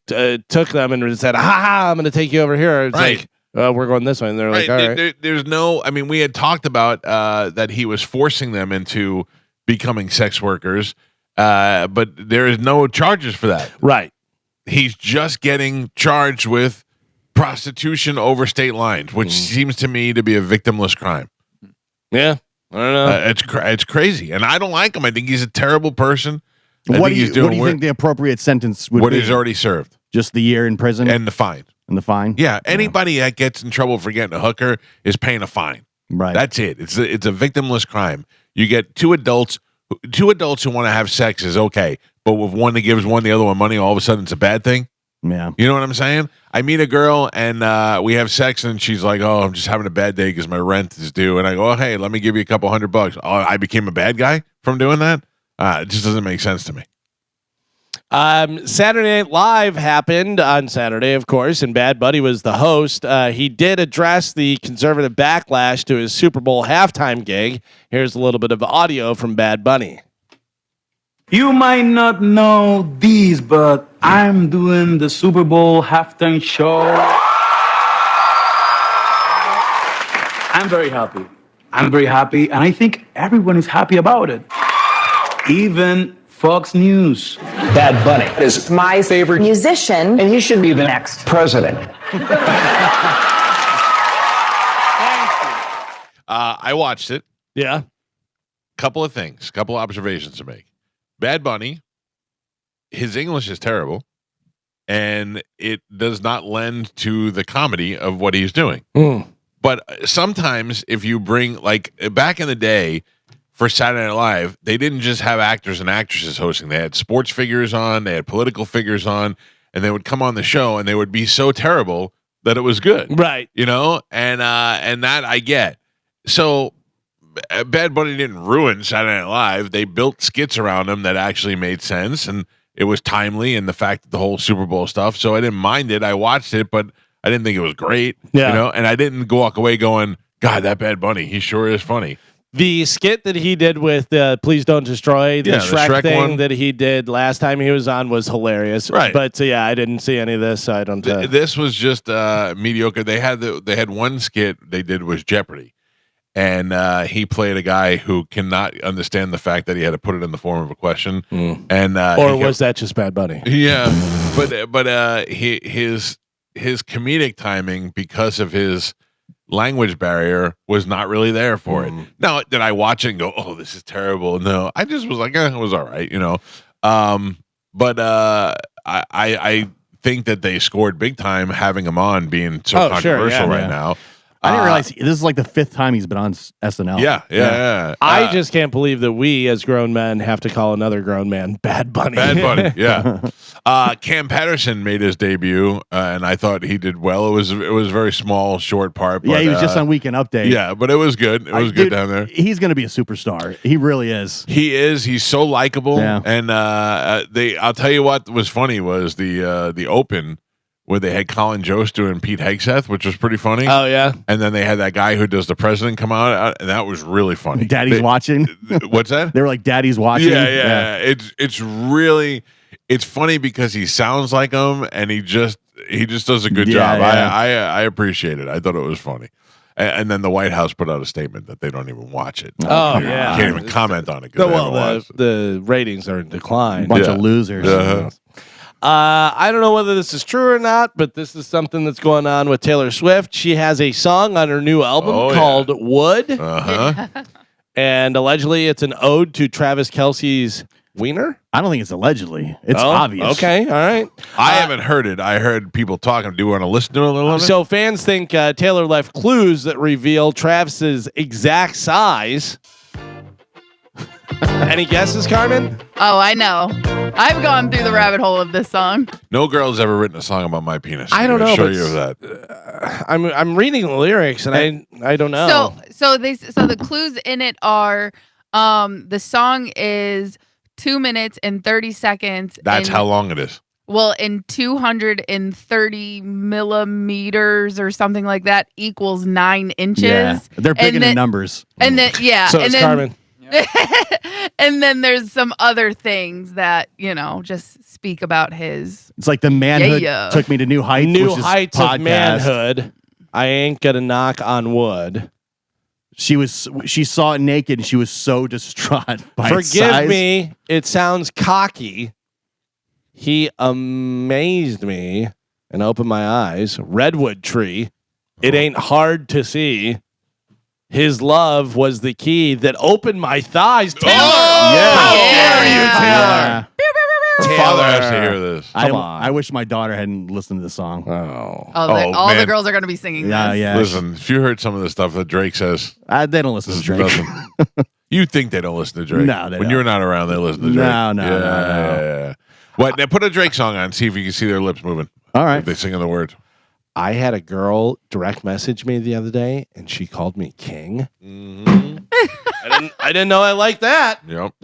Speaker 3: took them and said, "Ha, I'm going to take you over here." It's
Speaker 1: Right.
Speaker 3: like, we're going this way, and they're like, "All right."
Speaker 1: There's no. I mean, we had talked about that he was forcing them into becoming sex workers, but there is no charges for that.
Speaker 3: Right.
Speaker 1: He's just getting charged with prostitution over state lines, which seems to me to be a victimless crime.
Speaker 3: Yeah. I don't know.
Speaker 1: It's crazy, and I don't like him. I think he's a terrible person.
Speaker 2: What do you think the appropriate sentence would
Speaker 1: what
Speaker 2: be?
Speaker 1: he's already served?
Speaker 2: Just the year in prison
Speaker 1: And the fine.
Speaker 2: and the fine.
Speaker 1: Yeah, anybody that gets in trouble for getting a hooker is paying a fine.
Speaker 2: Right.
Speaker 1: That's it. It's a victimless crime. You get two adults who want to have sex is okay, but with one that gives one the other one money, all of a sudden it's a bad thing.
Speaker 2: Yeah.
Speaker 1: You know what I'm saying? I meet a girl and we have sex and she's like, "Oh, I'm just having a bad day because my rent is due." And I go, "Oh, hey, let me give you a couple $100." Oh, I became a bad guy from doing that? It just doesn't make sense to me.
Speaker 3: Saturday Night Live happened on Saturday, of course, and Bad Bunny was the host. He did address the conservative backlash to his Super Bowl halftime gig. Here's a little bit of audio from Bad Bunny.
Speaker 10: You might not know these, but I'm doing the Super Bowl halftime show. I'm very happy, and I think everyone is happy about it. Even Fox News.
Speaker 11: Bad Bunny is my favorite musician, and he should be the next president.
Speaker 1: I watched it.
Speaker 3: Yeah.
Speaker 1: Couple of things, couple of observations to make. Bad Bunny, his English is terrible, and it does not lend to the comedy of what he's doing. But sometimes if you bring, like back in the day for Saturday Night Live, they didn't just have actors and actresses hosting. They had sports figures on, they had political figures on, and they would come on the show and they would be so terrible that it was good.
Speaker 3: Right.
Speaker 1: You know, and that I get. So Bad Bunny didn't ruin Saturday Night Live. They built skits around him that actually made sense, and it was timely, and the fact that the whole Super Bowl stuff. So I didn't mind it. I watched it, but I didn't think it was great.
Speaker 3: Yeah.
Speaker 1: You know, and I didn't walk away going, "God, that Bad Bunny, he sure is funny."
Speaker 3: The skit that he did with Please Don't Destroy, the Shrek thing one that he did last time he was on was hilarious.
Speaker 1: Right.
Speaker 3: But yeah, I didn't see any of this, so I don't
Speaker 1: This was just mediocre. They had one skit they did was Jeopardy. And he played a guy who cannot understand the fact that he had to put it in the form of a question. And
Speaker 3: or was that just Bad Bunny?
Speaker 1: Yeah, but his comedic timing, because of his language barrier, was not really there for it. Now, did I watch it and go, "Oh, this is terrible"? No, I just was like, it was all right, you know. But I think that they scored big time having him on, being so controversial right now.
Speaker 2: I didn't realize this is like the 5th time he's been on SNL.
Speaker 1: Yeah.
Speaker 3: I just can't believe that we, as grown men, have to call another grown man Bad Bunny.
Speaker 1: Bad Bunny, yeah. Cam Patterson made his debut, and I thought he did well. It was a very small, short part. But,
Speaker 2: he was just on Weekend Update.
Speaker 1: Yeah, but it was good. It was good down there.
Speaker 2: He's going to be a superstar. He really is.
Speaker 1: He is. He's so likable.
Speaker 2: Yeah.
Speaker 1: And I'll tell you what was funny was the Open, where they had Colin Jost doing Pete Hegseth, which was pretty funny.
Speaker 3: Oh, yeah.
Speaker 1: And then they had that guy who does the president come out, and that was really funny.
Speaker 2: Daddy's watching.
Speaker 1: What's that?
Speaker 2: They were like, Daddy's watching.
Speaker 1: Yeah. It's really, it's funny because he sounds like him, and he just does a good job.
Speaker 2: Yeah.
Speaker 1: I appreciate it. I thought it was funny. And then the White House put out a statement that they don't even watch it.
Speaker 3: Oh,
Speaker 1: You
Speaker 3: yeah.
Speaker 1: can't even comment on it.
Speaker 3: The ratings are in decline.
Speaker 2: Bunch of losers.
Speaker 3: I don't know whether this is true or not, but this is something that's going on with Taylor Swift. She has a song on her new album called Wood. And allegedly it's an ode to Travis Kelce's wiener.
Speaker 2: I don't think it's allegedly. It's obvious.
Speaker 3: Okay, all right.
Speaker 1: I haven't heard it. I heard people talking. Do you want to listen to a little of it?
Speaker 3: So fans think Taylor left clues that reveal Travis's exact size. Any guesses, Carmen?
Speaker 4: Oh, I know. I've gone through the rabbit hole of this song.
Speaker 1: No girl's ever written a song about my penis.
Speaker 3: I don't know.
Speaker 1: Show you of that.
Speaker 3: I'm reading the lyrics and I don't know.
Speaker 4: So the clues in it are the song is 2 minutes and 30 seconds.
Speaker 1: That's how long it is.
Speaker 4: Well, in 230 millimeters or something like that equals 9 inches.
Speaker 2: Yeah. They're big in the numbers.
Speaker 4: And then
Speaker 3: So it's Carmen.
Speaker 4: And then there's some other things that, just speak about his.
Speaker 2: It's like the manhood took me to new heights.
Speaker 3: New heights of manhood. I ain't gonna knock on wood.
Speaker 2: She saw it naked and she was so distraught by its
Speaker 3: Forgive
Speaker 2: size.
Speaker 3: me, it sounds cocky. He amazed me and opened my eyes. Redwood tree. It ain't hard to see. His love was the key that opened my thighs. Taylor! How dare you, Taylor?
Speaker 1: Her father has to hear this.
Speaker 2: I wish my daughter hadn't listened to the song.
Speaker 4: All the girls are going to be singing this.
Speaker 2: Yeah.
Speaker 1: Listen, if you heard some of the stuff that Drake says,
Speaker 2: they don't listen to Drake.
Speaker 1: You think they don't listen to Drake?
Speaker 2: No, they
Speaker 1: when
Speaker 2: don't.
Speaker 1: you're not around, they listen to Drake.
Speaker 2: No.
Speaker 1: What? Now put a Drake song on. See if you can see their lips moving.
Speaker 2: All right.
Speaker 1: If they sing the word.
Speaker 3: I had a girl direct message me the other day, and she called me king.
Speaker 1: Mm-hmm.
Speaker 3: I didn't know I liked that.
Speaker 1: Yep.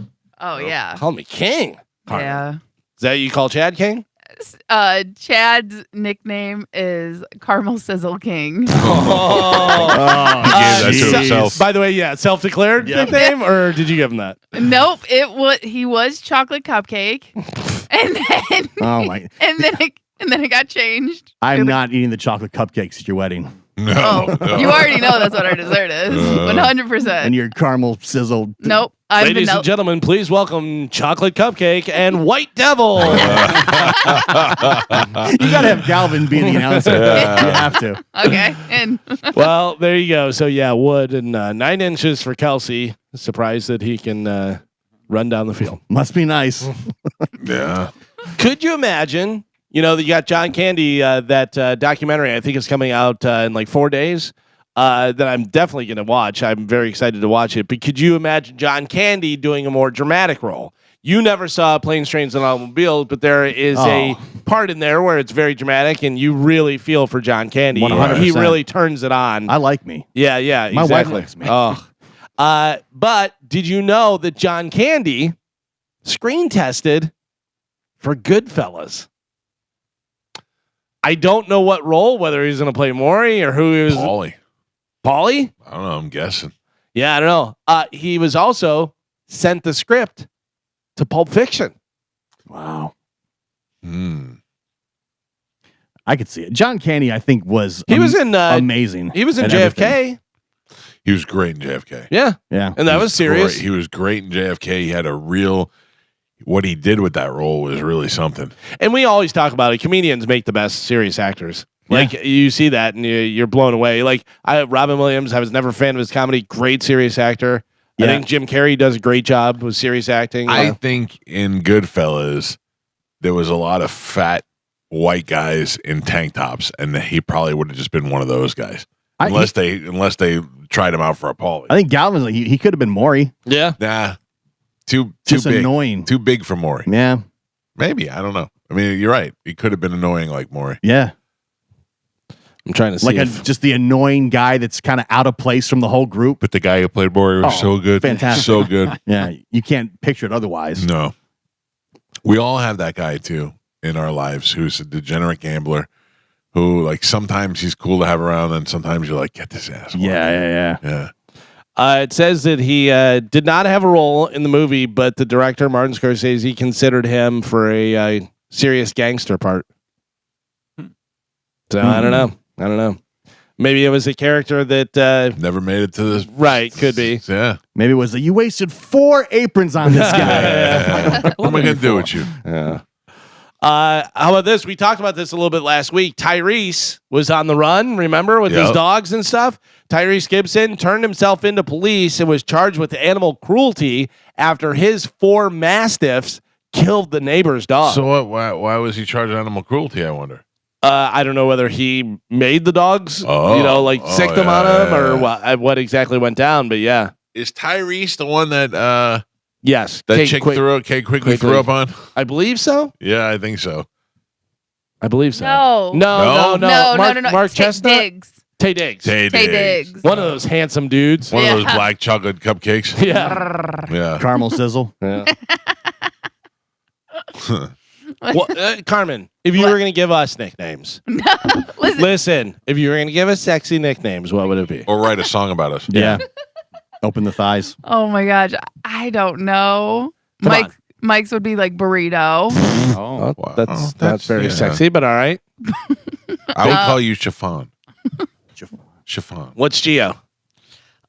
Speaker 4: Oh yeah.
Speaker 3: Call me king.
Speaker 4: Yeah.
Speaker 3: Is that you call Chad king?
Speaker 4: Chad's nickname is Caramel Sizzle King.
Speaker 1: He gave that to himself.
Speaker 3: By the way, self-declared nickname, or did you give him that?
Speaker 4: Nope, he was Chocolate Cupcake, and then and then it got changed.
Speaker 2: I'm not eating the chocolate cupcakes at your wedding.
Speaker 1: No.
Speaker 4: You already know that's what our dessert is. 100%.
Speaker 2: And your caramel sizzle.
Speaker 4: Nope.
Speaker 3: Ladies and gentlemen, please welcome Chocolate Cupcake and White Devil.
Speaker 2: You gotta have Galvin be the announcer. You have to.
Speaker 4: Okay. And
Speaker 3: well, there you go. So Wood and 9 inches for Kelsey. Surprised that he can run down the field.
Speaker 2: Must be nice.
Speaker 1: Yeah.
Speaker 3: Could you imagine? You got John Candy, that documentary, I think is coming out in like 4 days, that I'm definitely going to watch. I'm very excited to watch it. But could you imagine John Candy doing a more dramatic role? You never saw Planes, Trains, and Automobiles, but there is a part in there where it's very dramatic, and you really feel for John Candy.
Speaker 2: 100%.
Speaker 3: He really turns it on.
Speaker 2: I like me.
Speaker 3: Yeah,
Speaker 2: My
Speaker 3: exactly.
Speaker 2: wife likes me.
Speaker 3: But did you know that John Candy screen tested for Goodfellas? I don't know what role, whether he's going to play Maury or who he was.
Speaker 1: Paulie?
Speaker 3: I
Speaker 1: don't know. I'm guessing.
Speaker 3: Yeah, I don't know. He was also sent the script to Pulp Fiction.
Speaker 2: Wow.
Speaker 1: I
Speaker 2: could see it. John Candy, I think, was amazing.
Speaker 3: He was in JFK.
Speaker 1: Everything. He was great in JFK.
Speaker 3: Yeah. And that was serious.
Speaker 1: Great. He was great in JFK. He had a real... What he did with that role was really something.
Speaker 3: And we always talk about it. Comedians make the best serious actors. Like, you see that and you're blown away. Like, Robin Williams, I was never a fan of his comedy. Great serious actor. I think Jim Carrey does a great job with serious acting.
Speaker 1: I think in Goodfellas, there was a lot of fat white guys in tank tops, and he probably would have just been one of those guys. Unless they tried him out for a Paulie.
Speaker 2: I think Galvin's like, he could have been Maury.
Speaker 3: Yeah.
Speaker 1: Nah. Too
Speaker 2: just
Speaker 1: big.
Speaker 2: Annoying.
Speaker 1: Too big for Maury.
Speaker 2: Yeah.
Speaker 1: Maybe. I don't know. I mean, you're right. He could have been annoying like Maury.
Speaker 2: Yeah.
Speaker 3: I'm trying to see.
Speaker 2: Like just the annoying guy that's kind of out of place from the whole group.
Speaker 1: But the guy who played Maury was so good.
Speaker 2: Fantastic.
Speaker 1: So good.
Speaker 2: Yeah. You can't picture it otherwise.
Speaker 1: No. We all have that guy too in our lives who's a degenerate gambler who, like, sometimes he's cool to have around and sometimes you're like, get this ass.
Speaker 2: Yeah.
Speaker 3: It says that he did not have a role in the movie, but the director, Martin Scorsese, considered him for a serious gangster part. So I don't know. Maybe it was a character that
Speaker 1: never made it to this.
Speaker 3: Right, could be.
Speaker 1: Yeah.
Speaker 2: Maybe it was you wasted 4 aprons on this guy.
Speaker 1: What am I going to do with you?
Speaker 3: Yeah. How about this? We talked about this a little bit last week. Tyrese was on the run, remember, with his dogs and stuff? Tyrese Gibson turned himself into police and was charged with animal cruelty after his 4 mastiffs killed the neighbor's dog.
Speaker 1: So what? Why was he charged with animal cruelty, I wonder?
Speaker 3: I don't know whether he made the dogs, sicked them on them, or what exactly went down, but yeah.
Speaker 1: Is Tyrese the one that...
Speaker 3: Yes.
Speaker 1: That chick quickly threw up on?
Speaker 3: I believe so.
Speaker 1: Yeah, I think so.
Speaker 3: I believe so.
Speaker 4: No.
Speaker 3: Mark Chestnut? Tay Diggs. One of those handsome dudes.
Speaker 1: One of those black chocolate cupcakes.
Speaker 3: Yeah.
Speaker 2: Caramel sizzle.
Speaker 3: Yeah. Well, Carmen, if you were going to give us nicknames. Listen, if you were going to give us sexy nicknames, what would it be?
Speaker 1: Or write a song about us.
Speaker 2: Yeah. Open the thighs.
Speaker 4: Oh my gosh. I don't know. Mike's would be like burrito.
Speaker 3: Oh, wow. That's very sexy, but all right.
Speaker 1: I would call you chiffon. Chiffon.
Speaker 3: What's Gio?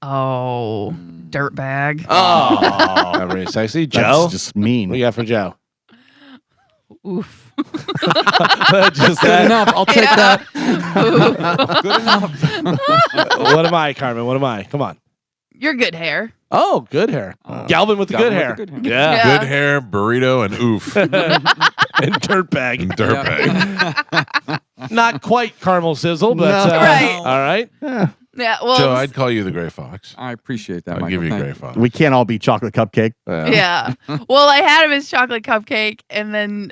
Speaker 4: Oh, dirtbag.
Speaker 3: Oh, not very sexy. Joe?
Speaker 2: That's just mean.
Speaker 3: What do you got for Joe?
Speaker 4: Oof.
Speaker 3: Just
Speaker 5: good enough. I'll take that.
Speaker 3: Good enough. What am I, Carmen? What am I? Come on.
Speaker 4: You're good hair.
Speaker 3: Oh, good hair. Galvin with the good hair.
Speaker 4: Yeah.
Speaker 1: Good hair, burrito, and oof.
Speaker 3: And dirtbag.
Speaker 1: Dirtbag.
Speaker 3: Not quite caramel sizzle, but
Speaker 4: Right.
Speaker 3: all right.
Speaker 2: Yeah.
Speaker 4: Yeah, well,
Speaker 1: Joe, I'd call you the Gray Fox.
Speaker 5: I appreciate that.
Speaker 1: I'll
Speaker 5: Michael.
Speaker 1: give you
Speaker 5: Thank
Speaker 1: Gray Fox.
Speaker 2: We can't all be chocolate cupcake.
Speaker 4: yeah. Well, I had him as chocolate cupcake, and then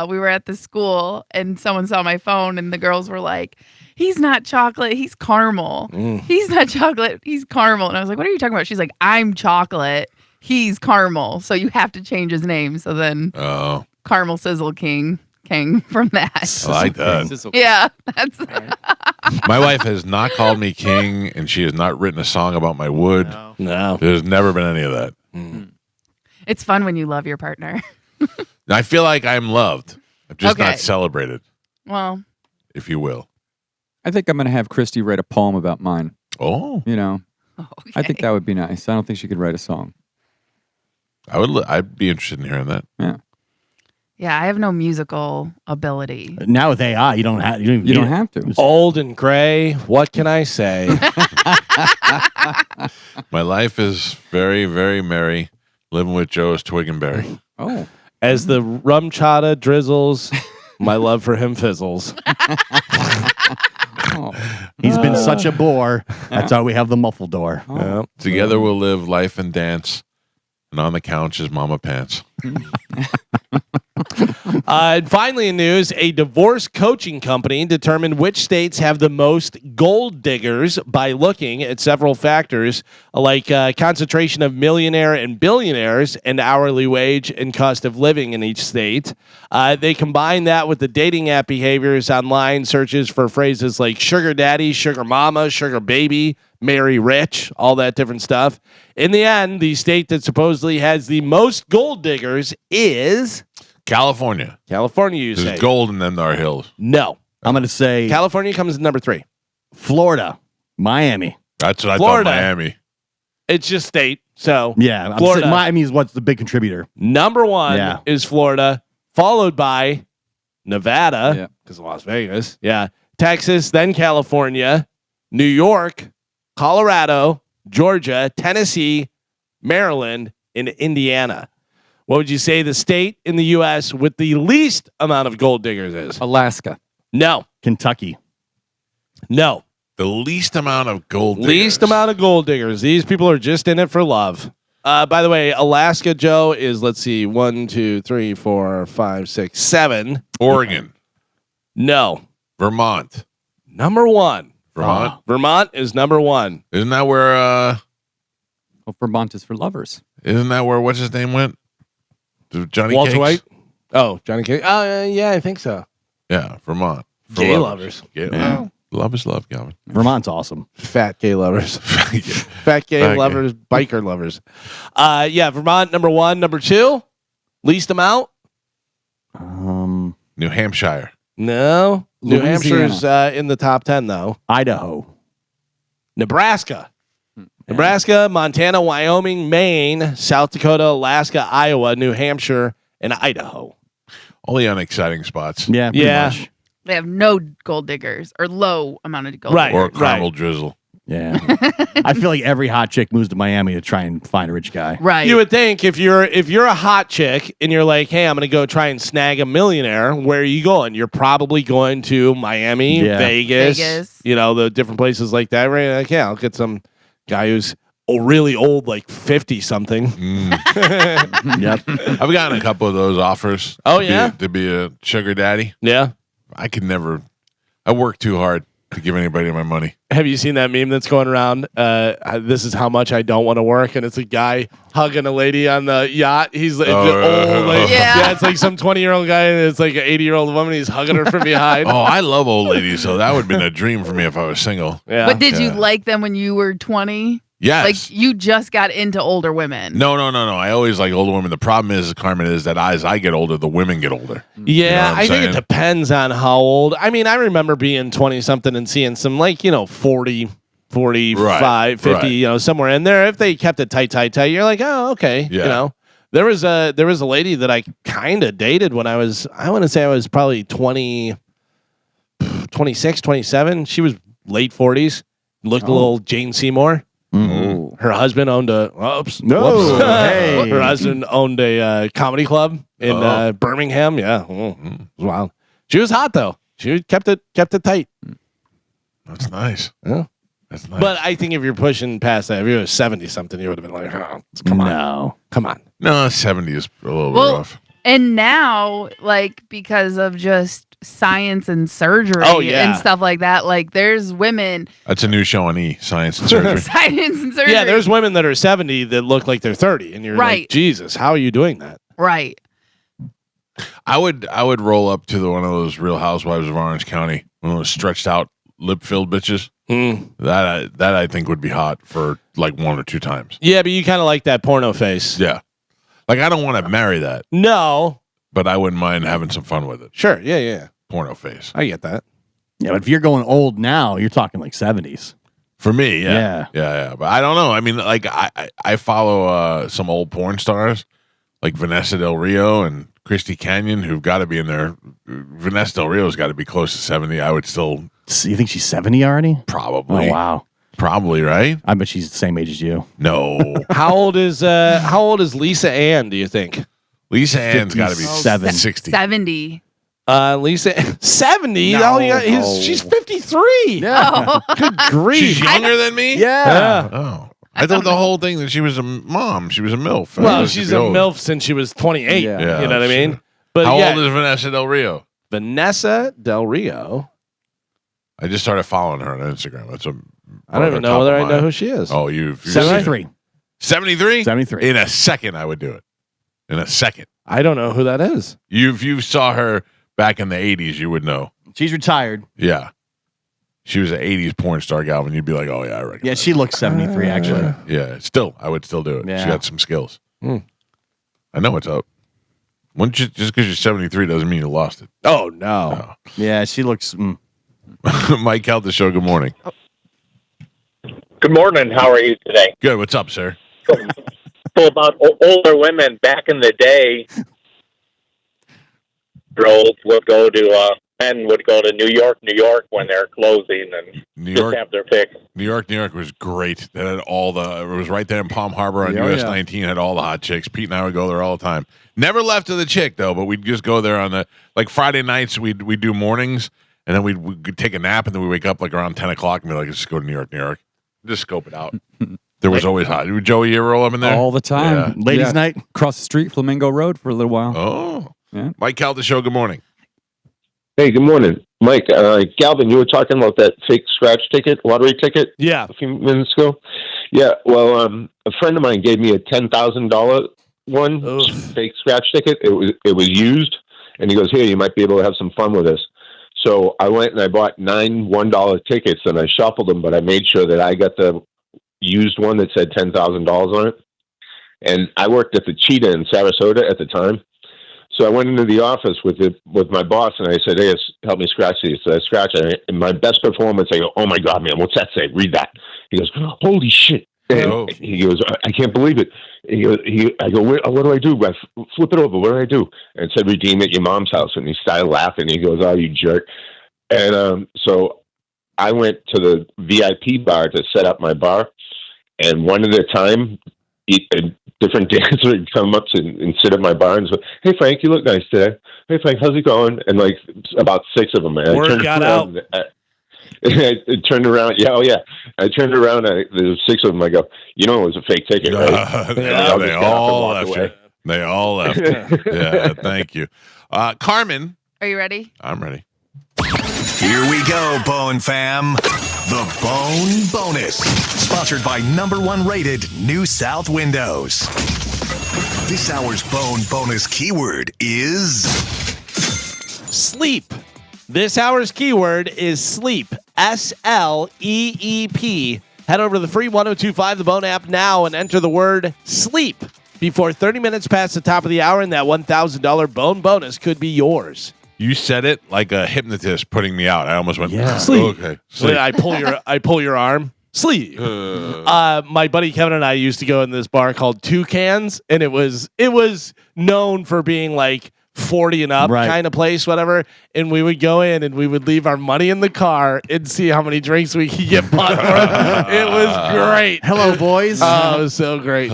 Speaker 4: we were at the school, and someone saw my phone, and the girls were like, "He's not chocolate, he's caramel. He's not chocolate, he's caramel." And I was like, "What are you talking about?" She's like, "I'm chocolate, he's caramel, so you have to change his name." So then, Caramel Sizzle King came from that.
Speaker 1: I like that.
Speaker 4: Yeah, that's.
Speaker 1: My wife has not called me king, and she has not written a song about my wood.
Speaker 3: No.
Speaker 1: There's never been any of that.
Speaker 4: It's fun when you love your partner.
Speaker 1: I feel like I'm loved. I'm just
Speaker 4: Okay.
Speaker 1: not celebrated,
Speaker 4: Well,
Speaker 1: if you will.
Speaker 5: I think I'm going to have Christy write a poem about mine.
Speaker 1: Oh.
Speaker 5: You know,
Speaker 4: okay.
Speaker 5: I think that would be nice. I don't think she could write a song.
Speaker 1: I'd be interested in hearing that.
Speaker 5: Yeah.
Speaker 4: Yeah, I have no musical ability.
Speaker 2: Now with AI, you don't have. You
Speaker 5: don't have to.
Speaker 3: Old and gray. What can I say?
Speaker 1: My life is very, very merry. Living with Joe is twig and berry.
Speaker 5: Oh.
Speaker 3: As the rum chata drizzles, my love for him fizzles.
Speaker 2: He's been such a bore. That's why we have the muffle door.
Speaker 3: Yeah.
Speaker 1: Together we'll live life and dance. And on the couch is Mama Pants.
Speaker 3: And finally in news, a divorce coaching company determined which states have the most gold diggers by looking at several factors like concentration of millionaire and billionaires and hourly wage and cost of living in each state. They combine that with the dating app behaviors, online searches for phrases like sugar daddy, sugar mama, sugar baby, marry rich, all that different stuff. In the end, the state that supposedly has the most gold diggers is
Speaker 1: California.
Speaker 3: California, you say?
Speaker 1: There's gold in them there hills.
Speaker 3: No.
Speaker 2: I'm going to say
Speaker 3: California comes in number 3.
Speaker 2: Florida, Miami.
Speaker 1: That's what
Speaker 3: Florida.
Speaker 1: I thought, Miami.
Speaker 3: It's just state. So
Speaker 2: Yeah, I'm
Speaker 3: Florida.
Speaker 2: saying Miami is what's the big contributor.
Speaker 3: Number 1
Speaker 2: Yeah.
Speaker 3: is Florida, followed by Nevada, because of Las Vegas. Yeah. Texas, then California, New York, Colorado, Georgia, Tennessee, Maryland, and Indiana. What would you say the state in the U.S. with the least amount of gold diggers is?
Speaker 5: Alaska.
Speaker 3: No.
Speaker 2: Kentucky.
Speaker 3: No.
Speaker 1: The least amount of gold diggers.
Speaker 3: Least amount of gold diggers. These people are just in it for love. By the way, Alaska, Joe, is, let's see, 1, 2, 3, 4, 5, 6, 7.
Speaker 1: Oregon.
Speaker 3: No.
Speaker 1: Vermont.
Speaker 3: Number 1.
Speaker 1: Vermont.
Speaker 3: Vermont is number 1.
Speaker 1: Isn't that where
Speaker 5: Well, Vermont is for lovers.
Speaker 1: isn't that where what's his name went? To Johnny
Speaker 3: Walter
Speaker 1: Cakes?
Speaker 3: White? Oh, Johnny Cake. Oh, yeah, I think so.
Speaker 1: Yeah, Vermont. For
Speaker 3: Gay lovers.
Speaker 1: Yeah.
Speaker 2: Yeah.
Speaker 1: Well, love is love, Calvin.
Speaker 2: Vermont's awesome.
Speaker 3: Fat gay lovers.
Speaker 1: Yeah.
Speaker 3: Fat gay
Speaker 1: Fat
Speaker 3: lovers, biker lovers. Yeah, Vermont, number 1. Number 2, least amount?
Speaker 1: New Hampshire.
Speaker 3: No. New
Speaker 5: Louisiana.
Speaker 3: Hampshire's in the top 10, though.
Speaker 2: Idaho.
Speaker 3: Nebraska. Nebraska, Montana, Wyoming, Maine, South Dakota, Alaska, Iowa, New Hampshire, and Idaho.
Speaker 1: All the unexciting spots.
Speaker 2: Yeah, pretty
Speaker 3: Yeah.
Speaker 2: much.
Speaker 4: They have no gold diggers or low amount of gold
Speaker 3: Right.
Speaker 4: diggers.
Speaker 1: Or caramel drizzle.
Speaker 2: Yeah. I feel like every hot chick moves to Miami to try and find a rich guy.
Speaker 4: Right.
Speaker 3: You would think if you're a hot chick and you're like, hey, I'm going to go try and snag a millionaire, where are you going? You're probably going to Miami,
Speaker 2: Yeah.
Speaker 3: Vegas, you know, the different places like that. Right? Like, yeah, I'll get some guy who's really old, like 50 something.
Speaker 2: Yep.
Speaker 1: I've gotten a couple of those offers.
Speaker 3: Oh,
Speaker 1: to
Speaker 3: yeah?
Speaker 1: to be a sugar daddy.
Speaker 3: Yeah.
Speaker 1: I could never. I work too hard to give anybody my money.
Speaker 3: Have you seen that meme that's going around? This is how much I don't want to work, and it's a guy hugging a lady on the yacht. He's like old, like,
Speaker 4: Yeah.
Speaker 3: it's like some 20-year-old guy, and it's like an 80-year-old woman. He's hugging her from behind.
Speaker 1: Oh, I love old ladies, so that would have been a dream for me if I was single.
Speaker 3: Yeah.
Speaker 4: But did you
Speaker 1: Yeah.
Speaker 4: like them when you were 20?
Speaker 1: Yes.
Speaker 4: Like you just got into older women.
Speaker 1: No. I always like older women. The problem is, Carmen, is that as I get older, the women get older.
Speaker 3: Yeah,
Speaker 1: You know what I'm
Speaker 3: I think it
Speaker 1: saying?
Speaker 3: depends on how old. I mean, I remember being 20-something and seeing some, like, 40, 45,
Speaker 1: Right,
Speaker 3: 50,
Speaker 1: right.
Speaker 3: somewhere in there. If they kept it tight, you're like, oh, okay.
Speaker 1: Yeah.
Speaker 3: There was a lady that I kind of dated when I want to say I was probably 20, 26, 27. She was late 40s, looked a little Jane Seymour.
Speaker 5: Oh.
Speaker 3: Her husband owned a
Speaker 2: Hey.
Speaker 3: her husband owned a comedy club in Birmingham. Yeah, it was wild. She was hot though. She kept it tight.
Speaker 1: That's nice.
Speaker 3: Yeah.
Speaker 1: That's nice.
Speaker 3: But I think if you're pushing past that, if you were 70 something, you would have been like, oh, come on.
Speaker 1: No, 70 is a little
Speaker 4: Well,
Speaker 1: rough.
Speaker 4: And now, like, because of just science and surgery and stuff like that, like, there's women.
Speaker 1: That's a new show on E! Science and Surgery.
Speaker 4: Science and surgery.
Speaker 3: Yeah, there's women that are 70 that look like they're 30, and you're like, Jesus, how are you doing that?
Speaker 4: Right.
Speaker 1: I would roll up to one of those Real Housewives of Orange County, one of those stretched out lip filled bitches. That I think would be hot for like 1 or 2 times.
Speaker 3: Yeah, but you kind of like that porno face.
Speaker 1: Yeah, like I don't want to marry that.
Speaker 3: No,
Speaker 1: but I wouldn't mind having some fun with it.
Speaker 3: Sure. Yeah.
Speaker 1: Porno face.
Speaker 3: I get that.
Speaker 2: Yeah, but if you're going old now, you're talking like 70s.
Speaker 1: For me, yeah. But I don't know. I mean, like I follow some old porn stars like Vanessa Del Rio and Christy Canyon, who've got to be in there. Vanessa Del Rio's got to be close to 70. I would still.
Speaker 2: You think she's 70 already?
Speaker 1: Probably.
Speaker 2: Oh, wow.
Speaker 1: Probably, right?
Speaker 2: I bet she's the same age as you.
Speaker 1: No.
Speaker 3: How old is Lisa Ann, do you think?
Speaker 1: Lisa Ann's got to be 60.
Speaker 4: 70.
Speaker 3: Lisa 70? She's 53.
Speaker 2: Yeah.
Speaker 3: Good grief.
Speaker 1: She's younger than me?
Speaker 2: Yeah.
Speaker 1: Oh. I thought the whole thing that she was a mom. She was a MILF.
Speaker 3: Well, she's a MILF since she was 28.
Speaker 1: Yeah.
Speaker 3: You know what I mean? But
Speaker 1: how old is Vanessa Del Rio?
Speaker 3: Vanessa Del Rio.
Speaker 1: I just started following her on Instagram. That's
Speaker 3: I don't even know whether I know who she is.
Speaker 1: Oh, you've
Speaker 2: 73.
Speaker 1: 73?
Speaker 2: 73.
Speaker 1: In a second, I would do it. In a second.
Speaker 3: I don't know who that is.
Speaker 1: If you saw her back in the 80s, you would know.
Speaker 2: She's retired.
Speaker 1: Yeah. She was an 80s porn star, Galvin. You'd be like, oh, yeah, I reckon.
Speaker 2: Yeah, she looks 73, actually.
Speaker 1: Yeah. Still, I would still do it.
Speaker 2: Yeah.
Speaker 1: She got some skills. I know what's up. Just because you're 73 doesn't mean you lost it.
Speaker 3: Oh, no.
Speaker 2: Yeah, she looks...
Speaker 1: Mike Calta Show, good morning.
Speaker 12: Good morning. How are you today?
Speaker 1: Good. What's up, sir?
Speaker 12: So about older women back in the day, girls would go to men would go to New York when they're closing and just have their pick.
Speaker 1: New York was great. They had it was right there in Palm Harbor on US 19, had all the hot chicks. Pete and I would go there all the time. Never left with a chick though, but we'd just go there on the Friday nights. We'd do mornings, and then we'd take a nap, and then we wake up like around 10 o'clock and be like, let's just go to New York. Just scope it out. There was always hot. Joey, you ever roll up in there?
Speaker 5: All the time.
Speaker 2: Yeah. Ladies' night?
Speaker 5: Across the street, Flamingo Road for a little while.
Speaker 1: Oh.
Speaker 5: Yeah.
Speaker 1: Mike Calta Show, good morning.
Speaker 6: Hey, good morning. Mike, Galvin, you were talking about that fake scratch ticket, lottery ticket
Speaker 3: a
Speaker 6: few minutes ago. Yeah, well, a friend of mine gave me a $10,000 one fake scratch ticket. It was used, and he goes, here, you might be able to have some fun with this. So I went and I bought 9 $1 tickets, and I shuffled them, but I made sure that I got the used one that said $10,000 on it. And I worked at the Cheetah in Sarasota at the time. So I went into the office with my boss, and I said, hey, help me scratch these. So I scratched it. And my best performance, I go, oh, my God, man, what's that say? Read that. He goes, holy shit. And he goes, I can't believe it. I go, what do I do? I flip it over. What do I do? And it said, redeem at your mom's house. And he started laughing. He goes, oh, you jerk. And so I went to the VIP bar to set up my bar. And one at a time, a different dancer would come up and sit at my bar and say, hey, Frank, you look nice today. Hey, Frank, how's it going? And like about 6 of them. And
Speaker 3: Word got out.
Speaker 6: I turned around. Yeah, oh yeah. I turned around. There was 6 of them. I go, it was a fake ticket, right?
Speaker 1: They all left. They all left. Yeah, thank you. Carmen.
Speaker 4: Are you ready?
Speaker 1: I'm ready.
Speaker 7: Here we go, Bone Fam. The Bone Bonus. Sponsored by #1 rated New South Windows. This hour's Bone Bonus keyword is...
Speaker 3: sleep. This hour's keyword is sleep. SLEEP. Head over to the free 1025 The Bone app now and enter the word sleep before 30 minutes past the top of the hour, and that $1,000 Bone Bonus could be yours.
Speaker 1: You said it like a hypnotist putting me out. I almost went,
Speaker 3: sleep.
Speaker 1: Okay.
Speaker 3: Sleep. I pull your arm. Sleep. My buddy Kevin and I used to go in this bar called Two Cans, and it was known for being like 40 and up kind of place, whatever. And we would go in and we would leave our money in the car and see how many drinks we could get bought for it. It was great.
Speaker 2: Hello, boys.
Speaker 3: Oh, it was so great.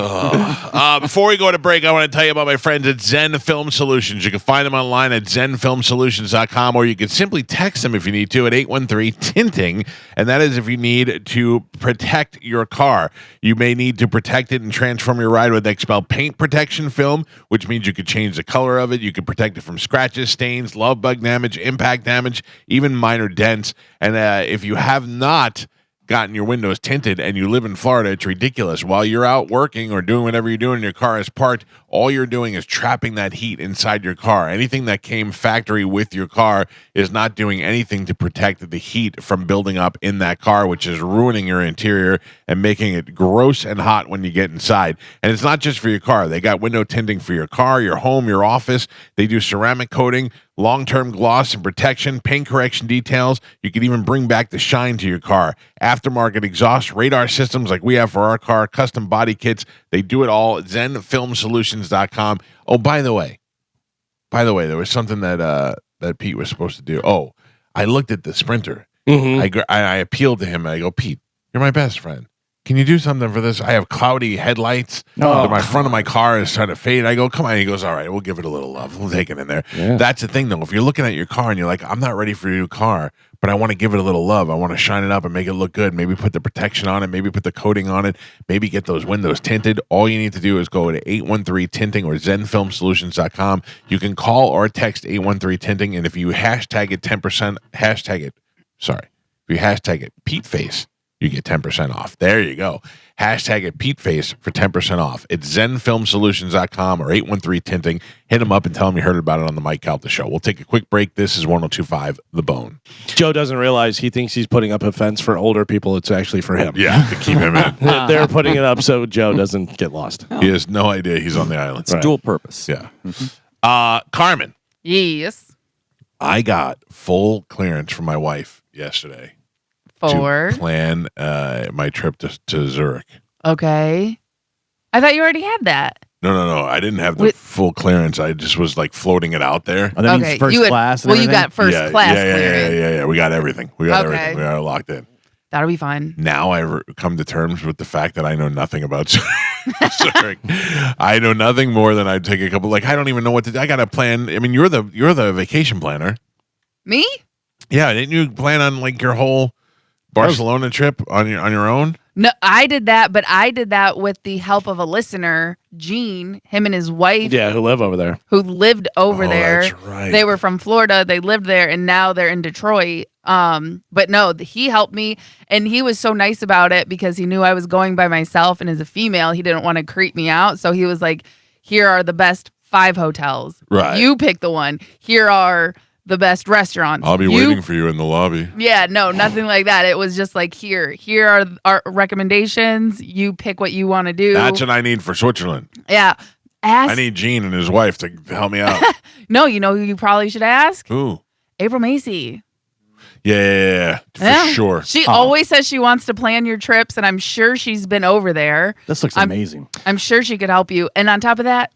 Speaker 1: Before we go to break, I want to tell you about my friends at Zen Film Solutions. You can find them online at zenfilmsolutions.com, or you can simply text them if you need to at 813-TINTING, and that is if you need to protect your car. You may need to protect it and transform your ride with XPEL paint protection film, which means you could change the color of it. You could protect it from scratches, stains, love bug damage, impact damage, even minor dents. And if you have not gotten your windows tinted and you live in Florida, it's ridiculous. While you're out working or doing whatever you're doing and your car is parked, all you're doing is trapping that heat inside your car. Anything that came factory with your car is not doing anything to protect the heat from building up in that car, which is ruining your interior and making it gross and hot when you get inside. And it's not just for your car. They got window tinting for your car, your home, your office. They do ceramic coating, long-term gloss and protection, paint correction details. You can even bring back the shine to your car. Aftermarket exhaust, radar systems like we have for our car, custom body kits. They do it all at zenfilmsolutions.com. Oh, by the way, there was something that Pete was supposed to do. Oh, I looked at the Sprinter. I appealed to him. And I go, Pete, you're my best friend. Can you do something for this? I have cloudy headlights. My front of my car is trying to fade. I go, come on. He goes, all right, we'll give it a little love. We'll take it in there. Yeah. That's the thing, though. If you're looking at your car and you're like, I'm not ready for your new car, but I want to give it a little love. I want to shine it up and make it look good. Maybe put the protection on it. Maybe put the coating on it. Maybe get those windows tinted. All you need to do is go to 813-TINTING or zenfilmsolutions.com. You can call or text 813-TINTING, and if you hashtag it 10%, if you hashtag it PeteFace, you get 10% off. There you go. Hashtag it PeteFace for 10% off. It's zenfilmsolutions.com or 813-TINTING. Hit them up and tell them you heard about it on the Mike Calta Show. We'll take a quick break. This is 102.5 The Bone.
Speaker 3: Joe doesn't realize he thinks he's putting up a fence for older people. It's actually for him.
Speaker 1: Yeah, to keep him in.
Speaker 3: They're putting it up so Joe doesn't get lost.
Speaker 1: He has no idea he's on the island.
Speaker 5: It's dual purpose.
Speaker 1: Yeah. Carmen.
Speaker 4: Yes.
Speaker 1: I got full clearance from my wife yesterday.
Speaker 4: To
Speaker 1: plan my trip to Zurich.
Speaker 4: Okay. I thought you already had that.
Speaker 1: No. I didn't have the full clearance. I just was like floating it out there.
Speaker 2: Oh, that means first class.
Speaker 4: You got first class clearance.
Speaker 1: Yeah. We got everything. Everything. We got it locked in.
Speaker 4: That'll be fine.
Speaker 1: Now I've come to terms with the fact that I know nothing about Zurich. I know nothing more than I'd take a couple. Like I don't even know what to do. I got to plan. I mean, you're the vacation planner.
Speaker 4: Me?
Speaker 1: Yeah. Didn't you plan on like your whole Barcelona trip on your own?
Speaker 4: No, I did that, but I did that with the help of a listener, Gene, him and his wife.
Speaker 3: Yeah, who live over there.
Speaker 4: Who lived over there.
Speaker 1: That's right.
Speaker 4: They were from Florida. They lived there, and now they're in Detroit. But no, he helped me, and he was so nice about it because he knew I was going by myself, and as a female, he didn't want to creep me out. So he was like, here are the best 5 hotels.
Speaker 1: Right.
Speaker 4: You pick the one. Here are the best restaurants.
Speaker 1: I'll be waiting for you in the lobby.
Speaker 4: Yeah, no, nothing like that. It was just like, here are our recommendations. You pick what you want to do.
Speaker 1: That's what I need for Switzerland.
Speaker 4: Yeah.
Speaker 1: I need Gene and his wife to help me out.
Speaker 4: No, you know who you probably should ask?
Speaker 1: Who?
Speaker 4: April Macy.
Speaker 1: Yeah, for sure.
Speaker 4: She always says she wants to plan your trips, and I'm sure she's been over there.
Speaker 2: This looks amazing.
Speaker 4: I'm sure she could help you. And on top of that,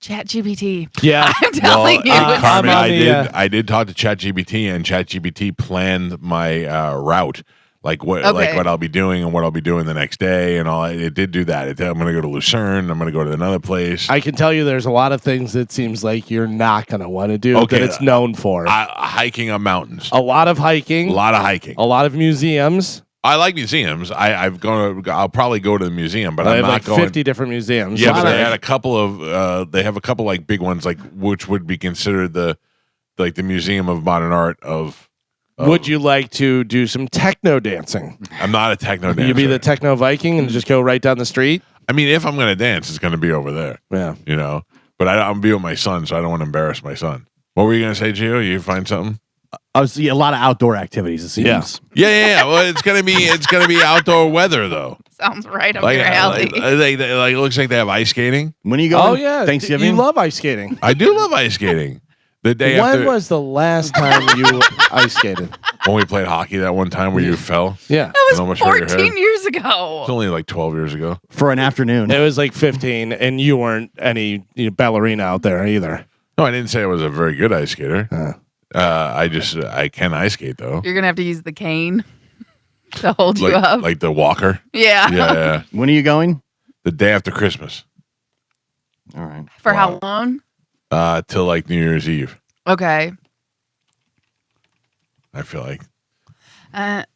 Speaker 4: ChatGPT.
Speaker 3: Yeah,
Speaker 4: I'm telling you.
Speaker 1: Carmen, I did talk to ChatGPT, and ChatGPT planned my route, like what I'll be doing and what I'll be doing the next day, and all. It did do that. I'm going to go to Lucerne. I'm going to go to another place.
Speaker 3: I can tell you, there's a lot of things that seems like you're not going to want to do that it's known for.
Speaker 1: Hiking on mountains.
Speaker 3: A lot of hiking.
Speaker 1: A lot of hiking.
Speaker 3: A lot of museums.
Speaker 1: I like museums. I'll probably go to the museum, but
Speaker 3: I'm
Speaker 1: not
Speaker 3: like
Speaker 1: going
Speaker 3: 50 different museums.
Speaker 1: Yeah, but they had a couple of they have a couple like big ones, like which would be considered the Museum of Modern Art of.
Speaker 3: Would you like to do some techno dancing?
Speaker 1: I'm not a techno dancer.
Speaker 3: You be the techno Viking and just go right down the street?
Speaker 1: I mean, if I'm going to dance, it's going to be over there.
Speaker 3: Yeah.
Speaker 1: You know, but I'm going to be with my son, so I don't want to embarrass my son. What were you going to say, Gio? You find something?
Speaker 2: I was a lot of outdoor activities. It seems.
Speaker 1: Yeah. Well, it's gonna be outdoor weather though.
Speaker 4: Sounds right up your alley.
Speaker 1: It looks like they have ice skating.
Speaker 2: When are you going?
Speaker 3: Oh yeah,
Speaker 2: Thanksgiving.
Speaker 3: You love ice skating.
Speaker 1: I do love ice skating. The day
Speaker 3: when
Speaker 1: after,
Speaker 3: was the last time you ice skated?
Speaker 1: When we played hockey that one time where you fell.
Speaker 3: Yeah,
Speaker 4: that was 14 years ago.
Speaker 1: It's only like 12 years ago.
Speaker 2: For an afternoon.
Speaker 3: It was like 15, and you weren't any ballerina out there either.
Speaker 1: No, I didn't say I was a very good ice skater. I can ice skate though.
Speaker 4: You're gonna have to use the cane to hold you up,
Speaker 1: like the walker.
Speaker 4: Yeah.
Speaker 1: Yeah.
Speaker 2: When are you going?
Speaker 1: The day after Christmas.
Speaker 2: All right.
Speaker 4: For how long?
Speaker 1: Till like New Year's Eve.
Speaker 4: Okay.
Speaker 1: I feel like.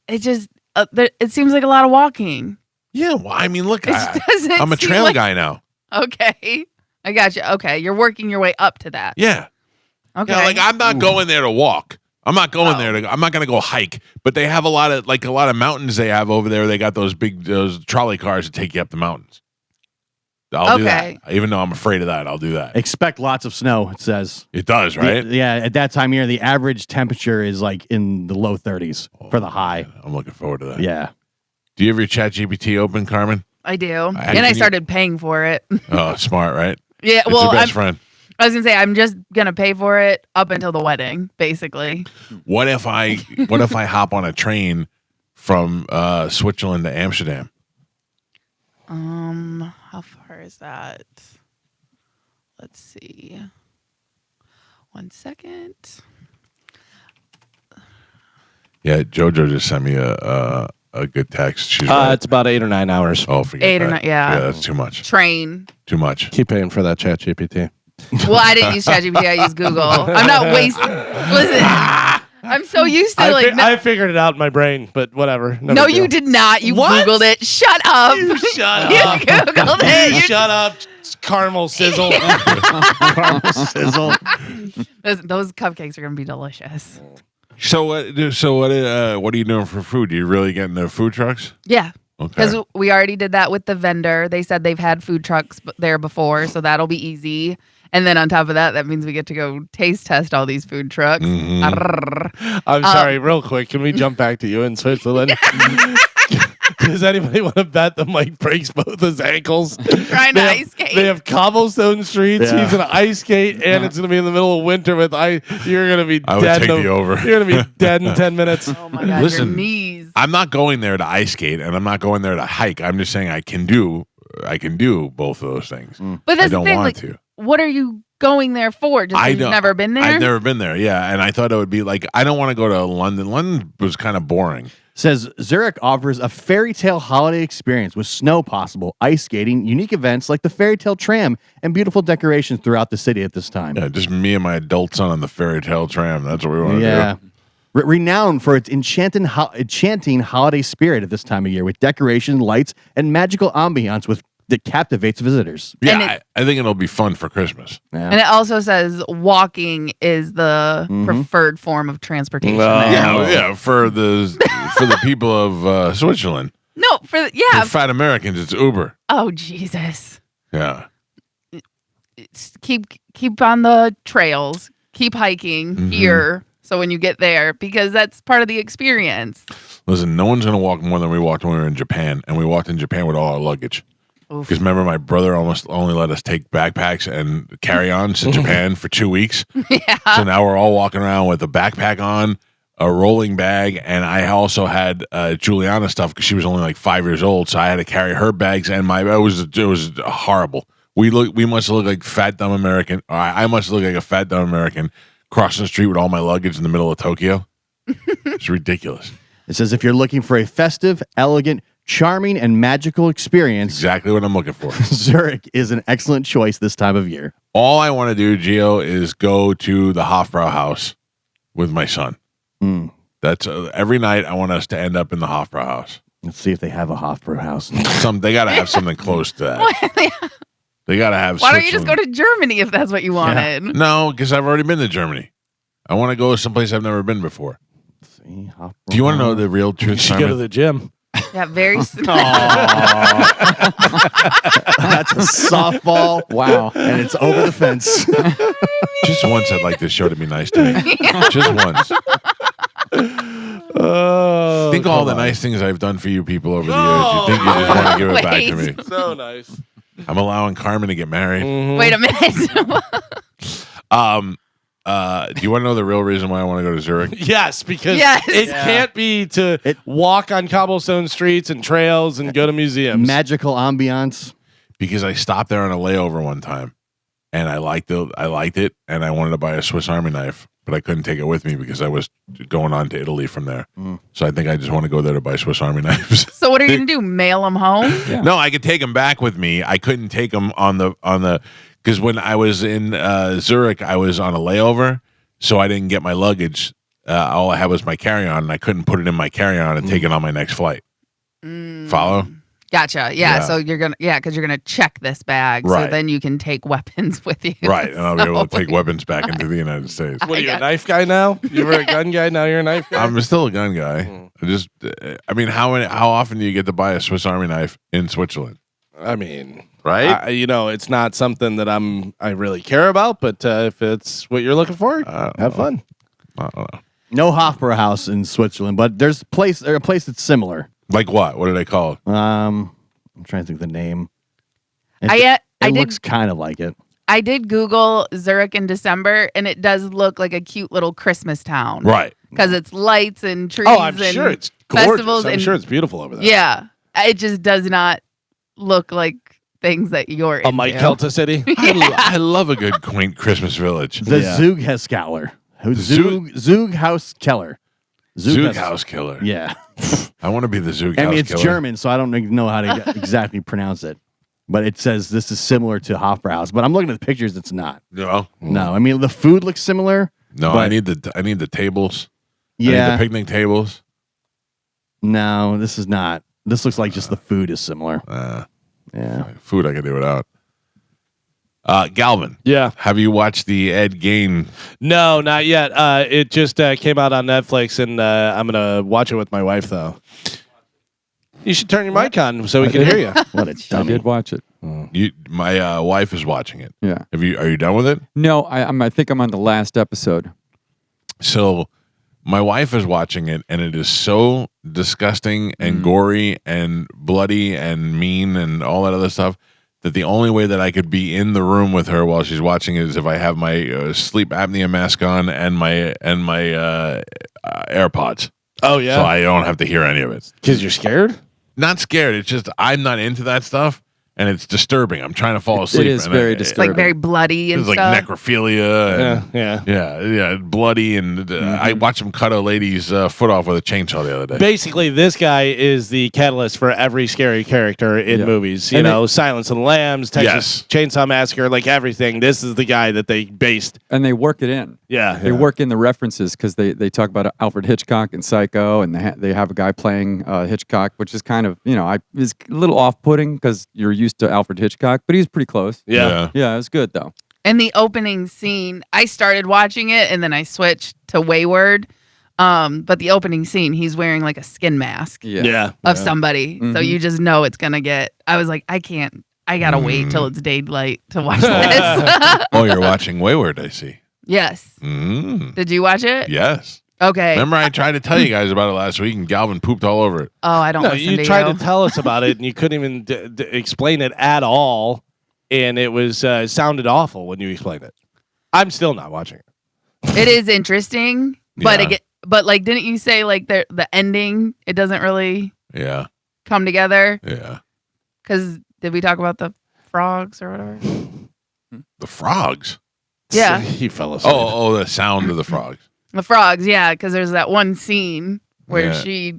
Speaker 4: It just it seems like a lot of walking.
Speaker 1: Yeah, well, I mean, look,
Speaker 4: doesn't
Speaker 1: I'm a
Speaker 4: seem
Speaker 1: trail
Speaker 4: like-
Speaker 1: guy now.
Speaker 4: Okay, I got you. Okay, you're working your way up to that.
Speaker 1: Yeah.
Speaker 4: Okay.
Speaker 1: Yeah, like I'm not going there to walk. I'm not going there to. I'm not going to go hike. But they have a lot of mountains they have over there. They got those trolley cars that take you up the mountains. I'll do that. Even though I'm afraid of that, I'll do that.
Speaker 2: Expect lots of snow, it says.
Speaker 1: It does, right?
Speaker 2: Yeah, at that time of year, the average temperature is like in the low 30s for the high.
Speaker 1: I'm looking forward to that.
Speaker 2: Yeah.
Speaker 1: Do you have your ChatGPT open, Carmen?
Speaker 4: I do, and I started paying for it.
Speaker 1: Oh, smart, right?
Speaker 4: Yeah,
Speaker 1: it's
Speaker 4: well,
Speaker 1: your best friend.
Speaker 4: I was gonna say I'm just gonna pay for it up until the wedding, basically.
Speaker 1: What if I hop on a train from Switzerland to Amsterdam?
Speaker 4: How far is that? Let's see. 1 second.
Speaker 1: Yeah, JoJo just sent me a good text. She's
Speaker 3: it's about 8 or 9 hours.
Speaker 1: Oh, forget
Speaker 4: 8 or
Speaker 1: that.
Speaker 4: 9, yeah.
Speaker 1: That's too much.
Speaker 4: Train.
Speaker 1: Too much.
Speaker 3: Keep paying for that ChatGPT.
Speaker 4: Well, I didn't use ChatGPT. I used Google. I'm not wasting. Listen, I'm so used to
Speaker 3: I figured it out in my brain, but whatever.
Speaker 4: No, you did not. You Googled it. Shut up.
Speaker 3: You shut
Speaker 4: You
Speaker 3: up.
Speaker 4: Googled it.
Speaker 3: You shut up. Caramel sizzle.
Speaker 2: Caramel sizzle.
Speaker 4: Those cupcakes are gonna be delicious.
Speaker 1: So what are you doing for food? Do you really get into food trucks?
Speaker 4: Yeah.
Speaker 1: Okay.
Speaker 4: Because we already did that with the vendor. They said they've had food trucks there before, so that'll be easy. And then on top of that, that means we get to go taste test all these food trucks.
Speaker 1: Mm-hmm.
Speaker 3: I'm sorry, real quick. Can we jump back to you in Switzerland? Does anybody want to bet that Mike breaks both his ankles?
Speaker 4: Trying to ice skate.
Speaker 3: They have cobblestone streets.
Speaker 2: Yeah.
Speaker 3: He's going to ice skate, and it's going to be in the middle of winter with ice. You're going to be
Speaker 1: I would
Speaker 3: dead.
Speaker 1: take the over.
Speaker 3: You're going to be dead in 10 minutes.
Speaker 4: Oh my God,
Speaker 1: Listen,
Speaker 4: your knees.
Speaker 1: I'm not going there to ice skate, and I'm not going there to hike. I'm just saying I can do both of those things.
Speaker 4: But that's
Speaker 1: I don't
Speaker 4: the thing,
Speaker 1: want
Speaker 4: like,
Speaker 1: to.
Speaker 4: what are you going there for? Just 'cause you've never been there?
Speaker 1: I've never been there, yeah. And I thought it would be like, I don't want to go to London. London was kind of boring.
Speaker 2: Says Zurich offers a fairy tale holiday experience with snow possible, ice skating, unique events like the fairy tale tram, and beautiful decorations throughout the city at this time.
Speaker 1: Yeah, just me and my adult son on the fairy tale tram. That's what we want to
Speaker 2: Yeah.
Speaker 1: do.
Speaker 2: Renowned for its enchanting holiday spirit at this time of year with decoration, lights, and magical ambiance that captivates visitors.
Speaker 1: Yeah, I think it'll be fun for Christmas.
Speaker 2: Yeah.
Speaker 4: And it also says walking is the preferred form of transportation. there.
Speaker 1: Yeah, for the people of Switzerland.
Speaker 4: No, for
Speaker 1: For fat Americans, it's Uber.
Speaker 4: Oh Jesus!
Speaker 1: Yeah.
Speaker 4: Keep on the trails. Keep hiking here. So when you get there, because that's part of the experience.
Speaker 1: Listen, no one's going to walk more than we walked when we were in Japan, and we walked in Japan with all our luggage. Because remember, my brother almost only let us take backpacks and carry-ons to Japan for 2 weeks.
Speaker 4: Yeah.
Speaker 1: So now we're all walking around with a backpack on, a rolling bag, and I also had Juliana stuff because she was only like 5 years old, so I had to carry her bags and it was horrible. We must look like fat dumb American. Or I must look like a fat dumb American crossing the street with all my luggage in the middle of Tokyo. It's ridiculous.
Speaker 2: It says if you're looking for a festive, elegant, charming, and magical experience,
Speaker 1: exactly what I'm looking for.
Speaker 2: Zurich is an excellent choice this time of year.
Speaker 1: All I want to do, Gio, is go to the Hofbrauhaus with my son. That's every night. I want us to end up in the Hofbrauhaus.
Speaker 2: Let's see if they have a Hofbrauhaus.
Speaker 1: They got to have something close to that. They got to have.
Speaker 4: Why don't you just go to Germany if that's what you wanted?
Speaker 1: Yeah. No, because I've already been to Germany. I want to go someplace I've never been before.
Speaker 2: Let's see,
Speaker 1: do you want to know the real truth?
Speaker 3: You should go to the gym.
Speaker 4: Yeah, very.
Speaker 2: That's a softball.
Speaker 5: Wow.
Speaker 2: And it's over the fence.
Speaker 1: Just once, I'd like this show to be nice to me. Just once. Think all the nice things I've done for you people over the years. You think you just want to give it back to me?
Speaker 3: So nice.
Speaker 1: I'm allowing Carmen to get married.
Speaker 4: Wait a minute.
Speaker 1: Do you want to know the real reason why I want to go to Zurich?
Speaker 3: Yes, because
Speaker 4: Yes.
Speaker 3: it can't be to walk on cobblestone streets and trails and go to museums.
Speaker 2: Magical ambiance.
Speaker 1: Because I stopped there on a layover one time, and I liked it, and I wanted to buy a Swiss Army knife, but I couldn't take it with me because I was going on to Italy from there. So I think I just want to go there to buy Swiss Army knives.
Speaker 4: So what are you gonna do? Mail them home?
Speaker 5: Yeah.
Speaker 1: No, I could take them back with me. I couldn't take them on the because when I was in Zurich, I was on a layover, so I didn't get my luggage. All I had was my carry-on, and I couldn't put it in my carry-on and take it on my next flight. Follow?
Speaker 4: Gotcha. Yeah. So you're gonna because you're gonna check this bag, so
Speaker 1: Right.
Speaker 4: then you can take weapons with you.
Speaker 1: Right, and I'll be able to take weapons back into the United States.
Speaker 3: What are you, a knife guy now? You were a gun guy, now you're a knife guy?
Speaker 1: I'm still a gun guy. I mean, how often do you get to buy a Swiss Army knife in Switzerland?
Speaker 3: I mean,
Speaker 1: right?
Speaker 3: It's not something that I really care about, but if it's what you're looking for, have fun.
Speaker 1: I don't know.
Speaker 2: No Hofbrauhaus in Switzerland, but there's a place that's similar.
Speaker 1: Like what? What do they call it?
Speaker 2: I'm trying to think of the name.
Speaker 4: It
Speaker 2: looks kind of like it.
Speaker 4: I did Google Zurich in December, and it does look like a cute little Christmas town.
Speaker 1: Right.
Speaker 4: Because it's lights and trees.
Speaker 3: Oh, I'm
Speaker 4: and
Speaker 3: sure it's gorgeous.
Speaker 4: festivals.
Speaker 3: I'm sure it's beautiful over there.
Speaker 4: Yeah. It just does not look like things that you're
Speaker 3: A Mike
Speaker 4: into.
Speaker 3: Calta city.
Speaker 1: I love a good quaint Christmas village.
Speaker 2: The Zughauskeller. Zughauskeller.
Speaker 1: Zughaus Killer.
Speaker 2: Yeah.
Speaker 1: I want to be the Zughaus
Speaker 2: I mean, it's
Speaker 1: Killer.
Speaker 2: German, so I don't know how to exactly pronounce it. But it says this is similar to Hofbrauhaus. But I'm looking at the pictures. It's not.
Speaker 1: No.
Speaker 2: No. I mean, the food looks similar.
Speaker 1: No,
Speaker 2: but
Speaker 1: I need the tables.
Speaker 2: Yeah.
Speaker 1: I need the picnic tables.
Speaker 2: No, this is not. This looks like just the food is similar. Yeah.
Speaker 1: Food I could do without. Galvin.
Speaker 3: Yeah.
Speaker 1: Have you watched the Ed Gein?
Speaker 3: No, not yet. It just came out on Netflix, and I'm gonna watch it with my wife though. You should turn your mic on so we can hear you.
Speaker 2: What a dummy.
Speaker 5: I did watch it.
Speaker 1: My wife is watching it.
Speaker 5: Yeah.
Speaker 1: Are you done with it?
Speaker 5: No, I think I'm on the last episode.
Speaker 1: So my wife is watching it, and it is so disgusting and gory and bloody and mean and all that other stuff that the only way that I could be in the room with her while she's watching it is if I have my sleep apnea mask on and my AirPods.
Speaker 3: Oh yeah.
Speaker 1: So I don't have to hear any of it.
Speaker 3: Because you're scared?
Speaker 1: Not scared. It's just I'm not into that stuff, and it's disturbing. I'm trying to fall asleep.
Speaker 5: It is very disturbing.
Speaker 4: It's like very bloody and
Speaker 1: It's like
Speaker 4: stuff.
Speaker 1: necrophilia. And,
Speaker 3: Yeah.
Speaker 1: yeah, bloody. And I watched him cut a lady's foot off with a chainsaw the other day.
Speaker 3: Basically, this guy is the catalyst for every scary character in movies. You know, Silence of the Lambs, Texas Chainsaw Massacre, like everything. This is the guy that they based.
Speaker 5: And they work it in.
Speaker 3: Yeah.
Speaker 5: They work in the references because they talk about Alfred Hitchcock and Psycho, and they have a guy playing Hitchcock, which is kind of, is a little off-putting because you're used to Alfred Hitchcock, but he's pretty close.
Speaker 3: Yeah.
Speaker 5: Yeah, it was good, though.
Speaker 4: And the opening scene, I started watching it, and then I switched to Wayward. But the opening scene, he's wearing like a skin mask of somebody. So you just know it's going to get, I was like, I got to wait till it's daylight to watch this.
Speaker 1: Oh, you're watching Wayward, I see.
Speaker 4: Yes. Did you watch it?
Speaker 1: Yes.
Speaker 4: Okay.
Speaker 1: Remember I tried to tell you guys about it last week, and Galvin pooped all over it.
Speaker 4: Oh, I don't
Speaker 3: No,
Speaker 4: listen
Speaker 3: you
Speaker 4: to
Speaker 3: tried
Speaker 4: you.
Speaker 3: to tell us about it, and you couldn't even explain it at all. And it was sounded awful when you explained it. I'm still not watching it.
Speaker 4: It is interesting, but
Speaker 1: Yeah.
Speaker 4: but like, didn't you say like the ending? It doesn't really come together.
Speaker 1: Yeah.
Speaker 4: Because did we talk about the frogs or whatever?
Speaker 1: The frogs?
Speaker 4: Yeah.
Speaker 3: He fell asleep.
Speaker 1: Oh, the sound of the frogs.
Speaker 4: The frogs, yeah, because there's that one scene where
Speaker 1: Yeah.
Speaker 4: she,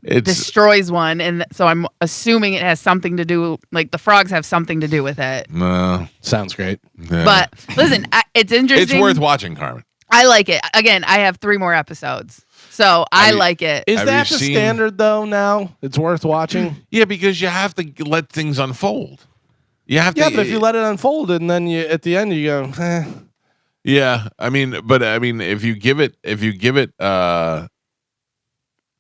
Speaker 1: It's
Speaker 4: destroys one, and so I'm assuming it has something to do, like the frogs have something to do with it.
Speaker 1: no.
Speaker 3: Sounds great.
Speaker 1: Yeah.
Speaker 4: But listen, it's interesting.
Speaker 1: It's worth watching, Carmen.
Speaker 4: I like it. Again, I have 3 more episodes, so I like it.
Speaker 3: Is
Speaker 1: Have
Speaker 3: that
Speaker 1: you
Speaker 3: the
Speaker 1: seen-
Speaker 3: standard though? Now it's worth watching.
Speaker 1: Yeah, because you have to let things unfold. You have to.
Speaker 3: Yeah, but if you let it unfold and then at the end you go,
Speaker 1: Yeah, I mean, if you give it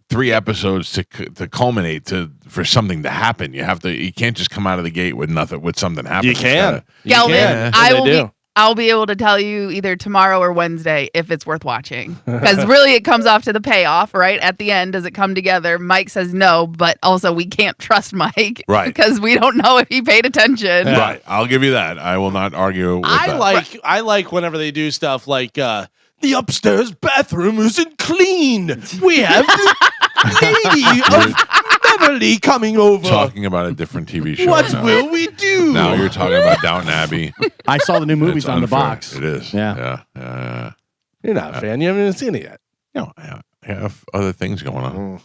Speaker 1: 3 episodes to culminate for something to happen, you can't just come out of the gate with something happening.
Speaker 3: you can.
Speaker 4: Galvin,
Speaker 3: Yeah,
Speaker 4: I'll be able to tell you either tomorrow or Wednesday if it's worth watching. Because really it comes off to the payoff, right? At the end, does it come together? Mike says no, but also we can't trust Mike.
Speaker 1: Right.
Speaker 4: Because we don't know if he paid attention.
Speaker 3: Yeah.
Speaker 1: Right, I'll give you that. I will not argue with that.
Speaker 3: I like whenever they do stuff like the upstairs bathroom isn't clean. We have the lady of Beverly coming over.
Speaker 1: Talking about a different TV show.
Speaker 3: What
Speaker 1: now.
Speaker 3: will we do?
Speaker 1: Now you're talking about Downton Abbey.
Speaker 2: I saw the new movies
Speaker 1: It's
Speaker 2: on the
Speaker 1: unfair.
Speaker 2: box.
Speaker 1: It is.
Speaker 2: Yeah.
Speaker 3: You're not a fan. You haven't even seen it yet.
Speaker 1: I have other things going on.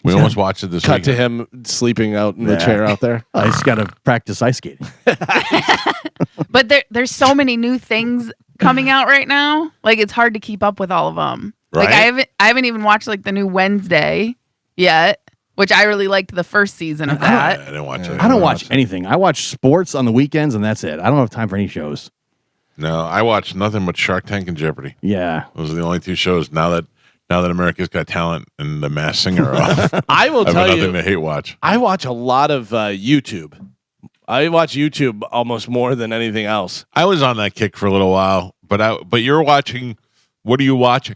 Speaker 1: We almost watched it this
Speaker 3: Cut
Speaker 1: weekend.
Speaker 3: to him sleeping out in the chair out there.
Speaker 2: I just got to practice ice skating.
Speaker 4: But there's so many new things coming out right now. Like it's hard to keep up with all of them.
Speaker 1: Right?
Speaker 4: Like I haven't even watched like the new Wednesday yet, which I really liked the first season of that.
Speaker 1: I didn't watch it.
Speaker 2: I don't watch anything. I watch sports on the weekends, and that's it. I don't have time for any shows.
Speaker 1: No, I watched nothing but Shark Tank and Jeopardy.
Speaker 2: Yeah,
Speaker 1: Those are the only two shows now that America's Got Talent and The Masked Singer are off.
Speaker 3: I will
Speaker 1: I have
Speaker 3: tell
Speaker 1: nothing
Speaker 3: you,
Speaker 1: to hate watch.
Speaker 3: I watch a lot of YouTube. I watch YouTube almost more than anything else.
Speaker 1: I was on that kick for a little while, but you're watching. What are you watching?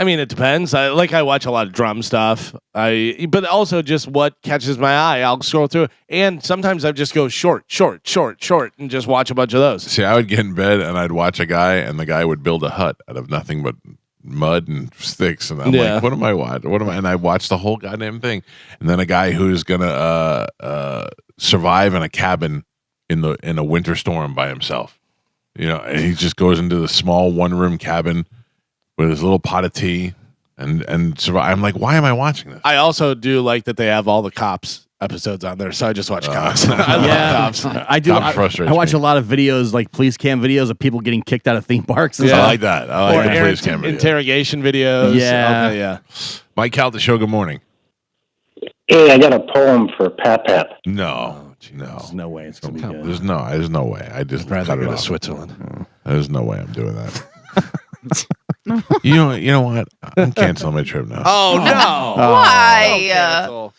Speaker 3: I mean, it depends. I watch a lot of drum stuff. But also just what catches my eye. I'll scroll through it, and sometimes I just go short, and just watch a bunch of those.
Speaker 1: See, I would get in bed and I'd watch a guy, and the guy would build a hut out of nothing but mud and sticks, and I'm like, what am I watching? What am I? And I watched the whole goddamn thing, and then a guy who's gonna survive in a cabin in a winter storm by himself, and he just goes into the small 1-room cabin with his little pot of tea and survive. I'm like, why am I watching this?
Speaker 3: I also do like that they have all the cops episodes on there, so I just watch cops. I love cops.
Speaker 2: I do. I watch a lot of videos, like police cam videos of people getting kicked out of theme parks. And
Speaker 1: I
Speaker 2: stuff.
Speaker 1: like that. I like the police cam video.
Speaker 3: Interrogation videos.
Speaker 2: Yeah.
Speaker 3: Okay, yeah.
Speaker 1: Mike Calta Show, good morning.
Speaker 12: Hey, I got a poem for Pat.
Speaker 1: No.
Speaker 2: There's no way it's gonna be good.
Speaker 1: There's no way. I just
Speaker 3: Rather
Speaker 1: cut it
Speaker 3: go to
Speaker 1: off.
Speaker 3: Switzerland.
Speaker 1: There's no way I'm doing that. You know what? I'm canceling my trip now.
Speaker 3: Oh no!
Speaker 4: Why?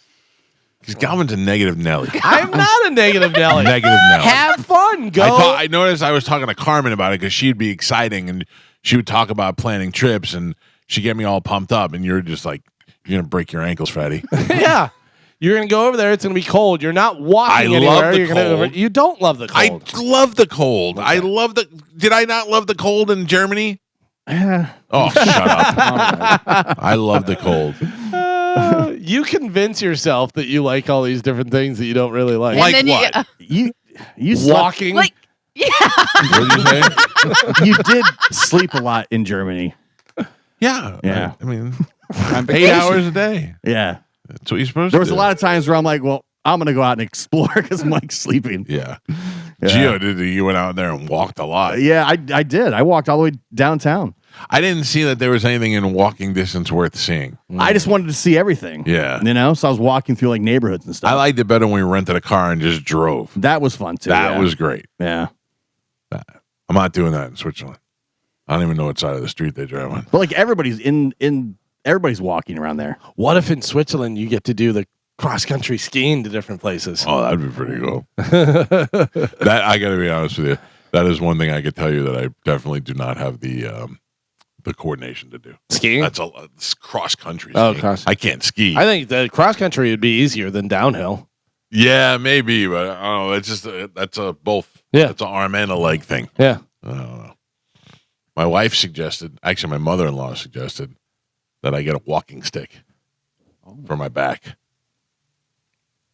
Speaker 1: Because Galvin's a negative Nelly.
Speaker 3: I'm not a negative Nelly.
Speaker 1: Negative Nelly.
Speaker 3: Have fun. Go.
Speaker 1: I noticed I was talking to Carmen about it because she'd be exciting and she would talk about planning trips and she'd get me all pumped up, and you're just like, you're gonna break your ankles, Fatty.
Speaker 3: Yeah. You're going to go over there. It's going to be cold. You're not walking anywhere.
Speaker 1: Love the
Speaker 3: You're
Speaker 1: cold.
Speaker 3: You don't love the cold.
Speaker 1: I love the cold. Okay. Did I not love the cold in Germany? Oh, shut up. I love the cold.
Speaker 3: You convince yourself that you like all these different things that you don't really like.
Speaker 4: And
Speaker 3: Like
Speaker 4: then
Speaker 3: what?
Speaker 2: You
Speaker 3: walking.
Speaker 4: Like, yeah.
Speaker 1: What did you say?
Speaker 2: You did sleep a lot in Germany.
Speaker 1: Yeah.
Speaker 2: Yeah.
Speaker 1: I mean, 8 hours a day.
Speaker 2: Yeah.
Speaker 1: That's what you're supposed
Speaker 2: There
Speaker 1: to
Speaker 2: was
Speaker 1: do.
Speaker 2: a lot of times where I'm like, well, I'm gonna go out and explore because Mike's sleeping.
Speaker 1: Yeah. Gio, you went out there and walked a lot.
Speaker 2: Yeah, I did. I walked all the way downtown.
Speaker 1: I didn't see that there was anything in walking distance worth seeing.
Speaker 2: I just wanted to see everything.
Speaker 1: Yeah.
Speaker 2: So I was walking through like neighborhoods and stuff.
Speaker 1: I liked it better when we rented a car and just drove.
Speaker 2: That was fun too.
Speaker 1: That was great.
Speaker 2: Yeah.
Speaker 1: I'm not doing that in Switzerland. I don't even know what side of the street they drive on.
Speaker 2: But like everybody's everybody's walking around there.
Speaker 3: What if in Switzerland you get to do the cross-country skiing to different places?
Speaker 1: Oh, that'd be pretty cool. That I got to be honest with you. That is one thing I could tell you that I definitely do not have the coordination to do.
Speaker 3: Skiing?
Speaker 1: That's it's cross country.
Speaker 3: Oh,
Speaker 1: skiing. I can't ski.
Speaker 3: I think the cross-country would be easier than downhill.
Speaker 1: Yeah, maybe, but I don't know. It's just that's a both.
Speaker 3: Yeah,
Speaker 1: it's an arm and a leg thing.
Speaker 3: Yeah,
Speaker 1: I don't know. My wife suggested, actually, my mother-in-law suggested that I get a walking stick for my back.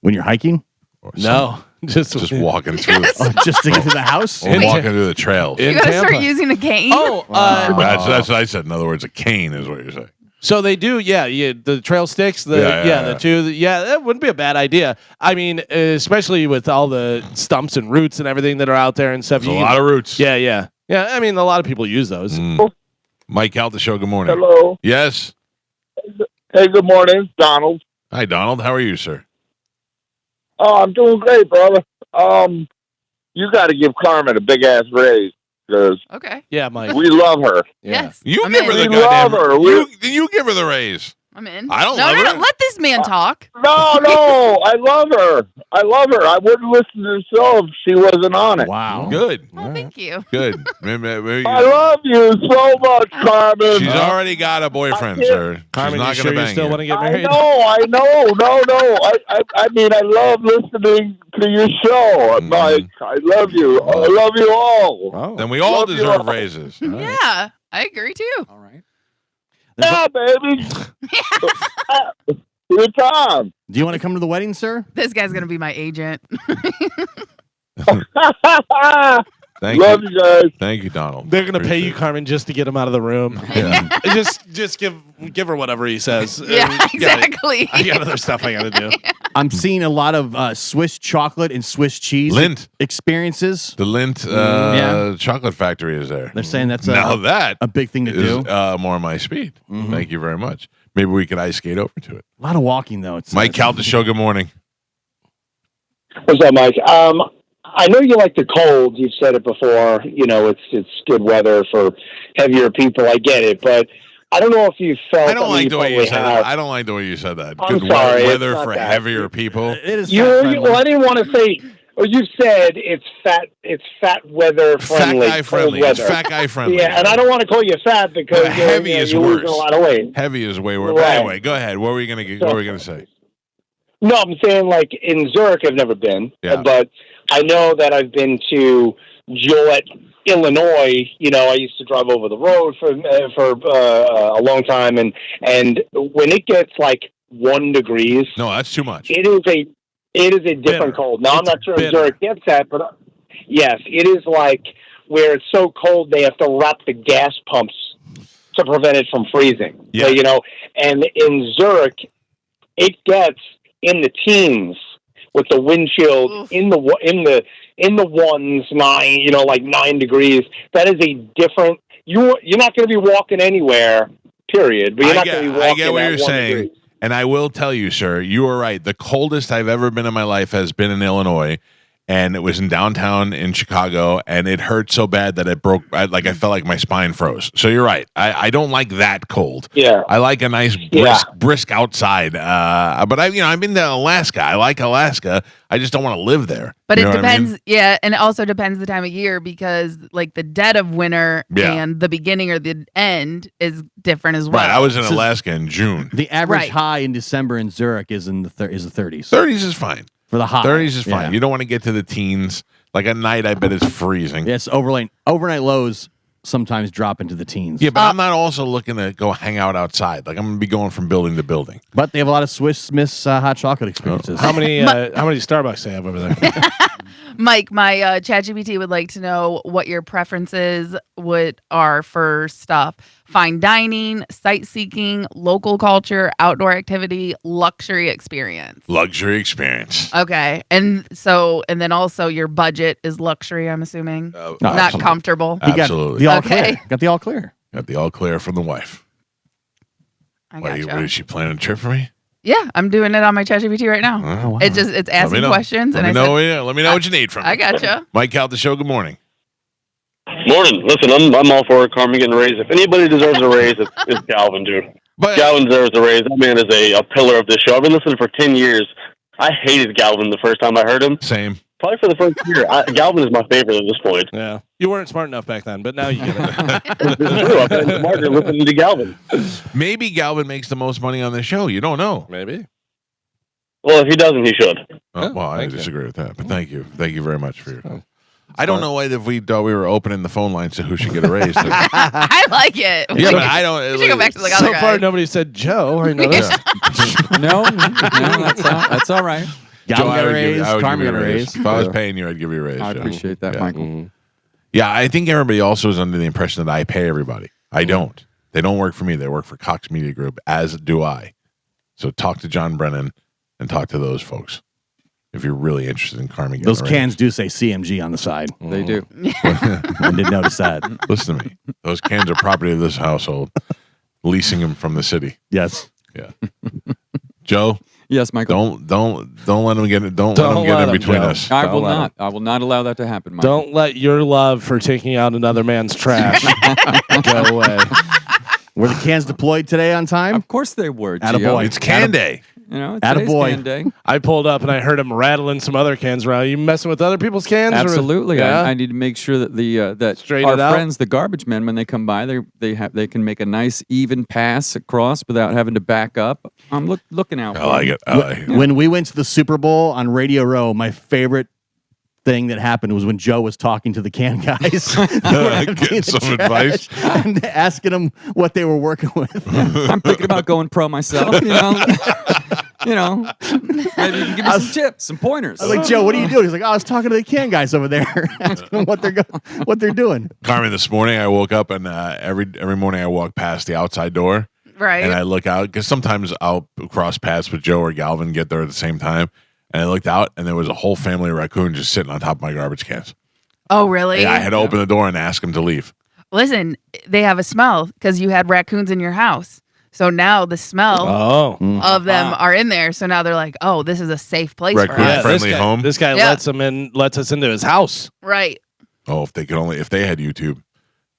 Speaker 2: When you're hiking?
Speaker 3: No, just
Speaker 1: walking through.
Speaker 2: Just to get to the house?
Speaker 1: Or walking through the trails.
Speaker 4: You gotta start using a cane.
Speaker 3: Oh,
Speaker 1: that's what I said. In other words, a cane is what you're saying.
Speaker 3: So they do, yeah. The trail sticks, the two, that wouldn't be a bad idea. I mean, especially with all the stumps and roots and everything that are out there and stuff.
Speaker 1: There's a lot of roots.
Speaker 3: Yeah. I mean, a lot of people use those.
Speaker 1: Mike Calta Show, good morning.
Speaker 12: Hello.
Speaker 1: Yes.
Speaker 12: Hey, good morning, Donald.
Speaker 1: Hi, Donald. How are you, sir?
Speaker 12: Oh, I'm doing great, brother. You got to give Carmen a big ass raise because
Speaker 3: yeah, Mike,
Speaker 12: we love her.
Speaker 4: Yes,
Speaker 1: you
Speaker 4: I'm
Speaker 1: give her
Speaker 4: in.
Speaker 1: the
Speaker 12: We love
Speaker 1: goddamn.
Speaker 12: her.
Speaker 1: You give her the raise.
Speaker 4: I'm in.
Speaker 1: I don't
Speaker 4: No,
Speaker 1: love her.
Speaker 4: let this man talk.
Speaker 12: No, I love her. I wouldn't listen to the show if she wasn't on it.
Speaker 2: Wow.
Speaker 1: Good.
Speaker 4: Oh, thank you.
Speaker 1: Good.
Speaker 12: I love you so much, Carmen.
Speaker 1: She's already got a boyfriend, sir.
Speaker 3: Carmen,
Speaker 1: She's not
Speaker 3: you
Speaker 1: going
Speaker 3: sure
Speaker 1: to
Speaker 3: you
Speaker 1: bang
Speaker 3: still
Speaker 1: you.
Speaker 3: want to get
Speaker 12: I
Speaker 3: married?
Speaker 12: know. No. I mean, I love listening to your show, Mike. I love you. I love you all.
Speaker 3: Oh.
Speaker 1: Then we all
Speaker 12: Love you
Speaker 1: deserve
Speaker 12: all.
Speaker 1: raises.
Speaker 4: Yeah, I agree too.
Speaker 5: All right.
Speaker 12: Yeah, baby. Anytime.
Speaker 2: Do you want to come to the wedding, sir?
Speaker 4: This guy's gonna be my agent.
Speaker 12: Love you guys.
Speaker 1: Thank you, Donald.
Speaker 3: They're gonna pay you, Carmen, just to get him out of the room.
Speaker 1: Yeah.
Speaker 3: just give her whatever he says.
Speaker 4: Yeah, exactly.
Speaker 3: I got other stuff I gotta do.
Speaker 2: I'm seeing a lot of Swiss chocolate and Swiss cheese
Speaker 1: Lindt
Speaker 2: experiences.
Speaker 1: The Lindt chocolate factory is there.
Speaker 2: They're saying that's
Speaker 1: that
Speaker 2: a big thing to do.
Speaker 1: More my speed. Thank you very much. Maybe we could ice skate over to it.
Speaker 2: A lot of walking though. It's
Speaker 1: Mike Calta show. Good morning.
Speaker 13: What's up, Mike? I know you like the cold. You've said it before. You know, it's good weather for heavier people. I get it, but I don't know if you felt.
Speaker 1: I don't like the way you said that. I don't like the way you said that.
Speaker 13: I'm
Speaker 1: Good
Speaker 13: sorry,
Speaker 1: weather
Speaker 13: it's not
Speaker 1: for
Speaker 13: that.
Speaker 1: heavier people.
Speaker 2: It is.
Speaker 13: Well, I didn't want to say. Well, you said it's fat weather friendly.
Speaker 1: Fat guy friendly.
Speaker 13: cold
Speaker 1: It's
Speaker 13: weather.
Speaker 1: fat guy friendly.
Speaker 13: Yeah, and I don't want to call you fat because
Speaker 1: But heavy is
Speaker 13: you're
Speaker 1: worse.
Speaker 13: losing a lot of weight.
Speaker 1: Heavy is way worse.
Speaker 13: Right.
Speaker 1: But anyway, go ahead. What were you gonna get? What were you gonna say?
Speaker 13: No, I'm saying like in Zurich, I've never been,
Speaker 1: Yeah.
Speaker 13: but I know that I've been to Gillette, Illinois. You know, I used to drive over the road for a long time, and when it gets like 1 degree,
Speaker 1: No, that's too much.
Speaker 13: it is a different
Speaker 3: Bitter.
Speaker 13: cold. Now I'm not sure if
Speaker 3: bitter.
Speaker 13: Zurich gets that, but yes, it is like where it's so cold they have to wrap the gas pumps to prevent it from freezing.
Speaker 1: Yeah.
Speaker 13: So, you know, and in Zurich, it gets in the teens with the wind chill in the ones, 9, you know, like 9 degrees. That is a different. You're not going to be walking anywhere. Period. But you're not going to be walking.
Speaker 1: I get what
Speaker 13: at
Speaker 1: you're
Speaker 13: 1
Speaker 1: saying.
Speaker 13: degree.
Speaker 1: And I will tell you, sir, you are right. The coldest I've ever been in my life has been in Illinois. And it was in downtown in Chicago, and it hurt so bad that it broke. I felt like my spine froze. So you're right. I don't like that cold.
Speaker 13: Yeah.
Speaker 1: I like a nice brisk outside. But I've been to Alaska. I like Alaska. I just don't want to live there.
Speaker 4: But
Speaker 1: You
Speaker 4: it
Speaker 1: know what I
Speaker 4: depends,
Speaker 1: mean?
Speaker 4: yeah, and it also depends the time of year because like the dead of winter
Speaker 1: Yeah.
Speaker 4: and the beginning or the end is different as well.
Speaker 1: Right. I was in Alaska in June.
Speaker 2: The average
Speaker 4: Right.
Speaker 2: high in December in Zurich is in the 30s.
Speaker 1: 30s is fine.
Speaker 2: For the high.
Speaker 1: 30s is fine.
Speaker 2: Yeah.
Speaker 1: You don't want to get to the teens. Like at night, I bet it's freezing.
Speaker 2: Yes, overnight lows sometimes drop into the teens.
Speaker 1: Yeah, but I'm not also looking to go hang out outside. Like I'm going to be going from building to building.
Speaker 2: But they have a lot of Swiss Miss hot chocolate experiences.
Speaker 3: How many Starbucks they have over there?
Speaker 4: Mike, my ChatGPT would like to know what your preferences are for stuff: fine dining, sightseeing, local culture, outdoor activity, luxury experience.
Speaker 1: Luxury experience.
Speaker 4: Okay, and then also your budget is luxury. I'm assuming not
Speaker 1: absolutely.
Speaker 4: comfortable.
Speaker 2: He got
Speaker 1: Absolutely.
Speaker 2: the all
Speaker 4: Okay.
Speaker 2: clear. Got the all clear.
Speaker 1: Got the all clear from the wife.
Speaker 4: I
Speaker 1: What
Speaker 4: gotcha.
Speaker 1: is she planning a trip for me?
Speaker 4: Yeah, I'm doing it on my ChatGPT right now.
Speaker 1: Oh, wow.
Speaker 4: It's
Speaker 1: Let
Speaker 4: asking
Speaker 1: me know.
Speaker 4: questions,
Speaker 1: Let
Speaker 4: and
Speaker 1: me
Speaker 4: I
Speaker 1: know.
Speaker 4: said,
Speaker 1: Yeah, let me know what you need from me.
Speaker 4: I gotcha.
Speaker 1: Mike Calta show. Good morning.
Speaker 14: Morning. Listen, I'm all for Carmen getting a raise. If anybody deserves a raise, it's Galvin, dude.
Speaker 1: But
Speaker 14: Galvin deserves a raise. That man is a pillar of this show. I've been listening for 10 years. I hated Galvin the first time I heard him.
Speaker 1: Same.
Speaker 14: Probably for the first year. Galvin is my favorite at this point.
Speaker 3: Yeah, you weren't smart enough back then, but now you get it.
Speaker 14: It's true. I've been smarter listening to Galvin.
Speaker 1: Maybe Galvin makes the most money on the show. You don't know.
Speaker 3: Maybe.
Speaker 14: Well, if he doesn't, he should.
Speaker 1: Well, I
Speaker 3: thank you.
Speaker 1: disagree with that. But thank you. Thank you very much for your. I don't know if we were opening the phone lines to who should get a raise.
Speaker 4: I like it.
Speaker 1: Yeah, but I don't.
Speaker 4: We should go back to the other
Speaker 3: So
Speaker 4: guy.
Speaker 3: far, nobody said Joe. I noticed.
Speaker 5: No, that's all right.
Speaker 1: Joe,
Speaker 2: Galvin
Speaker 1: I
Speaker 2: got a
Speaker 1: would give-
Speaker 2: raise.
Speaker 1: I would give
Speaker 2: Carmen
Speaker 1: you
Speaker 2: got a raise.
Speaker 1: If I was paying you, I'd give you a raise.
Speaker 5: I
Speaker 1: yeah.
Speaker 5: appreciate that,
Speaker 1: Yeah.
Speaker 5: Michael.
Speaker 1: Yeah, I think everybody also is under the impression that I pay everybody. I don't. They don't work for me. They work for Cox Media Group, as do I. So talk to John Brennan and talk to those folks if you're really interested in Carmen.
Speaker 2: Those cans do say CMG on the side.
Speaker 5: They do.
Speaker 2: I did notice that.
Speaker 1: Listen to me. Those cans are property of this household. Leasing them from the city.
Speaker 2: Yes.
Speaker 1: Yeah. Joe.
Speaker 5: Yes, Michael.
Speaker 1: Don't let them get it. Don't let them get in between
Speaker 3: Joe.
Speaker 1: us.
Speaker 5: I will not. I will not allow that to happen, Michael.
Speaker 3: Don't let your love for taking out another man's trash go away.
Speaker 2: Were the cans deployed today on time?
Speaker 5: Of course they were.
Speaker 2: Attaboy.
Speaker 5: Gio.
Speaker 1: It's can day.
Speaker 5: You know,
Speaker 2: Attaboy.
Speaker 5: today's can day.
Speaker 3: I pulled up and I heard him rattling some other cans around. You messing with other people's cans?
Speaker 5: Absolutely.
Speaker 3: Yeah?
Speaker 5: I need to make sure that that
Speaker 3: Straighten
Speaker 5: our
Speaker 3: it out.
Speaker 5: friends, the garbage men, when they come by, they can make a nice even pass across without having to back up. I'm looking out.
Speaker 1: I like it. I like it.
Speaker 2: When we went to the Super Bowl on Radio Row, my favorite thing that happened was when Joe was talking to the can guys. They were emptying
Speaker 1: Getting
Speaker 2: the
Speaker 1: some
Speaker 2: trash
Speaker 1: advice.
Speaker 2: and asking them what they were working with.
Speaker 5: I'm thinking about going pro myself. You know, Maybe you can give me some tips, some pointers.
Speaker 2: I was like, Joe, what are you doing? He's like, I was talking to the can guys over there, asking them what they're doing.
Speaker 1: Carmen, this morning I woke up and every morning I walk past the outside door.
Speaker 4: Right.
Speaker 1: And I look out because sometimes I'll cross paths with Joe or Galvin, get there at the same time. And I looked out and there was a whole family of raccoons just sitting on top of my garbage cans.
Speaker 4: Oh, really?
Speaker 1: Yeah, I had to open the door and ask them to leave.
Speaker 4: Listen, they have a smell because you had raccoons in your house. So now the smell of them are in there. So now they're like, oh, this is a safe place for us.
Speaker 1: Friendly home.
Speaker 3: This guy lets us into his house.
Speaker 4: Right.
Speaker 1: Oh, if they had YouTube,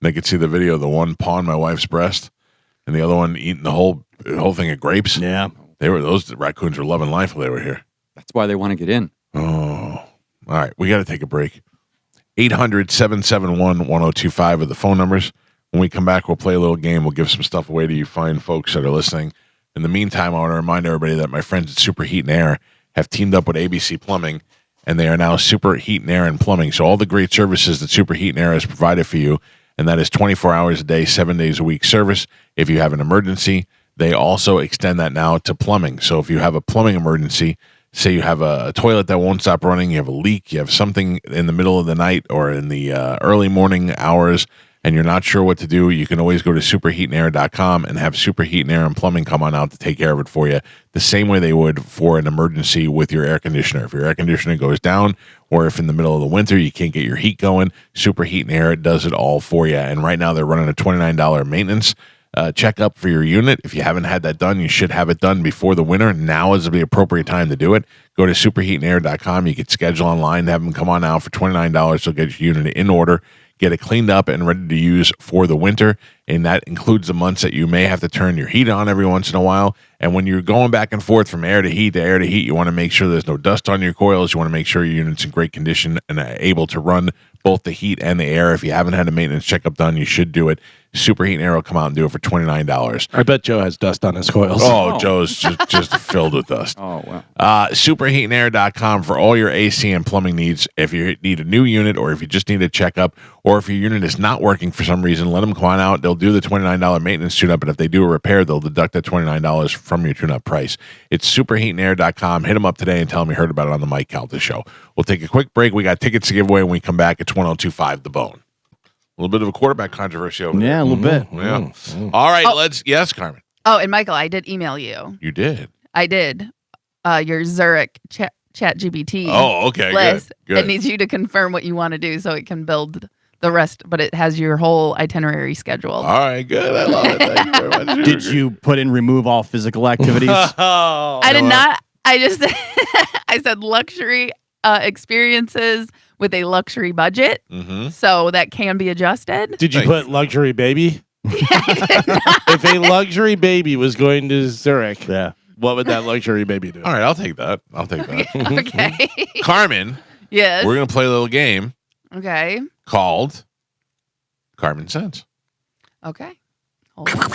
Speaker 1: they could see the video of the one pawing my wife's breast and the other one eating the whole thing of grapes.
Speaker 2: Yeah.
Speaker 1: Those raccoons were loving life while they were here.
Speaker 5: That's why they want to get in.
Speaker 1: Oh. All right. We got to take a break. 800-771-1025 are the phone numbers. When we come back, we'll play a little game. We'll give some stuff away to you fine folks that are listening. In the meantime, I want to remind everybody that my friends at Super Heat and Air have teamed up with ABC Plumbing, and they are now Super Heat and Air and Plumbing. So all the great services that Super Heat and Air has provided for you, and that is 24 hours a day, 7 days a week service. If you have an emergency, they also extend that now to plumbing. So if you have a plumbing emergency, say you have a toilet that won't stop running, you have a leak, you have something in the middle of the night or in the early morning hours, and you're not sure what to do, you can always go to superheatandair.com and have Super Heat and Air and Plumbing come on out to take care of it for you the same way they would for an emergency with your air conditioner. If your air conditioner goes down or if in the middle of the winter you can't get your heat going, Super Heat and Air does it all for you. And right now they're running a $29 maintenance checkup for your unit. If you haven't had that done, you should have it done before the winter. Now is the appropriate time to do it. Go to superheatandair.com. You can schedule online, have them come on out for $29. They'll get your unit in order, get it cleaned up and ready to use for the winter. And that includes the months that you may have to turn your heat on every once in a while. And when you're going back and forth from air to heat to air to heat, you want to make sure there's no dust on your coils. You want to make sure your unit's in great condition and able to run both the heat and the air. If you haven't had a maintenance checkup done, you should do it. Super Heat and Air will come out and do it for $29.
Speaker 3: I bet Joe has dust on his coils.
Speaker 1: Oh, Joe's just filled with dust.
Speaker 5: Oh, wow.
Speaker 1: Superheatandair.com for all your AC and plumbing needs. If you need a new unit or if you just need a checkup or if your unit is not working for some reason, let them come on out. They'll do the $29 maintenance tune-up, but if they do a repair, they'll deduct that $29 from your tune-up price. It's superheatandair.com. Hit them up today and tell them you heard about it on the Mike Calta Show. We'll take a quick break. We got tickets to give away when we come back. It's 1025 The Bone. A little bit of a quarterback controversy over there.
Speaker 2: Yeah, a little bit.
Speaker 1: Yeah. All right, yes, Carmen.
Speaker 4: Oh, and Michael, I did email you.
Speaker 1: You did?
Speaker 4: I did. Your Zurich chat GPT list.
Speaker 1: Good.
Speaker 4: It needs you to confirm what you want to do so it can build the rest, but it has your whole itinerary scheduled.
Speaker 1: All right, good. I love it. Thank you very much.
Speaker 2: Did you put in remove all physical activities?
Speaker 4: I did not. I just I said luxury experiences with a luxury budget, so that can be adjusted.
Speaker 3: Did you put luxury baby? If a luxury baby was going to Zurich, what would that luxury baby do?
Speaker 1: All right, I'll take that.
Speaker 4: Okay.
Speaker 1: Carmen.
Speaker 4: Yes.
Speaker 1: We're going to play a little game.
Speaker 4: Okay.
Speaker 1: Called Carmen Sense.
Speaker 4: Okay.
Speaker 2: Carmen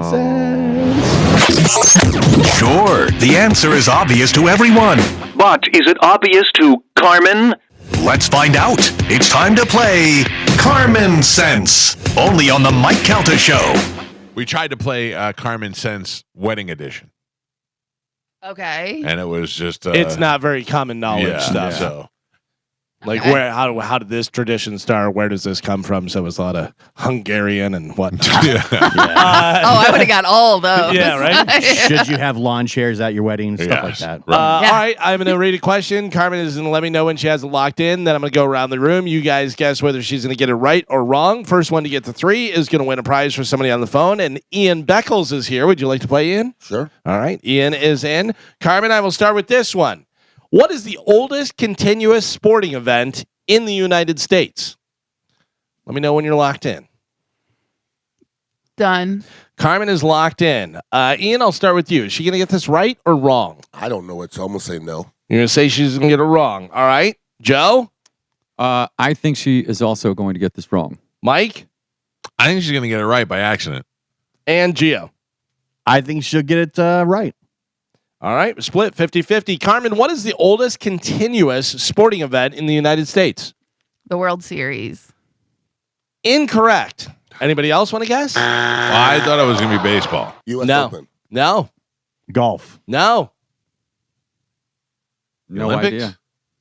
Speaker 2: Sense.
Speaker 7: Sure, the answer is obvious to everyone.
Speaker 15: But is it obvious to Carmen?
Speaker 7: Let's find out. It's time to play Carmen Sense, only on the Mike Calta Show.
Speaker 1: We tried to play Carmen Sense Wedding Edition.
Speaker 4: Okay.
Speaker 1: And it was just...
Speaker 3: it's not very common knowledge stuff.
Speaker 1: Yeah. So.
Speaker 3: Like how did this tradition start? Where does this come from? So it was a lot of Hungarian and whatnot.
Speaker 4: I would have got all of those.
Speaker 3: Yeah, right?
Speaker 2: Should you have lawn chairs at your wedding? Stuff like that.
Speaker 3: All right, I'm going to read a question. Carmen is going to let me know when she has it locked in. Then I'm going to go around the room. You guys guess whether she's going to get it right or wrong. First one to get to 3 is going to win a prize for somebody on the phone. And Ian Beckles is here. Would you like to play, Ian?
Speaker 16: Sure.
Speaker 3: All right, Ian is in. Carmen, I will start with this one. What is the oldest continuous sporting event in the United States? Let me know when you're locked in.
Speaker 4: Done.
Speaker 3: Carmen is locked in. Ian, I'll start with you. Is she going to get this right or wrong?
Speaker 16: I don't know it, so I'm going to say no.
Speaker 3: You're going to say she's going to get it wrong. All right. Joe?
Speaker 5: I think she is also going to get this wrong.
Speaker 3: Mike?
Speaker 1: I think she's going to get it right by accident.
Speaker 3: And Gio?
Speaker 2: I think she'll get it right.
Speaker 3: All right, split 50-50. Carmen, what is the oldest continuous sporting event in the United States?
Speaker 4: The World Series.
Speaker 3: Incorrect. Anybody else want to guess?
Speaker 1: I thought it was going to be baseball.
Speaker 16: U.S.
Speaker 3: No.
Speaker 16: Open.
Speaker 3: No.
Speaker 2: Golf.
Speaker 3: No.
Speaker 5: No
Speaker 1: Olympics?
Speaker 5: idea.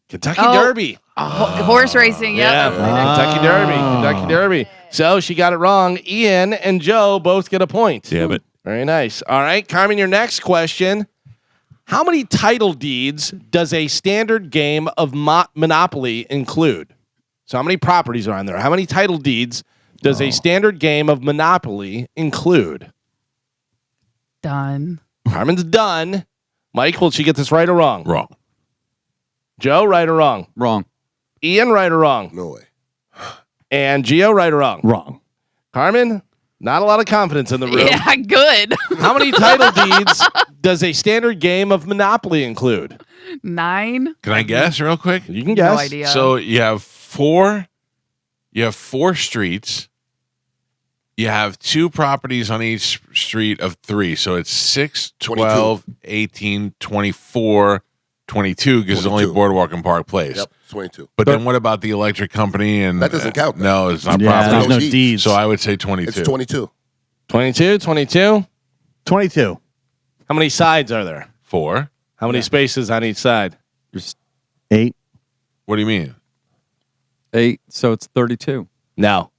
Speaker 3: Kentucky Derby.
Speaker 4: Horse racing. Yep.
Speaker 3: Yeah. Kentucky Derby. Kentucky Derby. So she got it wrong. Ian and Joe both get a point.
Speaker 1: Yeah, but
Speaker 3: Very nice. All right, Carmen, your next question. How many title deeds does a standard game of Monopoly include? So how many properties are on there? How many title deeds does a standard game of Monopoly include?
Speaker 4: Done.
Speaker 3: Carmen's done. Mike, will she get this right or wrong?
Speaker 1: wrong.
Speaker 3: Joe, right or wrong?
Speaker 5: Wrong.
Speaker 3: Ian, right or wrong?
Speaker 16: No way.
Speaker 3: And Gio, right or wrong?
Speaker 2: Wrong.
Speaker 3: Carmen, not a lot of confidence in the room.
Speaker 4: Yeah, good.
Speaker 3: How many title deeds does a standard game of Monopoly include?
Speaker 4: 9.
Speaker 1: Can I guess real quick?
Speaker 3: You can guess.
Speaker 4: No idea.
Speaker 1: So you have four streets. You have 2 properties on each street of 3. So it's 6, 12, 18, 24, 22 because it's only
Speaker 16: 22.
Speaker 1: Boardwalk and Park Place.
Speaker 16: Yep, 22.
Speaker 1: But then what about the electric company? And
Speaker 16: That doesn't count,
Speaker 1: No, it's not
Speaker 2: Yeah,
Speaker 1: property.
Speaker 2: there's no
Speaker 16: deeds.
Speaker 2: deeds.
Speaker 1: So I would say 22.
Speaker 16: It's 22.
Speaker 3: 22, 22.
Speaker 2: 22.
Speaker 3: How many sides are there?
Speaker 1: 4.
Speaker 3: How many spaces on each side?
Speaker 2: 8.
Speaker 1: What do you mean?
Speaker 5: 8, so it's 32.
Speaker 3: No.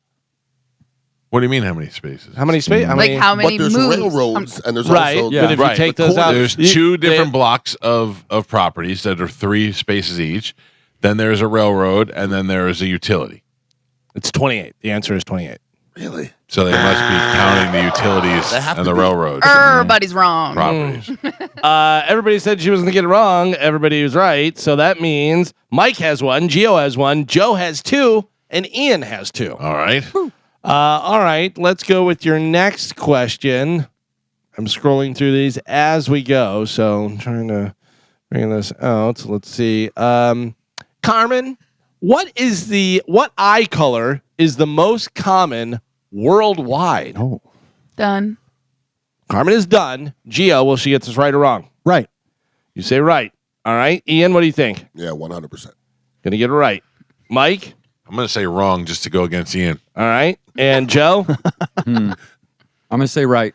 Speaker 1: What do you mean? How many spaces?
Speaker 3: How many spaces?
Speaker 4: Like how many
Speaker 16: But there's
Speaker 4: moves?
Speaker 16: railroads and there's
Speaker 3: Right,
Speaker 16: also...
Speaker 5: yeah.
Speaker 3: but if you
Speaker 1: Right,
Speaker 3: take
Speaker 16: but
Speaker 3: those out,
Speaker 1: There's 2 different blocks of properties that are 3 spaces each. Then there's a railroad, and then there is a utility.
Speaker 3: It's 28. The answer is 28.
Speaker 16: Really?
Speaker 1: So they must be counting the utilities
Speaker 16: They have
Speaker 1: and
Speaker 16: to
Speaker 1: the
Speaker 16: be.
Speaker 1: railroads
Speaker 4: Everybody's wrong.
Speaker 1: properties.
Speaker 3: Everybody said she was going to get it wrong. Everybody was right. So that means Mike has 1, Gio has 1, Joe has 2, and Ian has 2.
Speaker 1: All right.
Speaker 3: All right. Let's go with your next question. I'm scrolling through these as we go. So I'm trying to bring this out. Let's see. Carmen, what eye color is the most common worldwide?
Speaker 2: Oh.
Speaker 4: Done.
Speaker 3: Carmen is done. Gio, will she get this right or wrong?
Speaker 2: Right.
Speaker 3: You say right. All right. Ian, what do you think?
Speaker 16: Yeah, 100%.
Speaker 3: Gonna get it right. Mike?
Speaker 1: I'm going to say wrong just to go against Ian.
Speaker 3: All right. And Joe?
Speaker 5: I'm going to say right.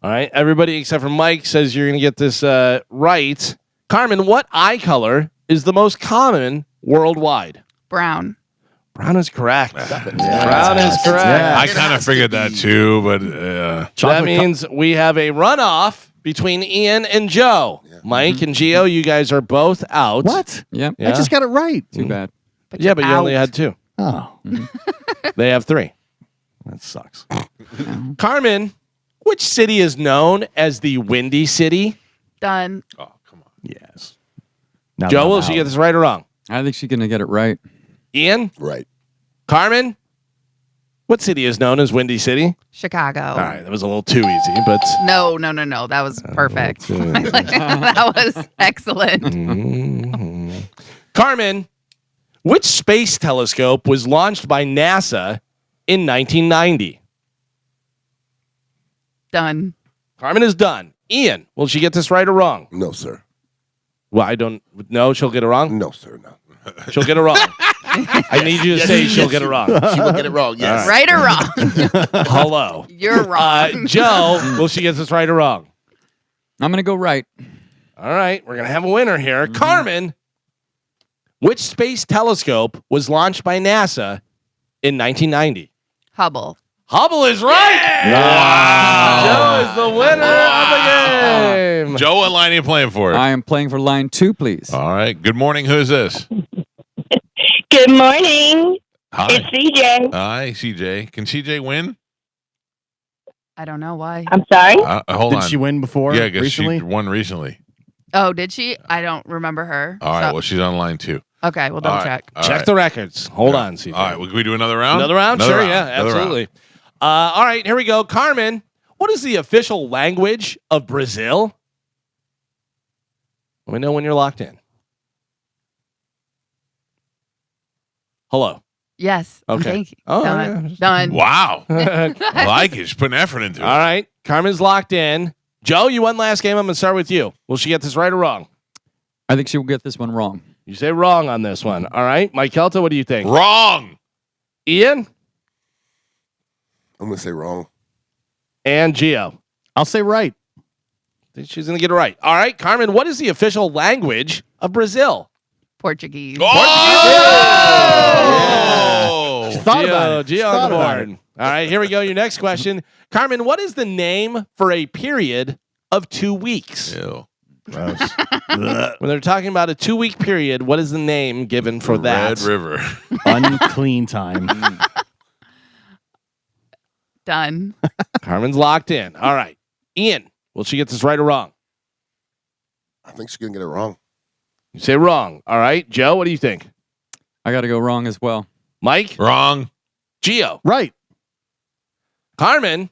Speaker 3: All right. Everybody except for Mike says you're going to get this right. Carmen, what eye color is the most common worldwide?
Speaker 4: Brown.
Speaker 3: Brown is correct.
Speaker 2: Brown
Speaker 3: is correct.
Speaker 2: Yeah.
Speaker 1: I kind of figured that too, but
Speaker 3: That means we have a runoff between Ian and Joe. Mike and Gio, you guys are both out.
Speaker 2: What?
Speaker 5: Yep.
Speaker 3: Yeah.
Speaker 2: I just got it right.
Speaker 5: Too bad.
Speaker 4: But
Speaker 3: Yeah, but you only
Speaker 4: out.
Speaker 3: had 2.
Speaker 2: Oh.
Speaker 3: They have 3.
Speaker 2: That sucks.
Speaker 3: Carmen, which city is known as the Windy City?
Speaker 4: Done.
Speaker 1: oh, come on.
Speaker 2: Yes. Now
Speaker 3: Joe,
Speaker 2: that
Speaker 3: will
Speaker 2: I'm
Speaker 3: she
Speaker 2: out.
Speaker 3: get this right or wrong?
Speaker 5: I think she's going to get it right.
Speaker 3: Ian?
Speaker 16: Right.
Speaker 3: Carmen? What city is known as Windy City?
Speaker 4: Chicago.
Speaker 3: All right, that was a little too easy, but
Speaker 4: No. That was perfect. That was excellent.
Speaker 3: Mm-hmm. Carmen, which space telescope was launched by NASA in 1990?
Speaker 4: Done.
Speaker 3: Carmen is done. Ian, will she get this right or wrong?
Speaker 16: No, sir.
Speaker 3: Well, I don't know. She'll get it wrong?
Speaker 16: No, sir, no.
Speaker 3: She'll get it wrong. I need you to say she'll get it wrong.
Speaker 16: She will get it wrong, yes.
Speaker 4: Right or wrong?
Speaker 3: Hello.
Speaker 4: You're wrong.
Speaker 3: Joe, will she get this right or wrong?
Speaker 5: I'm going to go right.
Speaker 3: All right, we're going to have a winner here. Carmen, which space telescope was launched by NASA in 1990?
Speaker 4: Hubble.
Speaker 3: Hubble is right. Wow. Joe is the winner of the game.
Speaker 1: Joe, what line are you playing for?
Speaker 5: I am playing for line 2, please.
Speaker 1: All right. Good morning. Who's this?
Speaker 17: Good morning.
Speaker 1: Hi.
Speaker 17: It's CJ.
Speaker 1: Hi, CJ. Can CJ win?
Speaker 4: I don't know why.
Speaker 17: I'm sorry.
Speaker 1: Hold
Speaker 2: Did
Speaker 1: on.
Speaker 2: she win before?
Speaker 1: Yeah, because
Speaker 2: recently?
Speaker 1: she won recently.
Speaker 4: Oh, did she? I don't remember her.
Speaker 1: All right.
Speaker 4: So-
Speaker 1: well, she's on line 2.
Speaker 4: okay, we'll double check.
Speaker 1: All
Speaker 3: Check
Speaker 1: right.
Speaker 3: the records. Hold on, CJ.
Speaker 1: All right. Well, can we do another round?
Speaker 3: Another round?
Speaker 1: Another
Speaker 3: Sure,
Speaker 1: round.
Speaker 3: yeah,
Speaker 1: Another round.
Speaker 3: absolutely. All right, here we go. Carmen, what is the official language of Brazil? Let me know when you're locked in. Hello.
Speaker 4: Yes.
Speaker 3: Okay.
Speaker 4: Thank you.
Speaker 3: Oh,
Speaker 4: Done.
Speaker 3: yeah.
Speaker 4: Done.
Speaker 1: Wow. I like it. She's putting effort into it.
Speaker 3: All right. Carmen's locked in. Joe, you won last game. I'm going to start with you. Will she get this right or wrong?
Speaker 5: I think she will get this one wrong.
Speaker 3: You say wrong on this one. All right. Mike Calta, what do you think?
Speaker 1: Wrong.
Speaker 3: Ian?
Speaker 16: I'm going to say wrong.
Speaker 3: And Gio.
Speaker 2: I'll say right.
Speaker 3: I think she's going to get it right. All right, Carmen, what is the official language of Brazil?
Speaker 4: Portuguese.
Speaker 1: Oh!
Speaker 2: Yeah. Thought about it.
Speaker 3: Gio on the board. All right, here we go. Your next question. Carmen, what is the name for a period of 2 weeks?
Speaker 1: Ew.
Speaker 2: Gross.
Speaker 3: When they're talking about a 2-week period, what is the name given for that?
Speaker 1: Red River.
Speaker 2: Unclean time.
Speaker 4: Done.
Speaker 3: Carmen's locked in. All right. Ian, will she get this right or wrong?
Speaker 16: I think she's going to get it wrong.
Speaker 3: You say wrong. All right. Joe, what do you think?
Speaker 5: I got to go wrong as well.
Speaker 3: Mike?
Speaker 1: Wrong.
Speaker 3: Gio?
Speaker 2: Right.
Speaker 3: Carmen,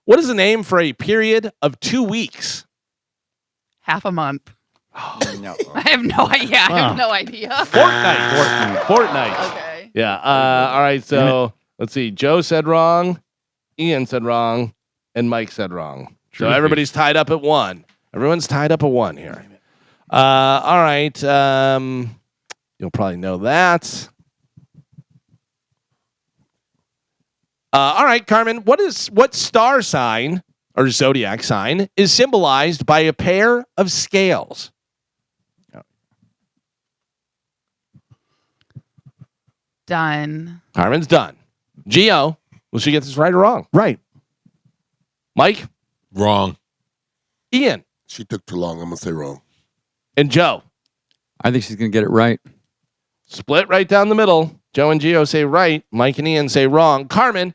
Speaker 3: what is the name for a period of 2 weeks?
Speaker 4: Half a month.
Speaker 5: Oh, no.
Speaker 4: I have no idea. I have no idea.
Speaker 3: Fortnight.
Speaker 4: Okay.
Speaker 3: Yeah. All right. So let's see. Joe said wrong. Ian said wrong. And Mike said wrong. So everybody's tied up at 1. Everyone's tied up at 1 here. All right. You'll probably know that. All right, Carmen. What star sign or zodiac sign is symbolized by a pair of scales?
Speaker 4: Done.
Speaker 3: Carmen's done. Gio, will she get this right or wrong?
Speaker 2: Right.
Speaker 3: Mike?
Speaker 1: Wrong.
Speaker 3: Ian?
Speaker 16: She took too long. I'm going to say wrong.
Speaker 3: And Joe?
Speaker 5: I think she's going to get it right.
Speaker 3: Split right down the middle. Joe and Gio say right. Mike and Ian say wrong. Carmen,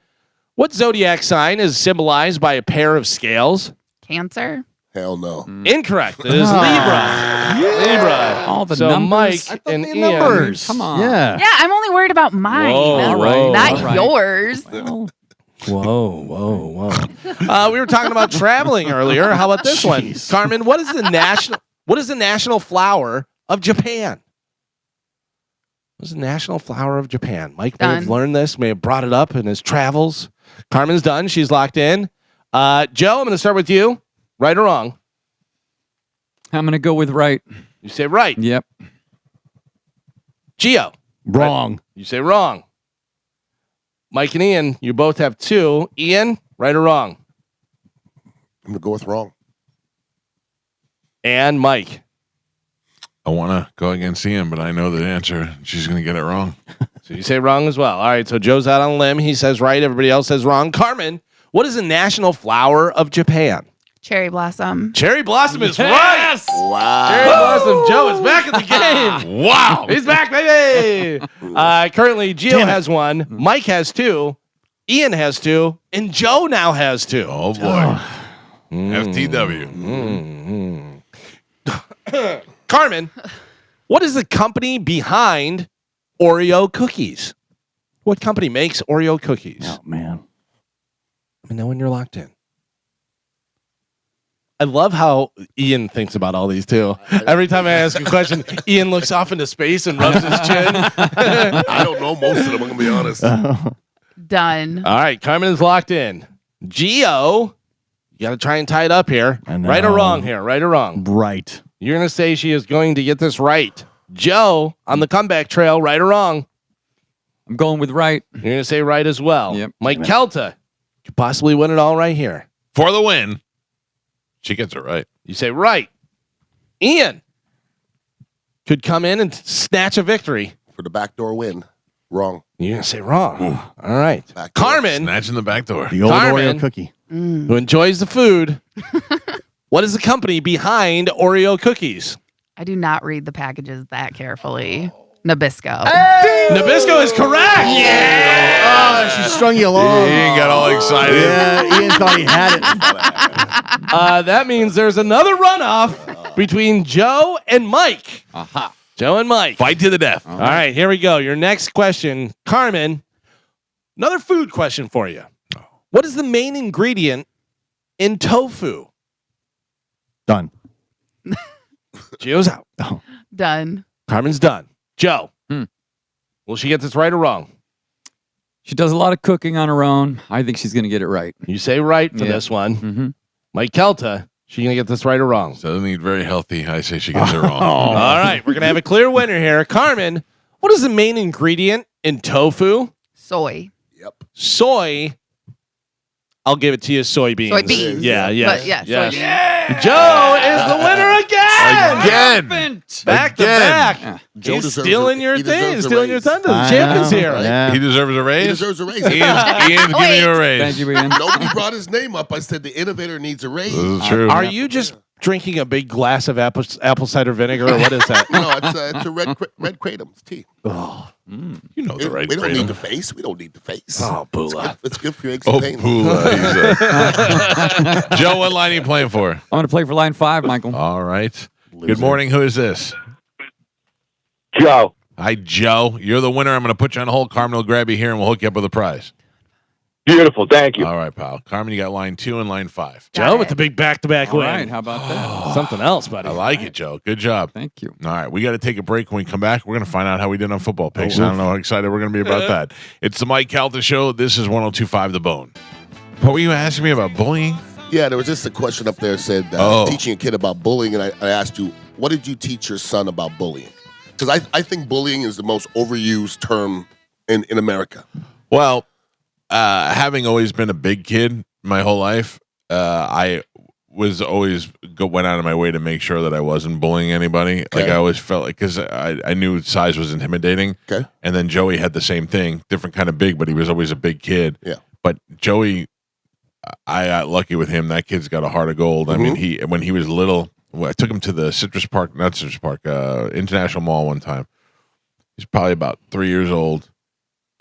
Speaker 3: what zodiac sign is symbolized by a pair of scales?
Speaker 4: Cancer.
Speaker 16: Hell no.
Speaker 3: Incorrect. It is Libra. Libra.
Speaker 5: All the
Speaker 3: so
Speaker 5: numbers.
Speaker 3: Mike and Ian.
Speaker 2: Numbers.
Speaker 5: Come on.
Speaker 2: Yeah.
Speaker 4: Yeah, I'm only worried about mine.
Speaker 3: Whoa,
Speaker 4: not
Speaker 5: all right.
Speaker 4: yours.
Speaker 3: Whoa. We were talking about traveling earlier. How about this one? Carmen, what is the national flower of Japan? What is the national flower of Japan? Mike may have learned this, may have brought it up in his travels. Carmen's done. She's locked in. Joe, I'm going to start with you. Right or wrong?
Speaker 5: I'm going to go with right.
Speaker 3: You say right.
Speaker 5: Yep.
Speaker 3: Gio.
Speaker 2: Wrong.
Speaker 3: Right. You say wrong. Mike and Ian, you both have 2. Ian, right or wrong?
Speaker 16: I'm going to go with wrong.
Speaker 3: And Mike.
Speaker 1: I want to go against Ian, but I know the answer. She's going to get it wrong.
Speaker 3: So you say wrong as well. All right, so Joe's out on a limb. He says right. Everybody else says wrong. Carmen, what is the national flower of Japan?
Speaker 4: Cherry blossom.
Speaker 3: Cherry blossom is right.
Speaker 16: Wow.
Speaker 3: Cherry blossom. Joe is back in the game.
Speaker 1: Wow.
Speaker 3: He's back, baby. Currently, Gio has 1. Mike has 2. Ian has 2. And Joe now has 2.
Speaker 1: Oh, boy. FTW.
Speaker 3: Carmen, what is the company behind Oreo cookies? What company makes Oreo cookies?
Speaker 2: Oh, man.
Speaker 3: Let me know when you're locked in. I love how Ian thinks about all these too. Every time I ask a question, Ian looks off into space and rubs his chin.
Speaker 16: I don't know most of them, I'm going to be honest.
Speaker 4: Done.
Speaker 3: All right, Carmen is locked in. Gio, you got to try and tie it up here. Right or wrong here? Right or wrong?
Speaker 2: Right.
Speaker 3: You're going to say she is going to get this right. Joe, on the comeback trail, right or wrong?
Speaker 5: I'm going with right.
Speaker 3: You're going to say right as well.
Speaker 5: Yep.
Speaker 3: Mike Calta could possibly win it all right here.
Speaker 1: For the win. She gets it right.
Speaker 3: You say right. Ian could come in and snatch a victory.
Speaker 16: For the backdoor win. Wrong.
Speaker 3: You're going to say wrong. All right.
Speaker 16: Backdoor.
Speaker 3: Carmen,
Speaker 1: Snatching the back door.
Speaker 2: The old
Speaker 3: Carmen.
Speaker 2: Oreo cookie.
Speaker 3: who enjoys the food. What is the company behind Oreo cookies?
Speaker 4: I do not read the packages that carefully. Nabisco.
Speaker 3: Nabisco is correct.
Speaker 2: Oh, she strung you along.
Speaker 1: Ian got all excited.
Speaker 2: Yeah, Ian thought he had it.
Speaker 3: That means there's another runoff between Joe and Mike.
Speaker 5: Aha.
Speaker 3: Joe and Mike.
Speaker 1: Fight to the death.
Speaker 3: All right, here we go. Your next question, Carmen. Another food question for you. What is the main ingredient in tofu?
Speaker 2: Done.
Speaker 3: Gio's out.
Speaker 2: Oh.
Speaker 4: Done.
Speaker 3: Carmen's done. Joe, will she get this right or wrong?
Speaker 5: She does a lot of cooking on her own. I think she's going to get it right.
Speaker 3: You say right for this one.
Speaker 5: Mm-hmm.
Speaker 3: Mike Calta, she going to get this right or wrong?
Speaker 1: So doesn't eat very healthy. I say she gets it wrong.
Speaker 3: All right, we're going to have a clear winner here. Carmen, what is the main ingredient in tofu?
Speaker 4: Soy.
Speaker 16: Yep.
Speaker 3: Soy I'll give it to you, soybeans.
Speaker 4: Soybeans.
Speaker 3: Yeah.
Speaker 4: But yeah, soybeans.
Speaker 3: Joe is the winner again.
Speaker 1: Back
Speaker 3: to back.
Speaker 16: Yeah. Joe
Speaker 3: He's
Speaker 16: deserves
Speaker 3: stealing
Speaker 16: a-
Speaker 3: your
Speaker 16: he
Speaker 3: thing.
Speaker 16: deserves a
Speaker 3: Stealing your
Speaker 16: raise.
Speaker 3: thunder. The champion's here.
Speaker 2: Yeah.
Speaker 1: He deserves a raise.
Speaker 16: He deserves a raise.
Speaker 1: Ian's giving you a raise.
Speaker 5: Thank you, Ian.
Speaker 16: Nobody brought his name up. I said the innovator needs a raise.
Speaker 1: This is true.
Speaker 3: Are you just drinking a big glass of apple cider vinegar, or what is that?
Speaker 16: No, it's a red kratom. It's tea.
Speaker 1: You know the right
Speaker 16: We don't
Speaker 1: kratom.
Speaker 16: need the face. We don't need the face.
Speaker 3: Oh, Bula.
Speaker 16: It's good for your aches
Speaker 1: Oh,
Speaker 16: and pains.
Speaker 1: Pula. Joe, what line are you playing for?
Speaker 5: I'm going to play for line 5, Michael.
Speaker 1: All right. Good morning. Who is this?
Speaker 12: Joe.
Speaker 1: Hi, Joe. You're the winner. I'm going to put you on hold. Carmen will grab you here, and we'll hook you up with a prize.
Speaker 12: Beautiful. Thank you.
Speaker 1: All right, pal. Carmen, you got line 2 and line 5.
Speaker 3: Joe with the big back-to-back
Speaker 5: All
Speaker 3: win.
Speaker 5: right, how about that?
Speaker 3: Something else, buddy.
Speaker 1: I like it, Joe. Good job.
Speaker 5: Thank you.
Speaker 1: All right, we got to take a break. When we come back, we're going to find out how we did on football picks. I don't know how excited we're going to be about that. It's the Mike Calta Show. This is 102.5 The Bone. What were you asking me about bullying?
Speaker 16: Yeah, there was just a question up there that said teaching a kid about bullying, and I asked you, what did you teach your son about bullying? Because I think bullying is the most overused term in America.
Speaker 1: Well, having always been a big kid my whole life, I was always went out of my way to make sure that I wasn't bullying anybody.
Speaker 16: Okay.
Speaker 1: Like I always felt like, because I knew size was intimidating.
Speaker 16: Okay.
Speaker 1: And then Joey had the same thing, different kind of big, but he was always a big kid.
Speaker 16: Yeah.
Speaker 1: But Joey, I got lucky with him. That kid's got a heart of gold. I mean, when he was little, I took him to the International Mall one time. He's probably about 3 years old.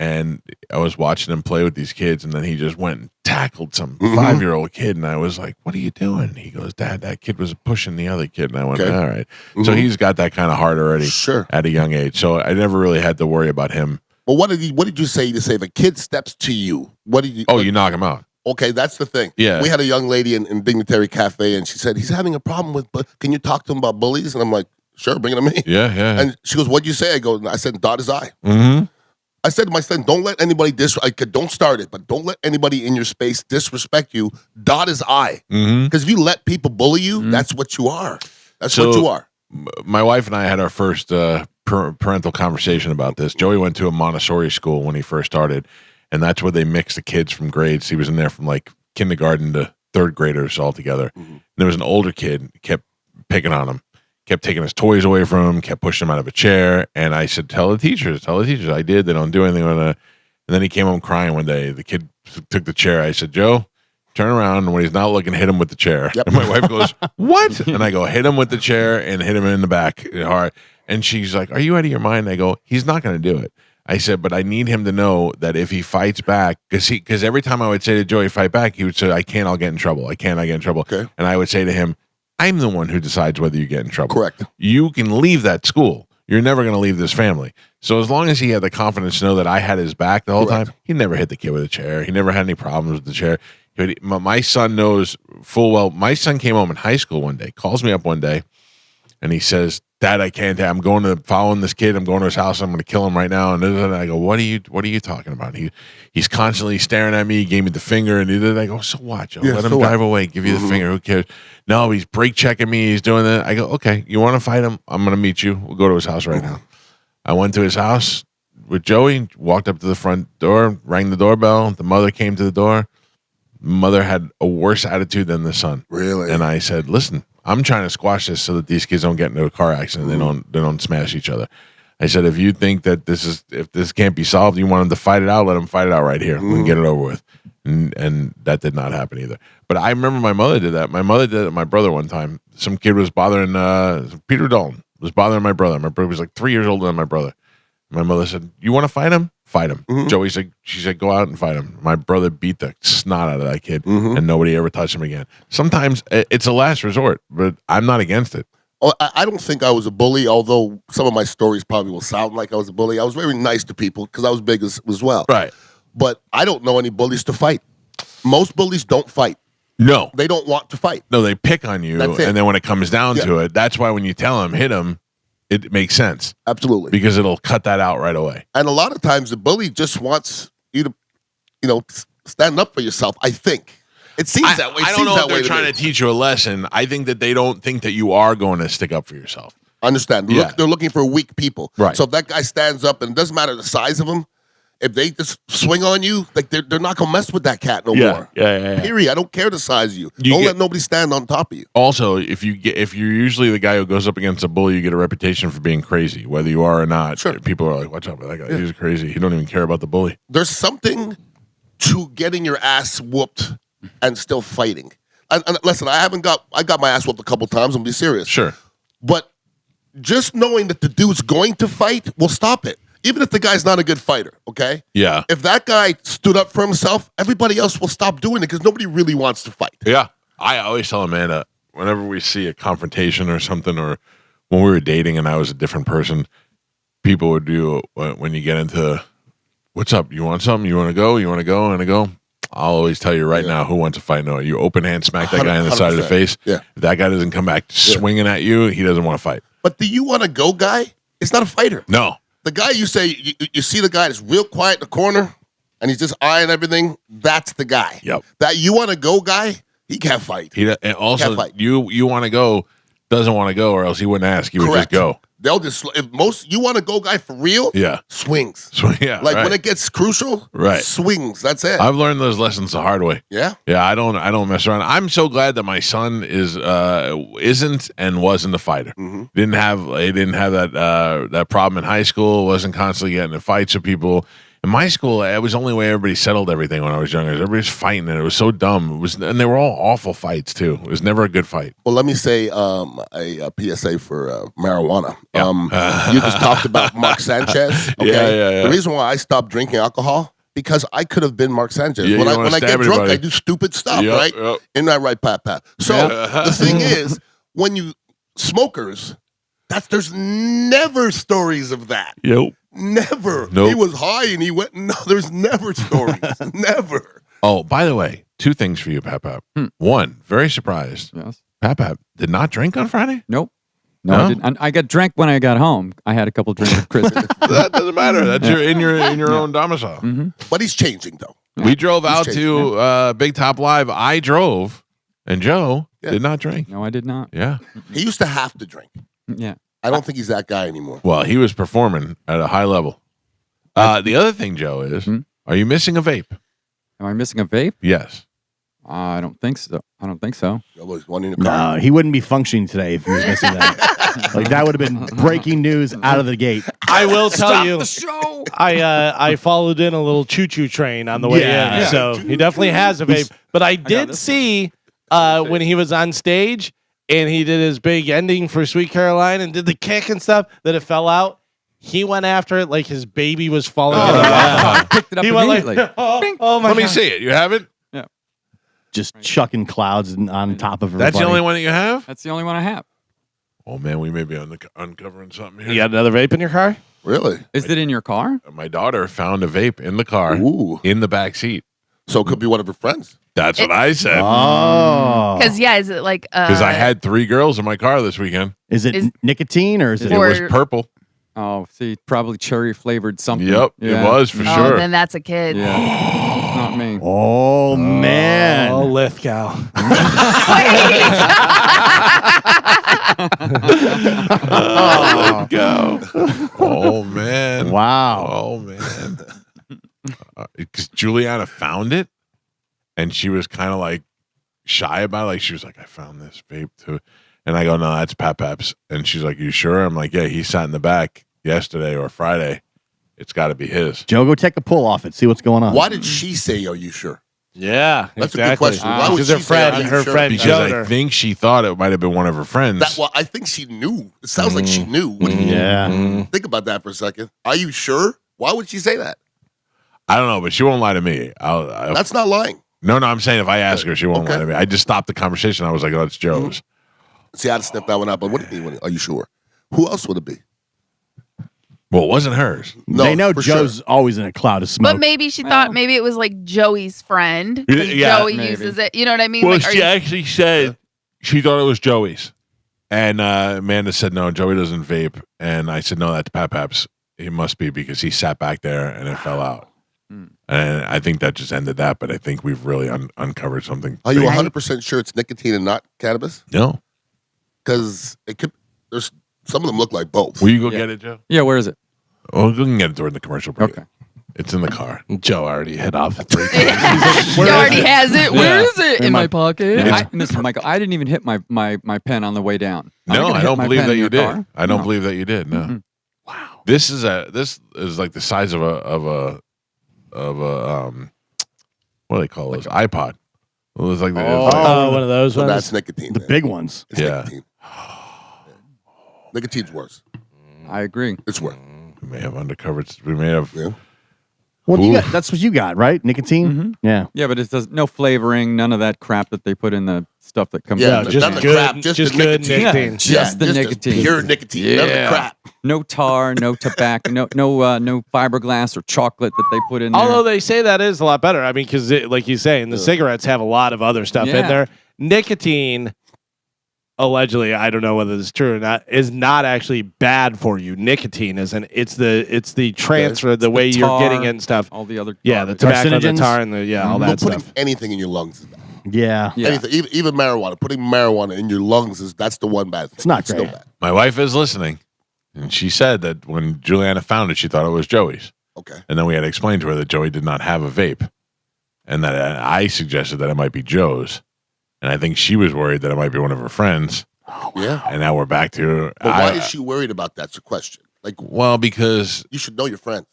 Speaker 1: And I was watching him play with these kids, and then he just went and tackled some 5-year-old kid, and I was like, "What are you doing?" He goes, "Dad, that kid was pushing the other kid." And I went,
Speaker 16: Okay.
Speaker 1: "All right." So he's got that kind of heart already,
Speaker 16: Sure.
Speaker 1: at a young age. So I never really had to worry about him.
Speaker 16: Well, what did you say to say if a kid steps to you? What did you?
Speaker 1: Oh, you knock him out.
Speaker 16: Okay, that's the thing.
Speaker 1: Yeah.
Speaker 16: We had a young lady in Dignitary Cafe, and she said, he's having a problem with, but can you talk to him about bullies? And I'm like, sure, bring it to me.
Speaker 1: Yeah, yeah.
Speaker 16: And she goes, what'd you say? I said, dot his I.
Speaker 1: Mm-hmm.
Speaker 16: I said to my son, don't let anybody don't start it, but don't let anybody in your space disrespect you. Dot his I. Because if you let people bully you, that's what you are. That's what you are.
Speaker 1: My wife and I had our first parental conversation about this. Joey went to a Montessori school when he first started, and that's where they mix the kids from grades. He was in there from like kindergarten to third graders all together. And there was an older kid, kept picking on him, kept taking his toys away from him, kept pushing him out of a chair. And I said, tell the teachers. I did. They don't do anything with it. And then he came home crying one day. The kid took the chair. I said, Joe, turn around. And when he's not looking, hit him with the chair. Yep. And my wife goes, what? And I go, hit him with the chair and hit him in the back hard. And she's like, are you out of your mind? I go, he's not going to do it. I said, but I need him to know that if he fights back, because every time I would say to Joey, fight back, he would say, I can't, I'll get in trouble. I can't, I get in trouble.
Speaker 16: Okay.
Speaker 1: And I would say to him, I'm the one who decides whether you get in trouble.
Speaker 16: Correct.
Speaker 1: You can leave that school. You're never going to leave this family. So as long as he had the confidence to know that I had his back the whole time, he never hit the kid with a chair. He never had any problems with the chair. My son knows full well. My son came home in high school one day, calls me up one day, and he says, Dad, I can't. I'm going to following this kid. I'm going to his house. I'm going to kill him right now. And I go, what are you talking about? He's constantly staring at me. He gave me the finger, and I go, so what, Joe? Let him drive away. Give you the finger. Who cares? No, he's brake checking me. He's doing that. I go, okay. You want to fight him? I'm going to meet you. We'll go to his house right now. I went to his house with Joey. Walked up to the front door. Rang the doorbell. The mother came to the door. Mother had a worse attitude than the son.
Speaker 16: Really?
Speaker 1: And I said, listen, I'm trying to squash this so that these kids don't get into a car accident. They don't smash each other. I said, if you think that if this can't be solved, you want them to fight it out, let them fight it out right here. We can get it over with. And that did not happen either. But I remember my mother did that. My mother did it to my brother one time. Some kid was bothering Peter Dalton was bothering my brother. My brother was like 3 years older than my brother. My mother said, you want to fight him? Fight him. She said, go out and fight him. My brother beat the snot out of that kid, and nobody ever touched him again. Sometimes it's a last resort, but I'm not against it.
Speaker 16: Oh, I don't think I was a bully, although some of my stories probably will sound like I was a bully. I was very nice to people because I was big as well.
Speaker 1: Right.
Speaker 16: But I don't know any bullies to fight. Most bullies don't fight.
Speaker 1: No.
Speaker 16: They don't want to fight.
Speaker 1: No, they pick on you, and then when it comes down to it, that's why when you tell them, hit him, it makes sense.
Speaker 16: Absolutely.
Speaker 1: Because it'll cut that out right away.
Speaker 16: And a lot of times the bully just wants you to, stand up for yourself, I think. It seems that way.
Speaker 1: I don't know if they're trying to teach you a lesson. I think that they don't think that you are going to stick up for yourself.
Speaker 16: Understand. They're looking for weak people.
Speaker 1: Right.
Speaker 16: So if that guy stands up, and it doesn't matter the size of him, if they just swing on you, like they're not gonna mess with that cat no more.
Speaker 1: Yeah.
Speaker 16: Period. I don't care the size of you. Don't let nobody stand on top of you.
Speaker 1: Also, if you're usually the guy who goes up against a bully, you get a reputation for being crazy, whether you are or not. Sure. People are like, "Watch out for that guy. He's crazy. He don't even care about the bully."
Speaker 16: There's something to getting your ass whooped and still fighting. And listen, I got my ass whooped a couple times. I'm gonna be serious.
Speaker 1: Sure.
Speaker 16: But just knowing that the dude's going to fight will stop it. Even if the guy's not a good fighter, okay?
Speaker 1: Yeah.
Speaker 16: If that guy stood up for himself, everybody else will stop doing it because nobody really wants to fight.
Speaker 1: Yeah. I always tell Amanda, whenever we see a confrontation or something, or when we were dating and I was a different person, people would do when you get into, what's up? You want something? You want to go? You want to go? And I go, I'll always tell you right now who wants to fight. No, you open hand smack that guy on the side of the face.
Speaker 16: Yeah.
Speaker 1: If that guy doesn't come back swinging at you, he doesn't want to fight.
Speaker 16: But the you want to go guy is not a fighter.
Speaker 1: No.
Speaker 16: The guy you say, you see the guy that's real quiet in the corner and he's just eyeing everything, that's the guy.
Speaker 1: Yep.
Speaker 16: That you want to go guy, he can't fight.
Speaker 1: And also, you want to go, doesn't want to go, or else he wouldn't ask. He would just go.
Speaker 16: They'll just, if most, you want to go guy for real, swings.
Speaker 1: Yeah,
Speaker 16: like when it gets crucial, swings. That's it.
Speaker 1: I've learned those lessons the hard way.
Speaker 16: Yeah?
Speaker 1: Yeah, I don't mess around. I'm so glad that my son isn't and wasn't a fighter.
Speaker 16: Mm-hmm.
Speaker 1: He didn't have that problem in high school, wasn't constantly getting in fights with people. In my school, it was the only way everybody settled everything when I was younger. Everybody was fighting, and it was so dumb. And they were all awful fights too. It was never a good fight.
Speaker 16: Well, let me say a PSA for marijuana. You just talked about Mark Sanchez. Okay?
Speaker 1: Yeah.
Speaker 16: The reason why I stopped drinking alcohol, because I could have been Mark Sanchez.
Speaker 1: Yeah,
Speaker 16: when I get drunk,
Speaker 1: everybody.
Speaker 16: I do stupid stuff, right?
Speaker 1: Yep.
Speaker 16: Isn't that right, Pat? So the thing is, when you smokers, there's never stories of that.
Speaker 1: Yep.
Speaker 16: Never.
Speaker 1: Nope.
Speaker 16: He was high and he went. No, there's never stories. Never.
Speaker 1: Oh, by the way, 2 things for you, Pap Pap. One, very surprised.
Speaker 5: Yes.
Speaker 1: Pap Pap did not drink on Friday?
Speaker 5: Nope. No, I didn't. I got drank when I got home. I had a couple drinks with Chris.
Speaker 1: That doesn't matter. That's in your own domicile.
Speaker 5: Mm-hmm.
Speaker 16: But he's changing though.
Speaker 1: We drove out to Big Top Live. I drove, and Joe did not drink.
Speaker 5: No, I did not.
Speaker 1: Yeah.
Speaker 16: He used to have to drink.
Speaker 5: Yeah.
Speaker 16: I don't think he's that guy anymore.
Speaker 1: Well, he was performing at a high level. The other thing, Joe, is are you missing a vape?
Speaker 5: Am I missing a vape?
Speaker 1: Yes.
Speaker 5: I don't think so.
Speaker 2: No, he wouldn't be functioning today if he was missing that. Like that would have been breaking news out of the gate.
Speaker 3: I will tell you,
Speaker 5: the show.
Speaker 3: I followed in a little choo-choo train on the way in, so he definitely has a vape. But I did see when he was on stage and he did his big ending for Sweet Caroline and did the kick and stuff that it fell out. He went after it like his baby was falling in the water.
Speaker 5: Picked it up
Speaker 3: He went
Speaker 5: immediately.
Speaker 3: like, oh my
Speaker 1: Let me
Speaker 3: God.
Speaker 1: see it. You have it?
Speaker 5: Yeah.
Speaker 2: Just chucking clouds on top of everybody.
Speaker 1: That's the only one that you have?
Speaker 5: That's the only one I have.
Speaker 1: Oh, man, we may be uncovering something here.
Speaker 3: You got another vape in your car?
Speaker 16: Really?
Speaker 5: Is it in your car?
Speaker 1: My daughter found a vape in the car, in the back seat.
Speaker 16: So it could be one of her friends.
Speaker 1: That's what I said.
Speaker 2: Oh.
Speaker 4: Because is it like
Speaker 1: Because I had 3 girls in my car this weekend.
Speaker 2: Is it nicotine or is it?
Speaker 1: It was purple.
Speaker 5: Oh, see, probably cherry flavored something.
Speaker 1: Yep, it was for sure.
Speaker 4: then that's a kid.
Speaker 5: Yeah. Not me.
Speaker 2: Oh man.
Speaker 3: Oh, Lithgow.
Speaker 1: Oh, go. Oh, man.
Speaker 2: Wow.
Speaker 1: Oh, man. Because Juliana found it, and she was kind of like shy about it. Like, she was like, I found this vape too. And I go, no, that's Pap Pap's. And she's like, you sure? I'm like, yeah, he sat in the back yesterday or Friday. It's got to be his.
Speaker 2: Joe, go take a pull off it. See what's going on.
Speaker 16: Why did she say, are you sure?
Speaker 3: Yeah,
Speaker 16: That's a good question. Why would
Speaker 3: Because
Speaker 16: she
Speaker 3: her
Speaker 16: say,
Speaker 3: friend,
Speaker 16: "Are you
Speaker 3: her
Speaker 16: sure?"
Speaker 3: friend
Speaker 1: Because
Speaker 3: showed
Speaker 1: I
Speaker 3: her.
Speaker 1: think she thought it might have been one of her friends.
Speaker 16: Well, I think she knew. It sounds like she knew.
Speaker 2: Yeah.
Speaker 16: Think about that for a second. Are you sure? Why would she say that?
Speaker 1: I don't know, but she won't lie to me. I'll
Speaker 16: That's not lying.
Speaker 1: No, I'm saying if I ask her, she won't lie to me. I just stopped the conversation. I was like, oh, it's Joe's.
Speaker 16: See, I'd snip that one out. But what do you mean? Are you sure? Who else would it be?
Speaker 1: Well, it wasn't hers.
Speaker 16: No,
Speaker 2: they know
Speaker 16: for
Speaker 2: Joe's
Speaker 16: sure.
Speaker 2: always in a cloud of smoke.
Speaker 4: But maybe she thought maybe it was like Joey's friend. 'Cause
Speaker 1: Yeah,
Speaker 4: Joey
Speaker 5: maybe.
Speaker 4: uses it. You know what I mean?
Speaker 1: Well,
Speaker 4: Like, are
Speaker 1: she
Speaker 4: you-
Speaker 1: actually said she thought it was Joey's. And Amanda said, no, Joey doesn't vape. And I said, no, that's Pap Pap's. It must be because he sat back there and it fell out. And I think that just ended that. But I think we've really uncovered something.
Speaker 16: Are you
Speaker 1: big.
Speaker 16: 100% sure it's nicotine and not cannabis?
Speaker 1: No.
Speaker 16: Because it could. There's some of them look like both.
Speaker 1: Will you go get it, Joe?
Speaker 5: Yeah, where is it?
Speaker 1: Oh, we can get it during the commercial break.
Speaker 5: Okay.
Speaker 1: It's in the car.
Speaker 3: Joe already hit off 3 times.
Speaker 4: Joe already has it. Where is it? In my pocket.
Speaker 5: Mr. Michael, I didn't even hit my pen on the way down.
Speaker 1: No, I don't believe that you did.
Speaker 5: Car.
Speaker 1: I don't believe that you did. No.
Speaker 5: Mm-hmm.
Speaker 3: Wow.
Speaker 1: This is like the size of a what do they call those? iPod. It was like
Speaker 3: one of those
Speaker 16: so
Speaker 3: ones.
Speaker 16: that's nicotine.
Speaker 2: The big ones.
Speaker 16: It's
Speaker 1: Yeah.
Speaker 16: nicotine. Nicotine's worse.
Speaker 5: I agree.
Speaker 16: It's worse.
Speaker 1: We may have undercovered. We may have.
Speaker 16: Yeah.
Speaker 2: Well, that's what you got, right? Nicotine.
Speaker 5: Mm-hmm.
Speaker 2: Yeah.
Speaker 5: Yeah, but it does no flavoring, none of that crap that they put in the stuff that comes.
Speaker 16: Yeah,
Speaker 5: out.
Speaker 16: none of the crap, just the nicotine.
Speaker 5: Yeah, just the nicotine,
Speaker 16: pure nicotine. None of the crap.
Speaker 5: No tar, no tobacco, no fiberglass or chocolate that they put in there.
Speaker 3: Although they say that is a lot better. I mean, because like you say, the cigarettes have a lot of other stuff in there. Nicotine, allegedly, I don't know whether this is true or not, is not actually bad for you. Nicotine isn't. It's the transfer, the way you're getting it and stuff.
Speaker 5: All the other
Speaker 3: the tobacco, the tar, and all that
Speaker 16: putting
Speaker 3: stuff.
Speaker 16: anything in your lungs is bad.
Speaker 2: Yeah.
Speaker 16: Anything, even marijuana. Putting marijuana in your lungs that's the one bad thing.
Speaker 2: It's not great.
Speaker 16: Still bad.
Speaker 1: My wife is listening, and she said that when Juliana found it, she thought it was Joey's.
Speaker 16: Okay.
Speaker 1: And then we had to explain to her that Joey did not have a vape, and that I suggested that it might be Joe's, and I think she was worried that it might be one of her friends.
Speaker 2: Oh,
Speaker 16: wow. Yeah.
Speaker 1: And now we're back to.
Speaker 16: But why is she worried about that? That's a question.
Speaker 1: Because
Speaker 16: you should know your friends.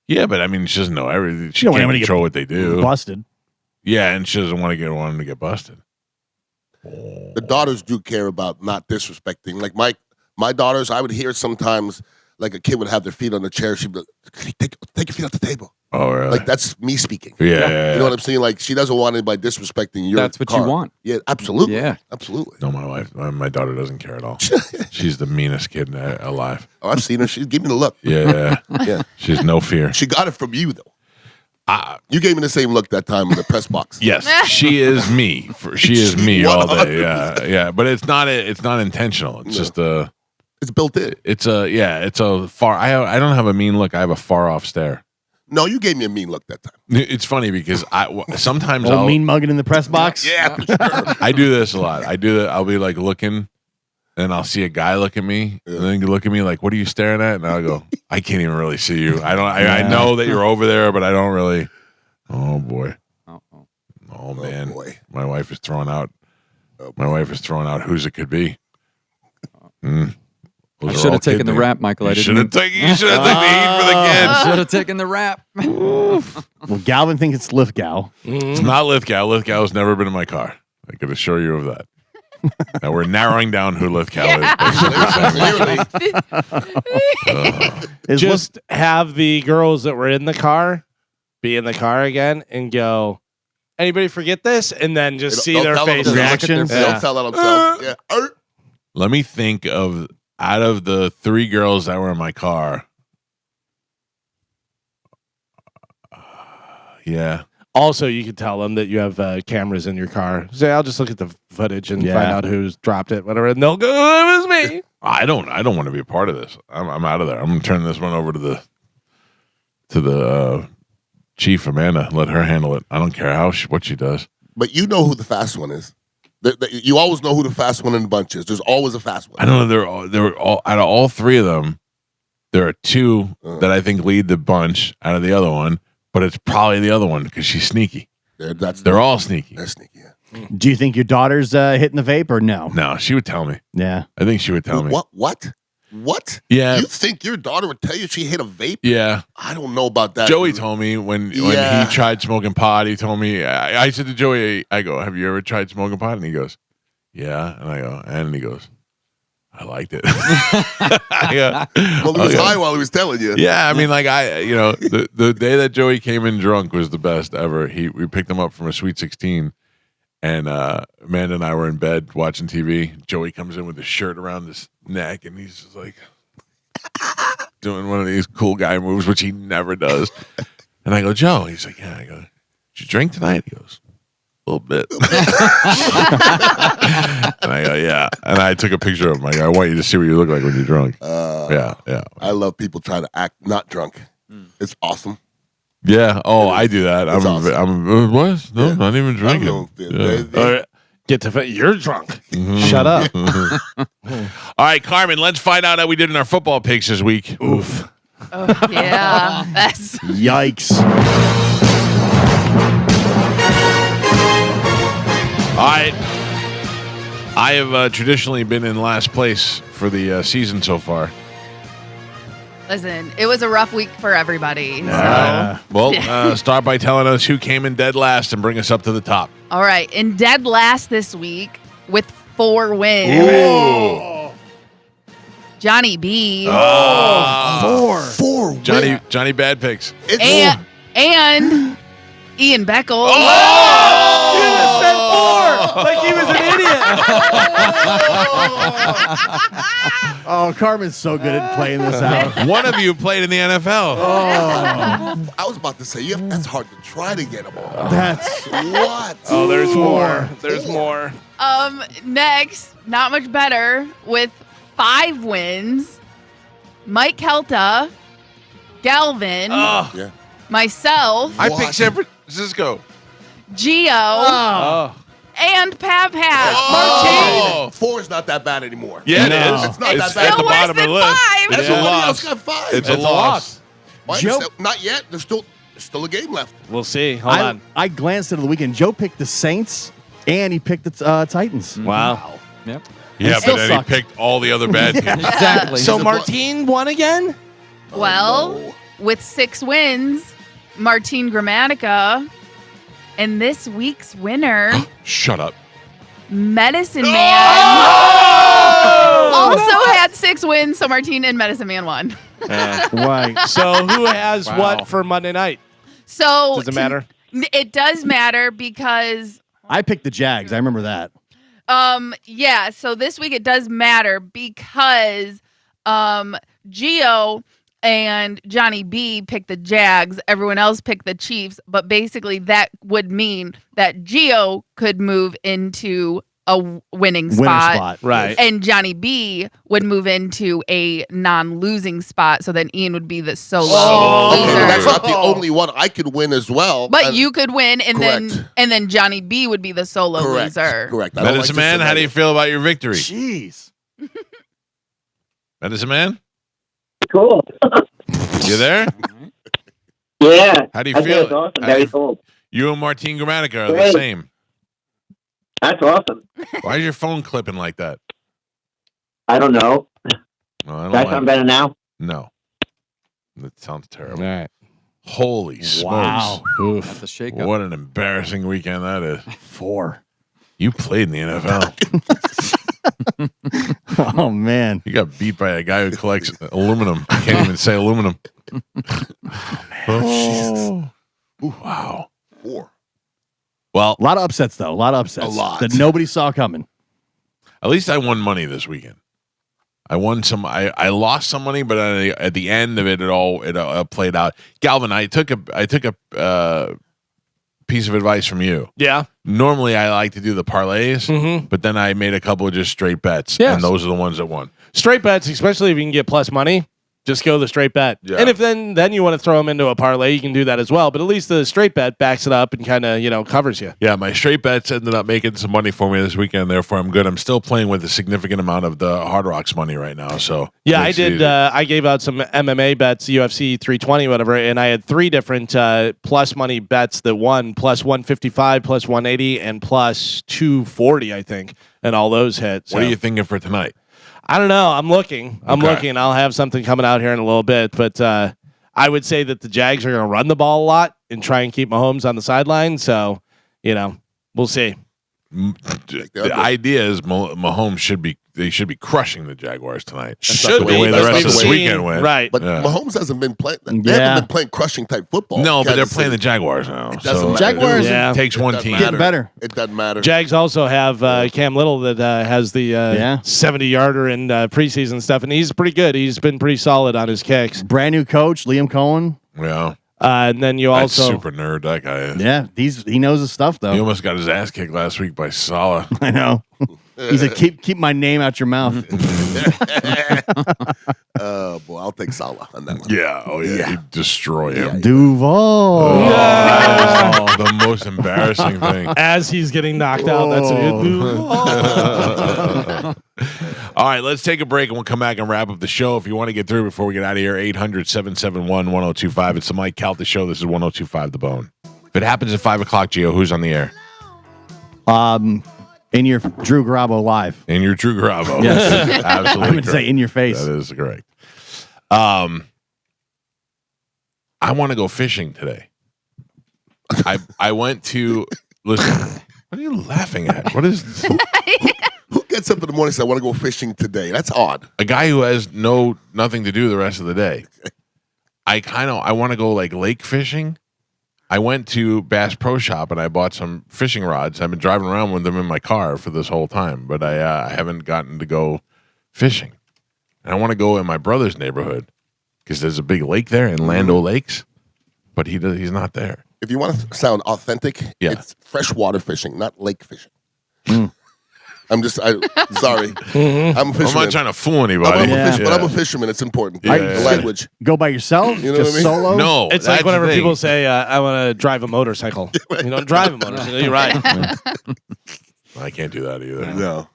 Speaker 1: Yeah, but I mean, she doesn't know everything. She
Speaker 2: don't want
Speaker 1: can't
Speaker 2: anybody to
Speaker 1: control
Speaker 2: get
Speaker 1: what they do.
Speaker 2: Busted.
Speaker 1: Yeah, and she doesn't want to get busted.
Speaker 16: The daughters do care about not disrespecting. Like my daughters, I would hear sometimes like a kid would have their feet on the chair. She'd be like, take your feet off the table.
Speaker 1: Oh, really?
Speaker 16: Like that's me speaking.
Speaker 1: Yeah.
Speaker 16: You know what I'm saying? Like she doesn't want anybody disrespecting your
Speaker 5: That's what
Speaker 16: car.
Speaker 5: you want.
Speaker 16: Yeah, absolutely.
Speaker 5: Yeah.
Speaker 16: Absolutely.
Speaker 1: No, my daughter doesn't care at all. She's the meanest kid alive.
Speaker 16: Oh, I've seen her. She's giving me the look.
Speaker 1: Yeah.
Speaker 16: Yeah.
Speaker 1: She's no fear.
Speaker 16: She got it from you though. You gave me the same look that time in the press box.
Speaker 1: Yes, she is me. She is me all day. Yeah. But it's not intentional. It's just
Speaker 16: it's built in.
Speaker 1: It's a far. I don't have a mean look. I have a far off stare.
Speaker 16: No, you gave me a mean look that time.
Speaker 1: It's funny because sometimes
Speaker 2: I'll mean mugging in the press box.
Speaker 16: Yeah, for sure.
Speaker 1: I do this a lot. I do that. I'll be like looking, and I'll see a guy look at me, and then you look at me like, "What are you staring at?" And I'll go, "I can't even really see you. I know that you're over there, but I don't really." Oh boy. Oh man.
Speaker 16: Oh, boy.
Speaker 1: My wife is throwing out. My wife is throwing out whose it could be.
Speaker 5: I should have taken the rap, Michael.
Speaker 1: You should have taken the heat for the kid.
Speaker 5: Should have taken the rap.
Speaker 2: Well, Galvin thinks it's Lithgow.
Speaker 1: It's not Lithgow. Lithgow has never been in my car. I can assure you of that. Now we're narrowing down who Lithgow is.
Speaker 3: Just have the girls that were in the car be in the car again and go, anybody forget this? And then just see their face
Speaker 2: reactions.
Speaker 16: They'll tell on themselves. Yeah.
Speaker 1: Let me think of out of the 3 girls that were in my car. Yeah.
Speaker 3: Also, you could tell them that you have cameras in your car. Say, I'll just look at the footage and find out who's dropped it, whatever. And they'll go, "Oh, it was me."
Speaker 1: I don't want to be a part of this. I'm out of there. I'm gonna turn this one over to the chief, Amanda. Let her handle it. I don't care what she does.
Speaker 16: But you know who the fast one is. You always know who the fast one in the bunch is. There's always a fast one.
Speaker 1: I don't know. They're all out of all 3 of them. There are 2 that I think lead the bunch out of the other one, but it's probably the other one because she's sneaky. They're all sneaky.
Speaker 16: They're sneaky. Yeah.
Speaker 2: Do you think your daughter's hitting the vape or no?
Speaker 1: No, she would tell me.
Speaker 2: Yeah,
Speaker 1: I think she would tell me.
Speaker 16: What?
Speaker 1: Yeah.
Speaker 16: You think your daughter would tell you she hit a vape?
Speaker 1: Yeah.
Speaker 16: I don't know about that.
Speaker 1: Joey told me when he tried smoking pot, he told me, I said to Joey, I go, "Have you ever tried smoking pot?" And he goes, "Yeah." And I go, and he goes, "I liked it."
Speaker 16: Well, he was high while he was telling you.
Speaker 1: Yeah, I mean, like the day that Joey came in drunk was the best ever. We picked him up from a Sweet 16, and Amanda and I were in bed watching TV. Joey comes in with his shirt around his neck, and he's just like doing one of these cool guy moves, which he never does. And I go, "Joe," he's like, "Yeah." I go, "Did you drink tonight?" He goes, "A little bit." And I go, "Yeah." And I took a picture of him. I go, "I want you to see what you look like when you're drunk." Yeah.
Speaker 16: I love people trying to act not drunk. It's awesome.
Speaker 1: Yeah. Oh, I do that.
Speaker 16: It's awesome.
Speaker 1: I'm what? No, not even drinking.
Speaker 3: Get to you're drunk.
Speaker 1: Mm-hmm.
Speaker 3: Shut up.
Speaker 1: All right, Carmen, let's find out how we did in our football picks this week.
Speaker 3: Oof.
Speaker 4: Oh, yeah. That's
Speaker 2: Yikes.
Speaker 1: All right. I have traditionally been in last place for the season so far.
Speaker 4: Listen, it was a rough week for everybody.
Speaker 1: Start by telling us who came in dead last and bring us up to the top.
Speaker 4: All right. In dead last this week with 4 wins.
Speaker 1: Ooh.
Speaker 4: Johnny B.
Speaker 16: Four.
Speaker 1: Johnny Bad Picks.
Speaker 4: And Ian Beckel.
Speaker 3: You just said 4 like he was an idiot.
Speaker 2: Oh, Carmen's so good at playing this out.
Speaker 1: One of you played in the NFL.
Speaker 16: I was about to say, that's hard to try to get them all.
Speaker 2: That's
Speaker 16: what?
Speaker 3: Oh, there's more. There's more.
Speaker 4: Next, not much better with 5 wins. Mike Calta, Galvin, myself,
Speaker 1: I picked San Francisco.
Speaker 4: Gio, and Pav Hat.
Speaker 16: Oh. 4 is not that bad anymore.
Speaker 1: Yeah, it is.
Speaker 16: It's not
Speaker 4: It's
Speaker 16: that bad.
Speaker 4: still worse than 5.
Speaker 1: It's a
Speaker 16: Everybody
Speaker 1: loss.
Speaker 16: else got 5.
Speaker 1: It's a loss.
Speaker 16: Not yet. There's still a game left.
Speaker 3: We'll see. Hold on.
Speaker 2: I glanced into the weekend. Joe picked the Saints, and he picked the Titans.
Speaker 3: Wow.
Speaker 5: Yep.
Speaker 1: Yeah,
Speaker 2: still
Speaker 1: but then
Speaker 2: sucked.
Speaker 1: he picked all the other bad teams.
Speaker 5: Exactly.
Speaker 3: So Martine won again?
Speaker 4: Well, with 6 wins, Martine Gramatica, and this week's winner,
Speaker 1: Shut up.
Speaker 4: Medicine Man, also had 6 wins. So Martine and Medicine Man won.
Speaker 2: Right.
Speaker 3: So who has what for Monday night?
Speaker 4: So
Speaker 3: Does it matter?
Speaker 4: It does matter because
Speaker 2: I picked the Jags. I remember that.
Speaker 4: yeah, so this week it does matter because Gio and Johnny B picked the Jags, everyone else picked the Chiefs, but basically that would mean that Gio could move into a winning spot.
Speaker 3: Right.
Speaker 4: And Johnny B would move into a non-losing spot, so then Ian would be the solo loser.
Speaker 16: That's not the only one. I could win as well.
Speaker 4: But you could win, and
Speaker 16: Correct.
Speaker 4: then Johnny B would be the solo loser.
Speaker 16: Correct. I don't
Speaker 1: Medicine
Speaker 16: like to
Speaker 1: Man,
Speaker 16: say
Speaker 1: how do you feel about your victory?
Speaker 2: Jeez.
Speaker 1: Medicine Man,
Speaker 13: Cool.
Speaker 1: you there?
Speaker 13: Yeah.
Speaker 1: How do you
Speaker 13: I think
Speaker 1: feel?
Speaker 13: it's awesome. Very cool.
Speaker 1: You and Martine Gramatica are the
Speaker 13: Great.
Speaker 1: same.
Speaker 13: That's awesome.
Speaker 1: Why is your phone clipping like that?
Speaker 13: I don't know.
Speaker 1: No, I don't
Speaker 13: Does that
Speaker 1: like
Speaker 13: sound
Speaker 1: it.
Speaker 13: better now?
Speaker 1: No. That sounds terrible.
Speaker 3: All right.
Speaker 1: Holy smokes.
Speaker 2: Wow.
Speaker 5: That's a shakeup.
Speaker 1: What an embarrassing weekend that is.
Speaker 2: 4.
Speaker 1: You played in the NFL.
Speaker 2: Oh, man.
Speaker 1: You got beat by a guy who collects aluminum. I can't even say aluminum. Oh, wow.
Speaker 16: 4.
Speaker 1: Well,
Speaker 2: A lot of upsets, though. A lot of upsets.
Speaker 16: A lot.
Speaker 2: That nobody saw coming.
Speaker 1: at least I won money this weekend. I won some. I lost some money, but at the end of it, it all played out. Galvin, I took a piece of advice from you.
Speaker 3: Yeah.
Speaker 1: Normally, I like to do the parlays, but then I made a couple of just straight bets, and those are the ones that won.
Speaker 3: Straight bets, especially if you can get plus money, just go the straight bet.
Speaker 1: Yeah.
Speaker 3: And if then you want to throw them into a parlay, you can do that as well. But at least the straight bet backs it up and kind of, covers you.
Speaker 1: Yeah, my straight bets ended up making some money for me this weekend. Therefore, I'm good. I'm still playing with a significant amount of the Hard Rocks money right now. So
Speaker 3: Yeah, I
Speaker 1: makes it
Speaker 3: did.
Speaker 1: easy.
Speaker 3: I gave out some MMA bets, UFC 320, whatever, and I had 3 different plus money bets that won, plus 155, plus 180, and plus 240, I think, and all those hit. So.
Speaker 1: What are you thinking for tonight?
Speaker 3: I don't know. I'm looking. I'm
Speaker 1: Okay.
Speaker 3: looking. I'll have something coming out here in a little bit, but I would say that the Jags are going to run the ball a lot and try and keep Mahomes on the sideline. So, we'll see.
Speaker 1: The idea is Mahomes should be crushing the Jaguars tonight.
Speaker 3: Should
Speaker 1: the way
Speaker 3: be.
Speaker 1: the
Speaker 3: That's
Speaker 1: rest
Speaker 3: what
Speaker 1: of the
Speaker 3: we've
Speaker 1: weekend
Speaker 3: seen.
Speaker 1: went.
Speaker 3: Right.
Speaker 16: But
Speaker 1: Yeah.
Speaker 16: Mahomes hasn't been playing. They
Speaker 2: Yeah.
Speaker 16: haven't been playing crushing type football.
Speaker 1: No, but they're
Speaker 16: Kansas
Speaker 1: playing the
Speaker 16: City.
Speaker 1: Jaguars now.
Speaker 16: It doesn't
Speaker 1: So
Speaker 16: matter.
Speaker 2: Jaguars
Speaker 3: Yeah.
Speaker 1: it takes one
Speaker 16: doesn't
Speaker 1: team.
Speaker 16: matter.
Speaker 2: Getting better.
Speaker 16: It doesn't matter.
Speaker 3: Jags also have Cam Little that has the 70-yarder in preseason stuff, and he's pretty good. He's been pretty solid on his kicks.
Speaker 2: Brand new coach, Liam Cohen.
Speaker 1: Yeah.
Speaker 3: And then you
Speaker 1: That's
Speaker 3: also
Speaker 1: super nerd, that guy is.
Speaker 2: Yeah, he knows his stuff, though.
Speaker 1: He almost got his ass kicked last week by Salah.
Speaker 2: I know. He's like, keep my name out your mouth.
Speaker 16: Boy, I'll take Salah on that one.
Speaker 1: Yeah. Oh, yeah. He'd destroy him.
Speaker 2: Duval.
Speaker 1: Oh, the most embarrassing thing.
Speaker 3: as he's getting knocked out. That's what
Speaker 1: All right, let's take a break and we'll come back and wrap up the show. If you want to get through before we get out of here, 800-771-1025. It's the Mike Calta Show. This is 1025 The Bone. If it happens at 5 o'clock, Gio, who's on the air?
Speaker 2: In your Drew Garabo live.
Speaker 1: In your Drew Garabo.
Speaker 2: Yes.
Speaker 1: Absolutely.
Speaker 2: I would say in your face.
Speaker 1: That is correct. I want to go fishing today. I went to listen. What are you laughing at? What is this?
Speaker 16: Who gets up in the morning and says, I want to go fishing today? That's odd.
Speaker 1: A guy who has nothing to do the rest of the day. I want to go like lake fishing. I went to Bass Pro Shop and I bought some fishing rods. I've been driving around with them in my car for this whole time, but I haven't gotten to go fishing. And I want to go in my brother's neighborhood because there's a big lake there in Lando Lakes, but he's not there.
Speaker 16: If you want to sound authentic, it's freshwater fishing, not lake fishing. I'm sorry. I'm a fisherman.
Speaker 1: I'm not trying to fool anybody.
Speaker 16: But I'm a fisherman. It's important.
Speaker 2: Yeah.
Speaker 16: The language.
Speaker 2: Go by yourself?
Speaker 16: You know
Speaker 2: Just
Speaker 16: what I mean?
Speaker 2: solo?
Speaker 1: No.
Speaker 3: It's like whenever people say, I want to drive a motorcycle. You don't drive a motorcycle. You're right.
Speaker 1: I can't do that either.
Speaker 16: No.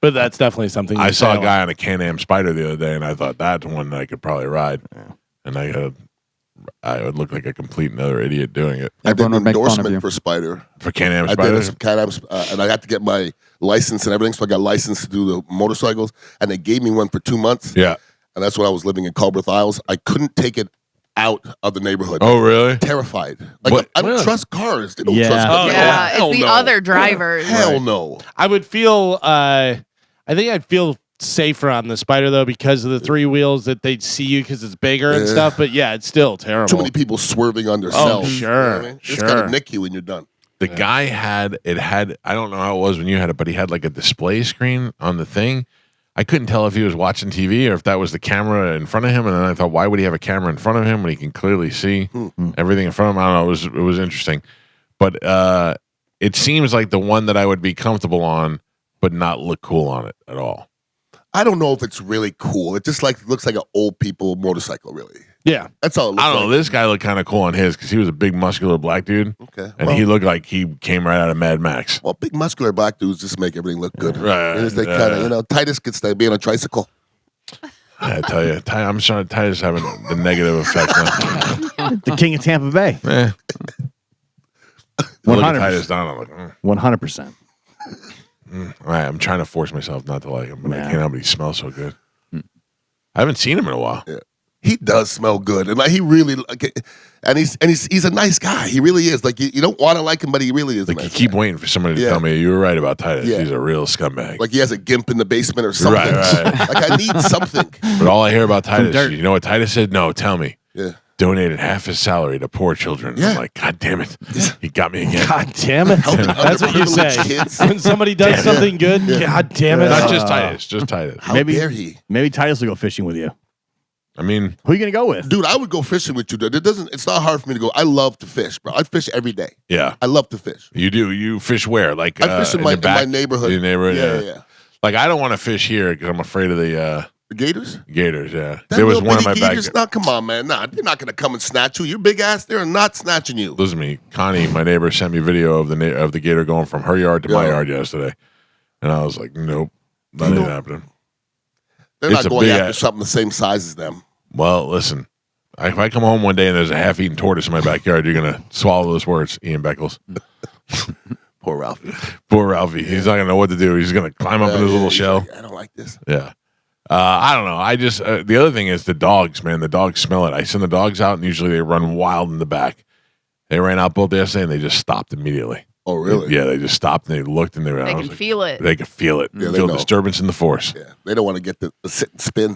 Speaker 3: But that's definitely something.
Speaker 1: I saw a guy on a Can-Am Spider the other day, and I thought that's one that I could probably ride. And I would look like a complete another idiot doing it.
Speaker 16: I did an endorsement for Spider.
Speaker 1: For Can-Am
Speaker 16: I
Speaker 1: Spider?
Speaker 16: did some Can-Am, and I had to get my license and everything, so I got licensed to do the motorcycles, and they gave me one for 2 months.
Speaker 1: Yeah.
Speaker 16: And that's when I was living in Culbreth Isles. I couldn't take it out of the neighborhood.
Speaker 1: Oh, really?
Speaker 16: Terrified. Like, I don't trust cars. They don't trust cars.
Speaker 4: It's the other drivers.
Speaker 16: Hell no.
Speaker 3: I would feel, I think I'd feel safer on the Spider, though, because of the 3 wheels that they'd see you because it's bigger and stuff. But yeah, it's still terrible.
Speaker 16: Too many people swerving on themselves.
Speaker 3: Sure.
Speaker 16: You know what I mean? It's got to nick you when you're done.
Speaker 1: The guy had, I don't know how it was when you had it, but he had like a display screen on the thing. I couldn't tell if he was watching TV or if that was the camera in front of him. And then I thought, why would he have a camera in front of him when he can clearly see everything in front of him? I don't know. It was interesting. But it seems like the one that I would be comfortable on, but not look cool on it at all.
Speaker 16: I don't know if it's really cool. It just looks like an old people motorcycle, really.
Speaker 3: Yeah.
Speaker 16: That's all it looks
Speaker 1: I don't know.
Speaker 16: like.
Speaker 1: This guy looked kind of cool on his because he was a big, muscular black dude.
Speaker 16: Okay.
Speaker 1: And he looked like he came right out of Mad Max.
Speaker 16: Well, big, muscular black dudes just make everything look good.
Speaker 1: Right.
Speaker 16: They kind of, Titus could stay being on a tricycle.
Speaker 1: I tell you, I'm sorry, Titus having the negative effect on
Speaker 2: The king of Tampa Bay.
Speaker 1: Look at Titus down. I'm like,
Speaker 2: 100%.
Speaker 1: All right, I'm trying to force myself not to like him, but I can't help but he smells so good. I haven't seen him in a while.
Speaker 16: Yeah. He does smell good, and like he really, and he's a nice guy. He really is. Like you don't want to like him, but he really is.
Speaker 1: Like you keep waiting for somebody to tell me you were right about Titus.
Speaker 16: Yeah.
Speaker 1: He's a real scumbag.
Speaker 16: Like he has a gimp in the basement or something.
Speaker 1: Right.
Speaker 16: Like I need something.
Speaker 1: But all I hear about Titus, you know what Titus said? No, tell me.
Speaker 16: Yeah.
Speaker 1: Donated half his salary to poor children.
Speaker 16: Yeah.
Speaker 1: I'm like, God damn it. He got me again.
Speaker 3: God damn it. That's what you say.
Speaker 16: Kids.
Speaker 3: When somebody does something good, God damn it.
Speaker 1: Not just Titus, just Titus.
Speaker 16: How dare he?
Speaker 2: Maybe Titus will go fishing with you.
Speaker 1: I mean,
Speaker 2: who are you gonna go with?
Speaker 16: Dude, I would go fishing with you. Dude. It's not hard for me to go. I love to fish, bro. I fish every day.
Speaker 1: Yeah.
Speaker 16: I love to fish.
Speaker 1: You do. You fish where? Like
Speaker 16: I fish in my neighborhood.
Speaker 1: Your neighborhood,
Speaker 16: Yeah.
Speaker 1: Like I don't want to fish here because I'm afraid of the
Speaker 16: gators.
Speaker 1: Gators, yeah.
Speaker 16: That
Speaker 1: There was
Speaker 16: little
Speaker 1: one in my
Speaker 16: bitty
Speaker 1: back.
Speaker 16: gators. Nah, come on, man. Nah, they're not gonna come and snatch you. You're big ass. They're not snatching you.
Speaker 1: Listen to me, Connie, my neighbor, sent me video of the gator going from her yard to my yard yesterday, and I was like, nope, that ain't happening.
Speaker 16: They're not going after something the same size as them.
Speaker 1: Well, listen, if I come home one day and there's a half-eaten tortoise in my backyard, you're gonna swallow those words, Ian Beckles.
Speaker 16: Poor Ralphie.
Speaker 1: Poor Ralphie. Yeah. He's not gonna know what to do. He's gonna climb up in his little shell.
Speaker 16: Like, I don't like this.
Speaker 1: Yeah. I don't know. I just the other thing is the dogs, man. The dogs smell it. I send the dogs out, and usually they run wild in the back. They ran out both yesterday, and they just stopped immediately.
Speaker 16: Oh, really?
Speaker 1: Yeah, they just stopped and they looked, and they were.
Speaker 4: They can feel it.
Speaker 1: They could feel it.
Speaker 16: Yeah,
Speaker 1: Feel
Speaker 16: know.
Speaker 1: disturbance in the force.
Speaker 16: Yeah, they don't want to get the sit and spin.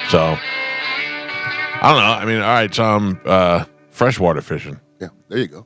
Speaker 1: So I don't know. I mean, all right. So I'm freshwater fishing.
Speaker 16: Yeah, there you go.